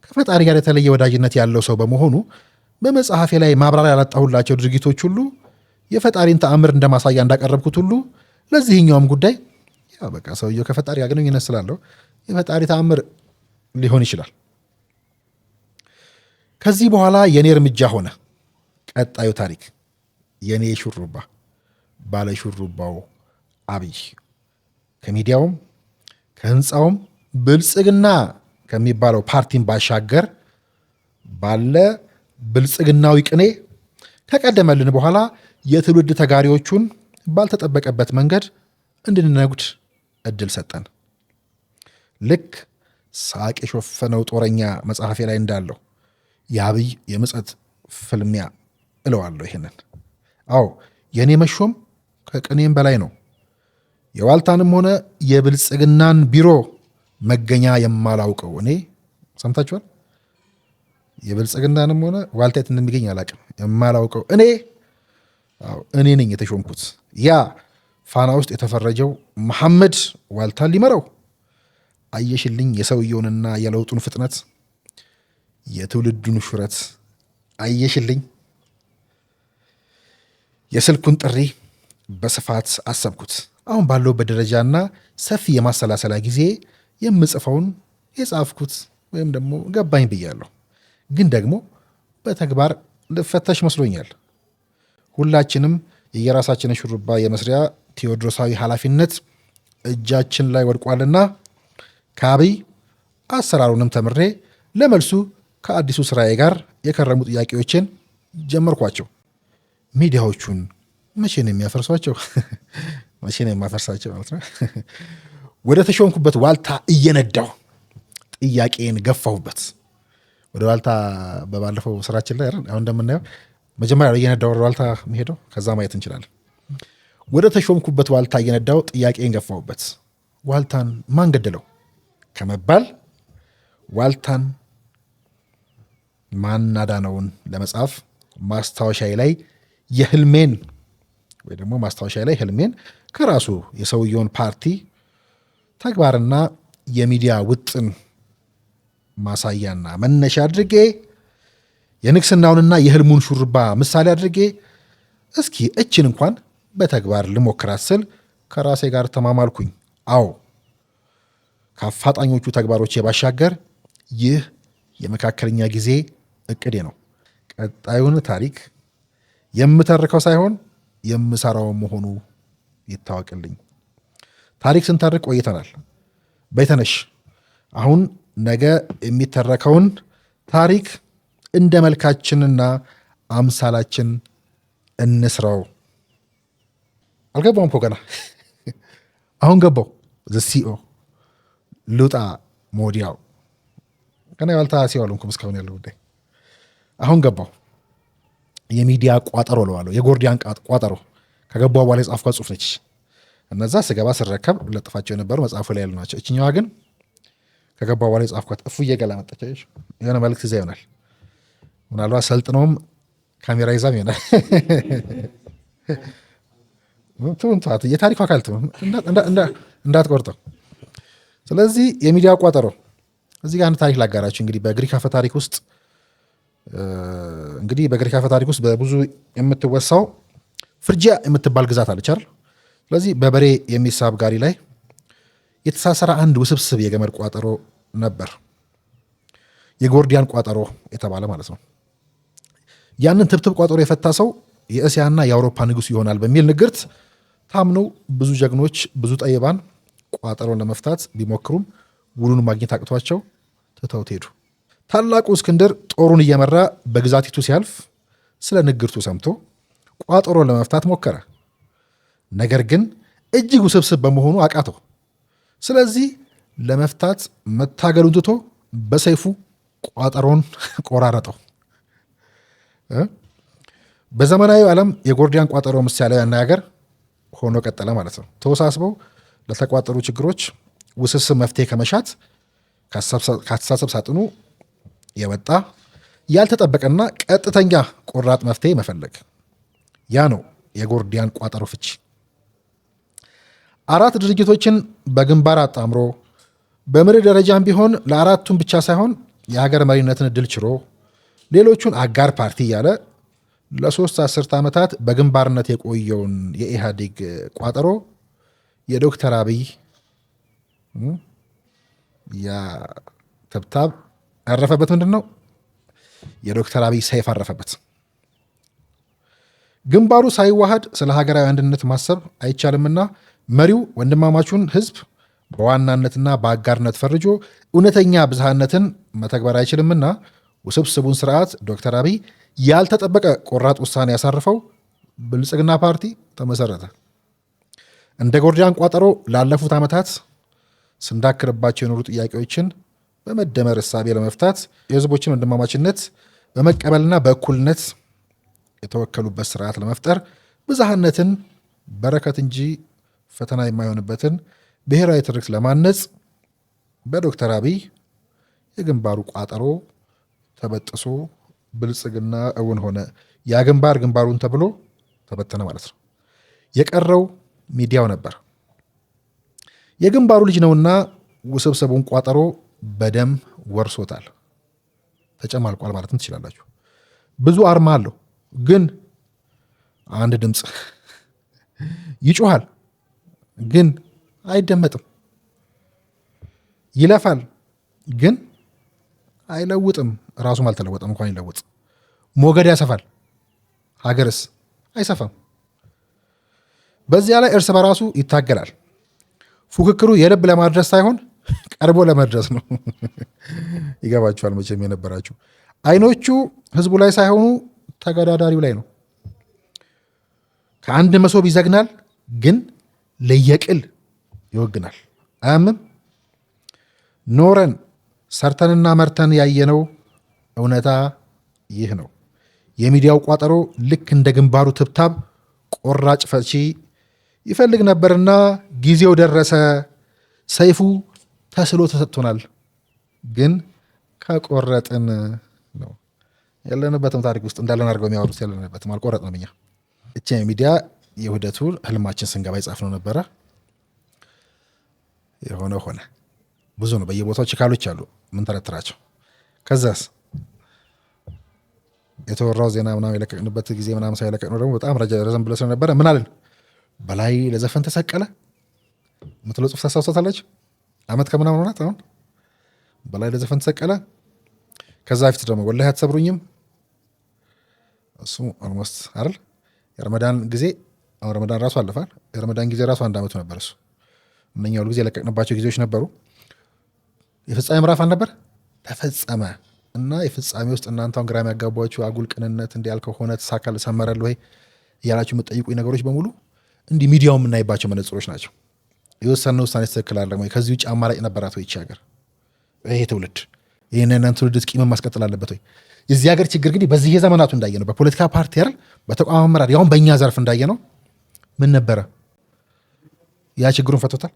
ከፈጣሪ ጋር የተለየ ወዳጅነት ያለው ሰው በመሆኑ በመጽሐፌ ላይ ማብራሪያ ያላጣሁላቸው ድርጊቶች ሁሉ የፈጣሪን ተአምር እንደማሳያ እንዳቀረብኩት ሁሉ ለዚህኛውም ጉዳይ ያው በቃ ሰውየው ከፈጣሪ ጋር ግንኙነት ስላለው የፈጣሪ ተአምር ሊሆን ይችላል። ከዚህ በኋላ የኔ እርምጃ ሆነ ቀጣዩ ታሪክ የኔ ሹሩባ ባለ ሹሩባው አብይ ከሚዲያውም ከህንፃውም ብልጽግና ከሚባለው ፓርቲን ባሻገር ባለ ብልጽግናዊ ቅኔ ከቀደመልን በኋላ የትውልድ ተጋሪዎቹን ባልተጠበቀበት መንገድ እንድንነጉድ እድል ሰጠን። ልክ ሳቅ የሾፈነው ጦረኛ መጽሐፌ ላይ እንዳለው የአብይ የምጸት ፍልሚያ እለዋለሁ። ይሄንን አዎ የእኔ መሾም ከቅኔም በላይ ነው። የዋልታንም ሆነ የብልጽግናን ቢሮ መገኛ የማላውቀው እኔ ሰምታችኋል። የብልጽግናንም ሆነ ዋልታ የት እንደሚገኝ አላውቅም። የማላውቀው እኔ ነኝ የተሾምኩት። ያ ፋና ውስጥ የተፈረጀው መሐመድ ዋልታን ሊመራው። አየሽልኝ የሰውየውንና የለውጡን ፍጥነት፣ የትውልዱን ሹረት አየሽልኝ። የስልኩን ጥሪ በስፋት አሰብኩት። አሁን ባለውበት ደረጃና ሰፊ የማሰላሰላ ጊዜ የምጽፈውን የጻፍኩት ወይም ደግሞ ገባኝ ብያለሁ። ግን ደግሞ በተግባር ልፈተሽ መስሎኛል። ሁላችንም የየራሳችንን ሹሩባ የመስሪያ ቴዎድሮሳዊ ኃላፊነት እጃችን ላይ ወድቋልና ከአብይ አሰራሩንም ተምሬ ለመልሱ ከአዲሱ ስራዬ ጋር የከረሙ ጥያቄዎችን ጀመርኳቸው። ሚዲያዎቹን መቼ ነው የሚያፈርሷቸው? መቼ ነው የማፈርሳቸው ማለት ነው። ወደ ተሾምኩበት ዋልታ እየነዳው ጥያቄን ገፋሁበት። ወደ ዋልታ በባለፈው ስራችን ላይ አሁን እንደምናየው መጀመሪያ እየነዳው ወደ ዋልታ የሚሄደው ከዛ ማየት እንችላለን። ወደ ተሾምኩበት ዋልታ እየነዳው ጥያቄን ገፋሁበት። ዋልታን ማን ገደለው ከመባል ዋልታን ማን አዳነውን ለመጻፍ ማስታወሻዬ ላይ የህልሜን ወይ ደግሞ ማስታወሻዬ ላይ ህልሜን ከራሱ የሰውየውን ፓርቲ ተግባርና የሚዲያ ውጥን ማሳያና መነሻ አድርጌ የንግስናውንና የህልሙን ሹርባ ምሳሌ አድርጌ እስኪ እችን እንኳን በተግባር ልሞክራት ስል ከራሴ ጋር ተማማልኩኝ። አዎ ከአፋጣኞቹ ተግባሮቼ ባሻገር ይህ የመካከለኛ ጊዜ እቅዴ ነው። ቀጣዩን ታሪክ የምተርከው ሳይሆን የምሰራው መሆኑ ይታወቅልኝ። ታሪክ ስንተርክ ቆይተናል። በይተነሽ አሁን ነገ የሚተረከውን ታሪክ እንደ መልካችንና አምሳላችን እንስራው። አልገባውም እኮ ገና አሁን ገባው። ዘሲኦ ልውጣ ሞዲያው ገና ያልታ ሲዋሉንኩም እስካሁን ያለው ጉዳይ አሁን ገባው። የሚዲያ ቋጠሮ ለዋለው የጎርዲያን ቋጠሮ ከገባው በኋላ የጻፍኳት ጽሁፍ ነች። እነዛ ስገባ ስረከብ ለጥፋቸው የነበሩ መጽሐፉ ላይ ያሉ ናቸው። እችኛዋ ግን ከገባው በኋላ የጻፍኳት እፉ እየገላ መጣች። የሆነ መልዕክት ይዛ ይሆናል። ምናልባት ሰልጥነውም ካሜራ ይዛም ይሆናል። ትውንቷት የታሪኩ አካል እንዳትቆርጠው። ስለዚህ የሚዲያ ቋጠሮ እዚህ ጋር አንድ ታሪክ ላጋራችሁ። እንግዲህ በግሪክ አፈ ታሪክ ውስጥ በብዙ የምትወሳው ፍርጂያ የምትባል ግዛት አለች አይደል? ስለዚህ በበሬ የሚሳብ ጋሪ ላይ የተሳሰረ አንድ ውስብስብ የገመድ ቋጠሮ ነበር። የጎርዲያን ቋጠሮ የተባለ ማለት ነው። ያንን ትብትብ ቋጠሮ የፈታ ሰው የእስያና የአውሮፓ ንጉሥ ይሆናል በሚል ንግርት ታምነው ብዙ ጀግኖች፣ ብዙ ጠይባን ቋጠሮን ለመፍታት ቢሞክሩም ውሉን ማግኘት አቅቷቸው ትተውት ሄዱ። ታላቁ እስክንድር ጦሩን እየመራ በግዛቲቱ ሲያልፍ ስለ ንግርቱ ሰምቶ ቋጠሮን ለመፍታት ሞከረ። ነገር ግን እጅግ ውስብስብ በመሆኑ አቃተው። ስለዚህ ለመፍታት መታገሉን ትቶ በሰይፉ ቋጠሮን ቆራረጠው። በዘመናዊ ዓለም የጎርዲያን ቋጠሮ ምሳሌያዊ አነጋገር ሆኖ ቀጠለ ማለት ነው። ተወሳስበው ለተቋጠሩ ችግሮች ውስብስብ መፍትሄ ከመሻት ከአስተሳሰብ ሳጥኑ የወጣ ያልተጠበቀና ቀጥተኛ ቆራጥ መፍትሄ መፈለግ። ያ ነው የጎርዲያን ቋጠሮ ፍቺ። 4 ድርጅቶችን በግንባር አጣምሮ በመርህ ደረጃም ቢሆን ለአራቱም ብቻ ሳይሆን የሀገር መሪነትን እድል ችሮ ሌሎቹን አጋር ፓርቲ እያለ ለ3 አስርተ ዓመታት በግንባርነት የቆየውን የኢህአዴግ ቋጠሮ የዶክተር አብይ ያ ተብታብ ያረፈበት ምንድን ነው? የዶክተር አብይ ሰይፍ አረፈበት። ግንባሩ ሳይዋሃድ ስለ ሀገራዊ አንድነት ማሰብ አይቻልምና መሪው ወንድማማቹን ህዝብ በዋናነትና በአጋርነት ፈርጆ እውነተኛ ብዝሃነትን መተግበር አይችልምና ውስብስቡን ስርዓት ዶክተር አብይ ያልተጠበቀ ቆራጥ ውሳኔ ያሳርፈው ብልጽግና ፓርቲ ተመሰረተ። እንደ ጎርዲያን ቋጠሮ ላለፉት ዓመታት ስንዳክርባቸው የኖሩ ጥያቄዎችን በመደመር እሳቤ ለመፍታት የህዝቦችን ወንድማማችነት በመቀበልና በእኩልነት የተወከሉበት ስርዓት ለመፍጠር ብዝሃነትን በረከት እንጂ ፈተና የማይሆንበትን ብሔራዊ ትርክት ለማነጽ በዶክተር አብይ የግንባሩ ቋጠሮ ተበጥሶ ብልጽግና እውን ሆነ። ያ ግንባር ግንባሩን ተብሎ ተበተነ ማለት ነው። የቀረው ሚዲያው ነበር። የግንባሩ ልጅ ነውና ውስብስቡን ቋጠሮ በደም ወርሶታል። ተጨማልቋል ማለትም ትችላላችሁ። ብዙ አርማ አለው፣ ግን አንድ ድምፅ ይጮሃል፣ ግን አይደመጥም። ይለፋል፣ ግን አይለውጥም። ራሱም አልተለወጠም እንኳን ይለውጥ። ሞገድ ያሰፋል፣ ሀገርስ አይሰፋም። በዚያ ላይ እርስ በራሱ ይታገላል። ፉክክሩ የልብ ለማድረስ ሳይሆን ቀርቦ ለመድረስ ነው። ይገባችኋል መቼም የነበራችሁ። አይኖቹ ህዝቡ ላይ ሳይሆኑ ተገዳዳሪው ላይ ነው። ከአንድ መሶብ ይዘግናል፣ ግን ለየቅል ይወግናል። አያምም። ኖረን ሰርተንና መርተን ያየነው እውነታ ይህ ነው። የሚዲያው ቋጠሮ ልክ እንደ ግንባሩ ትብታብ ቆራጭ ፈቺ ይፈልግ ነበርና ጊዜው ደረሰ። ሰይፉ ተስሎ ተሰጥቶናል፣ ግን ከቆረጥን ነው። ያለንበትም ታሪክ ውስጥ እንዳለን አድርገው የሚያወሩት ያለንበትም አልቆረጥንም። እኛ እቻ የሚዲያ የውህደቱ ህልማችን ስንገባ የጻፍነው ነበረ። የሆነ ሆነ። ብዙ ነው። በየቦታው ችካሎች አሉ ምን ተረትራቸው። ከዛስ የተወራው ዜና ምናምን የለቀቅንበት ጊዜ ምናምን ሳይለቀቅ ነው ደግሞ በጣም ረዘም ብሎ ስለነበረ ምን አለን? በላይ ለዘፈን ተሰቀለ ምትለው ጽሑፍ ታስታውሳታላችሁ? ዓመት ከምናምን ሆናት አሁን በላይ ለዘፈን ተሰቀለ። ከዛ በፊት ደግሞ ወላሂ አትሰብሩኝም እሱ ኦልሞስት አይደል የረመዳን ጊዜ አሁን ረመዳን ራሱ አለፋል። የረመዳን ጊዜ ራሱ 1 ዓመቱ ነበር። እሱ እነኛ ሁሉ ጊዜ የለቀቅንባቸው ጊዜዎች ነበሩ። የፍጻሜ ምዕራፍ አልነበር ተፈጸመ እና የፍጻሜ ውስጥ እናንተን ግራ የሚያጋቧችሁ አጉል ቅንነት እንዲያልከው ሆነ ተሳካል ሰመረል ወይ እያላችሁ የምትጠይቁኝ ነገሮች በሙሉ እንዲህ ሚዲያው የምናይባቸው መነጽሮች ናቸው። የወሰነው ውሳኔ ትክክል አይደለም ወይ? ከዚህ ውጭ አማራጭ ነበራት ወይ? ይቺ ሀገር ይሄ ትውልድ ይህንን ትውልድ ቂም ማስቀጠል አለበት ወይ? የዚህ ሀገር ችግር እንግዲህ በዚህ የዘመናቱ እንዳየ ነው። በፖለቲካ ፓርቲ አይደል በተቋም አመራር ያውም በእኛ ዘርፍ እንዳየ ነው። ምን ነበረ ያ ችግሩን ፈቶታል?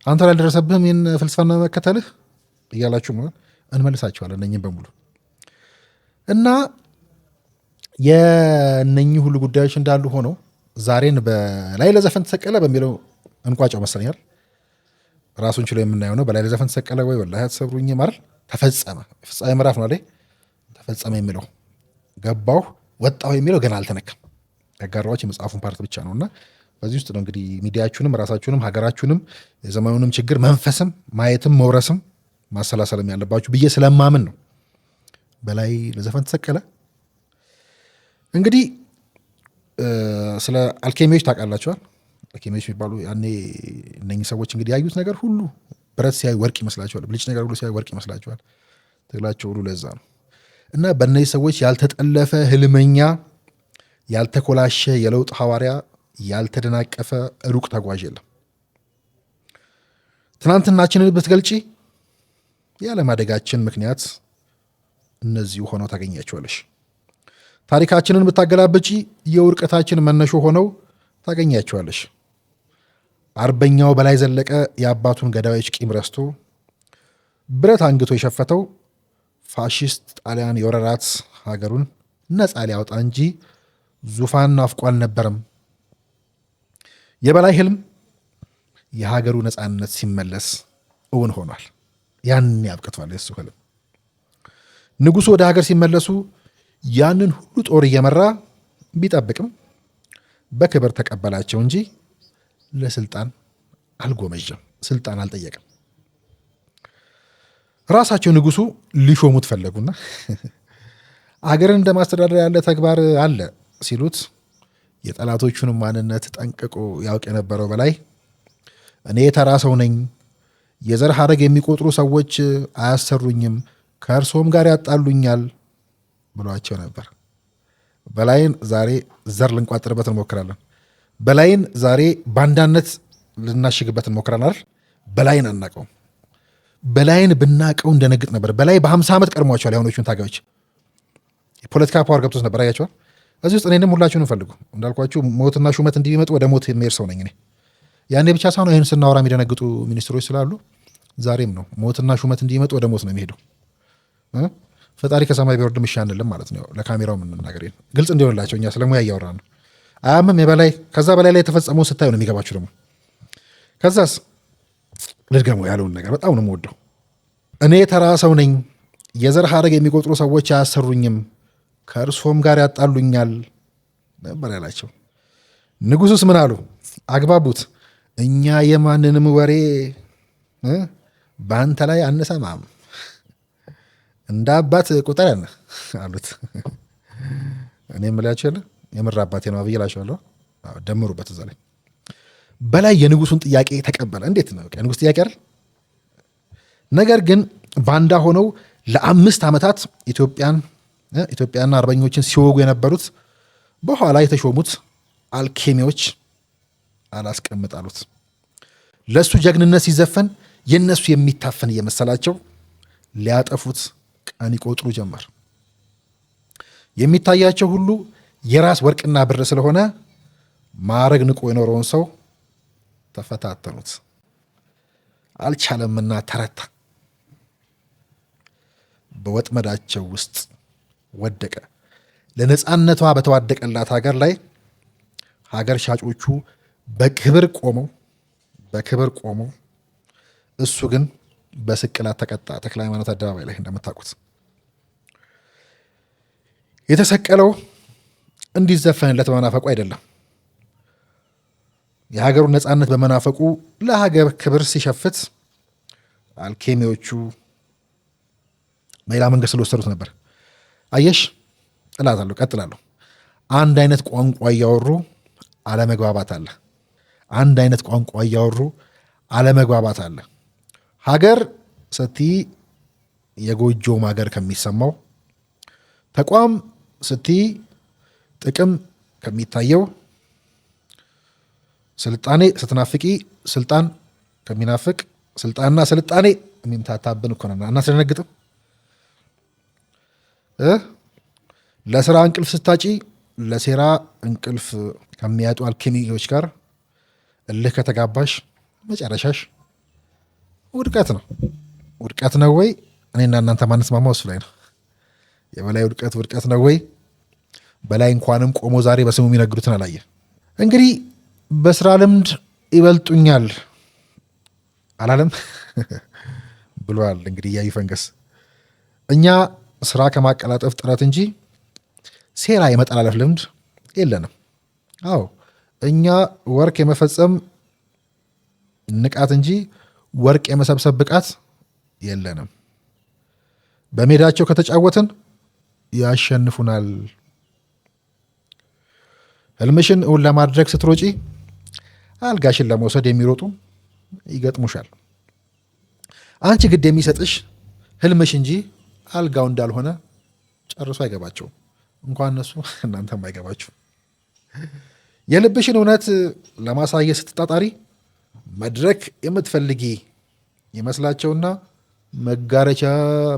አንተ ላይ አልደረሰብህም ይህን ፍልስፍና መከተልህ እያላችሁ እንመልሳቸዋለን እነኝም በሙሉ እና የእነኚህ ሁሉ ጉዳዮች እንዳሉ ሆነው ዛሬን በላይ ለዘፈን ተሰቀለ በሚለው እንቋጫው መሰለኛል። ራሱን ችሎ የምናየው ነው። በላይ ለዘፈን ተሰቀለ ወይ ወላሂ አትሰብሩኝም አይደል ተፈጸመ። ፍጻሜ ምዕራፍ ነው አይደል ተፈጸመ የሚለው ገባው ወጣው የሚለው ገና አልተነካም። ያጋራዎች የመጽሐፉን ፓርት ብቻ ነውና በዚህ ውስጥ ነው እንግዲህ ሚዲያችሁንም ራሳችሁንም ሀገራችሁንም የዘመኑንም ችግር መንፈስም ማየትም መውረስም ማሰላሰልም ያለባችሁ ብዬ ስለማምን ነው። በላይ ለዘፈን ተሰቀለ። እንግዲህ ስለ አልኬሚዎች ታውቃላችኋል። አልኬሚዎች የሚባሉ ያኔ እነኚህ ሰዎች እንግዲህ ያዩት ነገር ሁሉ ብረት ሲያዩ ወርቅ ይመስላቸዋል። ብልጭ ነገር ሁሉ ሲያዩ ወርቅ ይመስላቸዋል። ትግላቸው ሁሉ ለዛ ነው እና በእነዚህ ሰዎች ያልተጠለፈ ህልመኛ፣ ያልተኮላሸ የለውጥ ሐዋርያ፣ ያልተደናቀፈ ሩቅ ተጓዥ የለም። ትናንትናችንን ብትገልጪ ያለማደጋችን ምክንያት እነዚሁ ሆነው ታገኛቸዋለሽ። ታሪካችንን ብታገላበጪ የውድቀታችን መነሾ ሆነው ታገኛቸዋለሽ። አርበኛው በላይ ዘለቀ የአባቱን ገዳዮች ቂም ረስቶ ብረት አንግቶ የሸፈተው ፋሽስት ጣሊያን የወረራት ሀገሩን ነፃ ሊያወጣ እንጂ ዙፋን ናፍቆ አልነበረም። የበላይ ህልም የሀገሩ ነፃነት ሲመለስ እውን ሆኗል። ያን ያብቅቷል የሱ ህልም። ንጉሱ ወደ ሀገር ሲመለሱ ያንን ሁሉ ጦር እየመራ ቢጠብቅም በክብር ተቀበላቸው እንጂ ለስልጣን አልጎመጀም፣ ስልጣን አልጠየቅም። ራሳቸው ንጉሱ ሊሾሙት ፈለጉና አገርን እንደማስተዳደር ያለ ተግባር አለ ሲሉት የጠላቶቹን ማንነት ጠንቅቆ ያውቅ የነበረው በላይ እኔ ተራ ሰው ነኝ፣ የዘር ሐረግ የሚቆጥሩ ሰዎች አያሰሩኝም፣ ከእርሶም ጋር ያጣሉኛል ብሏቸው ነበር። በላይን ዛሬ ዘር ልንቋጥርበት እንሞክራለን። በላይን ዛሬ ባንዳነት ልናሽግበት እንሞክራለን። በላይን አናቀውም። በላይን ብናቀው እንደነግጥ ነበር። በላይ በ50 ዓመት ቀድሟቸዋል የሆኖቹን ታጋዮች። የፖለቲካ ፓወር ገብቶት ነበር። አያቸዋል። እዚህ ውስጥ እኔንም ሁላችሁን እንፈልጉ እንዳልኳችሁ ሞትና ሹመት እንዲመጡ ወደ ሞት የሚሄድ ሰው ነኝ እኔ። ያኔ ብቻ ሳይሆን ይህን ስናወራ የሚደነግጡ ሚኒስትሮች ስላሉ ዛሬም ነው ሞትና ሹመት እንዲመጡ ወደ ሞት ነው የሚሄደው። ፈጣሪ ከሰማይ ቢወርድም እሺ አንልም ማለት ነው። ለካሜራው የምንናገር ግልጽ እንዲሆንላቸው እኛ ስለሙያ እያወራ ነው። አያምም የበላይ ከዛ በላይ ላይ የተፈጸመው ስታዩ ነው የሚገባችሁ። ደግሞ ከዛስ ልድገመው ያለውን ነገር በጣም ነው የምወደው። እኔ ተራ ሰው ነኝ፣ የዘር ሐረግ የሚቆጥሩ ሰዎች አያሰሩኝም፣ ከእርሶም ጋር ያጣሉኛል ነበር ያላቸው። ንጉሱስ ምን አሉ? አግባቡት። እኛ የማንንም ወሬ በአንተ ላይ አንሰማም፣ እንደ አባት ቁጠረን አሉት። እኔ የምላቸው የለ የምር አባቴ ነው ብዬ እላቸዋለሁ። ደምሩበት እዛ ላይ። በላይ የንጉሱን ጥያቄ ተቀበለ። እንዴት ነው የንጉስ ጥያቄ አይደል? ነገር ግን ባንዳ ሆነው ለ5 ዓመታት ኢትዮጵያና አርበኞችን ሲወጉ የነበሩት በኋላ የተሾሙት አልኬሚዎች አላስቀምጥ አሉት። ለእሱ ጀግንነት ሲዘፈን የእነሱ የሚታፈን እየመሰላቸው ሊያጠፉት ቀን ይቆጥሩ ጀመር። የሚታያቸው ሁሉ የራስ ወርቅና ብር ስለሆነ ማዕረግ ንቆ የኖረውን ሰው ተፈታተኑት። አልቻለምና ተረታ። በወጥመዳቸው ውስጥ ወደቀ። ለነፃነቷ በተዋደቀላት ሀገር ላይ ሀገር ሻጮቹ በክብር ቆመው እሱ ግን በስቅላት ተቀጣ። ተክለ ሃይማኖት አደባባይ ላይ እንደምታውቁት የተሰቀለው እንዲዘፈንለት በመናፈቁ አይደለም። የሀገሩን ነፃነት በመናፈቁ ለሀገር ክብር ሲሸፍት አልኬሚዎቹ በሌላ መንገድ ስለወሰዱት ነበር። አየሽ እላታለሁ፣ ቀጥላለሁ። አንድ አይነት ቋንቋ እያወሩ አለመግባባት አለ። አንድ አይነት ቋንቋ እያወሩ አለመግባባት አለ። ሀገር ስቲ የጎጆም ሀገር ከሚሰማው፣ ተቋም ስቲ ጥቅም ከሚታየው፣ ስልጣኔ ስትናፍቂ ስልጣን ከሚናፍቅ፣ ስልጣንና ስልጣኔ የሚምታታብን እኮ ነና እናስደነግጥም። ለስራ እንቅልፍ ስታጪ ለሴራ እንቅልፍ ከሚያጡ አልኬሚዎች ጋር እልህ ከተጋባሽ መጨረሻሽ ውድቀት ነው። ውድቀት ነው ወይ? እኔና እናንተ ማንስማማው እሱ ላይ ነው። የበላይ ውድቀት ነው ወይ? በላይ እንኳንም ቆሞ ዛሬ በስሙ የሚነግዱትን አላየ። እንግዲህ በስራ ልምድ ይበልጡኛል አላለም ብሏል። እንግዲህ እያዩ ፈንገስ እኛ ስራ ከማቀላጠፍ ጥረት እንጂ ሴራ የመጠላለፍ ልምድ የለንም። አዎ እኛ ወርቅ የመፈጸም ንቃት እንጂ ወርቅ የመሰብሰብ ብቃት የለንም። በሜዳቸው ከተጫወትን ያሸንፉናል። ህልምሽን እውን ለማድረግ ስትሮጪ አልጋሽን ለመውሰድ የሚሮጡ ይገጥሙሻል። አንቺ ግድ የሚሰጥሽ ህልምሽ እንጂ አልጋው እንዳልሆነ ጨርሶ አይገባቸውም። እንኳን እነሱ እናንተም አይገባችሁ። የልብሽን እውነት ለማሳየት ስትጣጣሪ መድረክ የምትፈልጊ ይመስላቸውና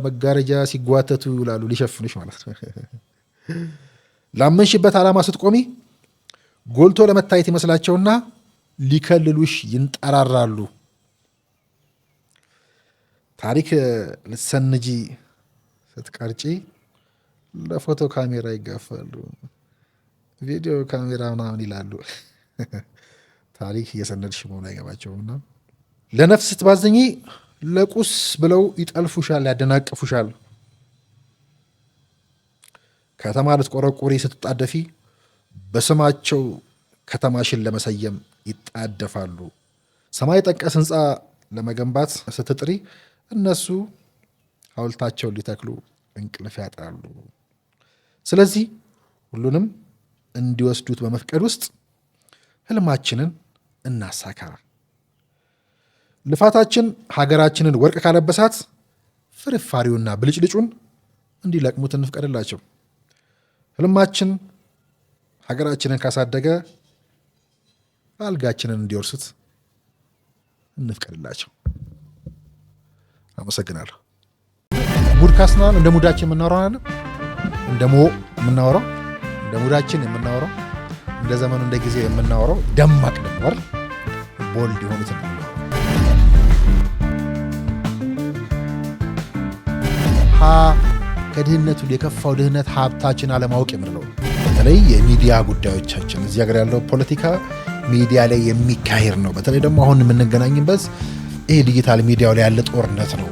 መጋረጃ ሲጓተቱ ይውላሉ፣ ሊሸፍኑሽ ማለት ነው። ላመንሽበት ዓላማ ስትቆሚ ጎልቶ ለመታየት ይመስላቸውና ሊከልሉሽ ይንጠራራሉ። ታሪክ ልትሰንጂ ስትቀርጪ ለፎቶ ካሜራ ይጋፋሉ፣ ቪዲዮ ካሜራ ምናምን ይላሉ። ታሪክ እየሰነድሽ መሆኑ አይገባቸውምና ለነፍስ ስትባዘኚ ለቁስ ብለው ይጠልፉሻል፣ ያደናቅፉሻል። ከተማ ልትቆረቁሪ ስትጣደፊ በስማቸው ከተማሽን ለመሰየም ይጣደፋሉ። ሰማይ ጠቀስ ሕንፃ ለመገንባት ስትጥሪ እነሱ ሐውልታቸውን ሊተክሉ እንቅልፍ ያጣሉ። ስለዚህ ሁሉንም እንዲወስዱት በመፍቀድ ውስጥ ህልማችንን እናሳካ። ልፋታችን ሀገራችንን ወርቅ ካለበሳት ፍርፋሪውና ብልጭልጩን እንዲለቅሙት እንፍቀድላቸው። ህልማችን ሀገራችንን ካሳደገ አልጋችንን እንዲወርሱት እንፍቀድላቸው። አመሰግናለሁ። ሙድ ካስናል እንደ ሙዳችን የምናወራው አለ እንደ ሙዳችን የምናወራው እንደ ዘመኑ እንደ ጊዜ የምናወራው ደማቅ ነበር ቦልድ የሆኑት ከድህነቱ የከፋው ድህነት ሀብታችን አለማወቅ የምንለው በተለይ የሚዲያ ጉዳዮቻችን እዚህ ሀገር ያለው ፖለቲካ ሚዲያ ላይ የሚካሄድ ነው። በተለይ ደግሞ አሁን የምንገናኝበት ይሄ ዲጂታል ሚዲያው ላይ ያለ ጦርነት ነው።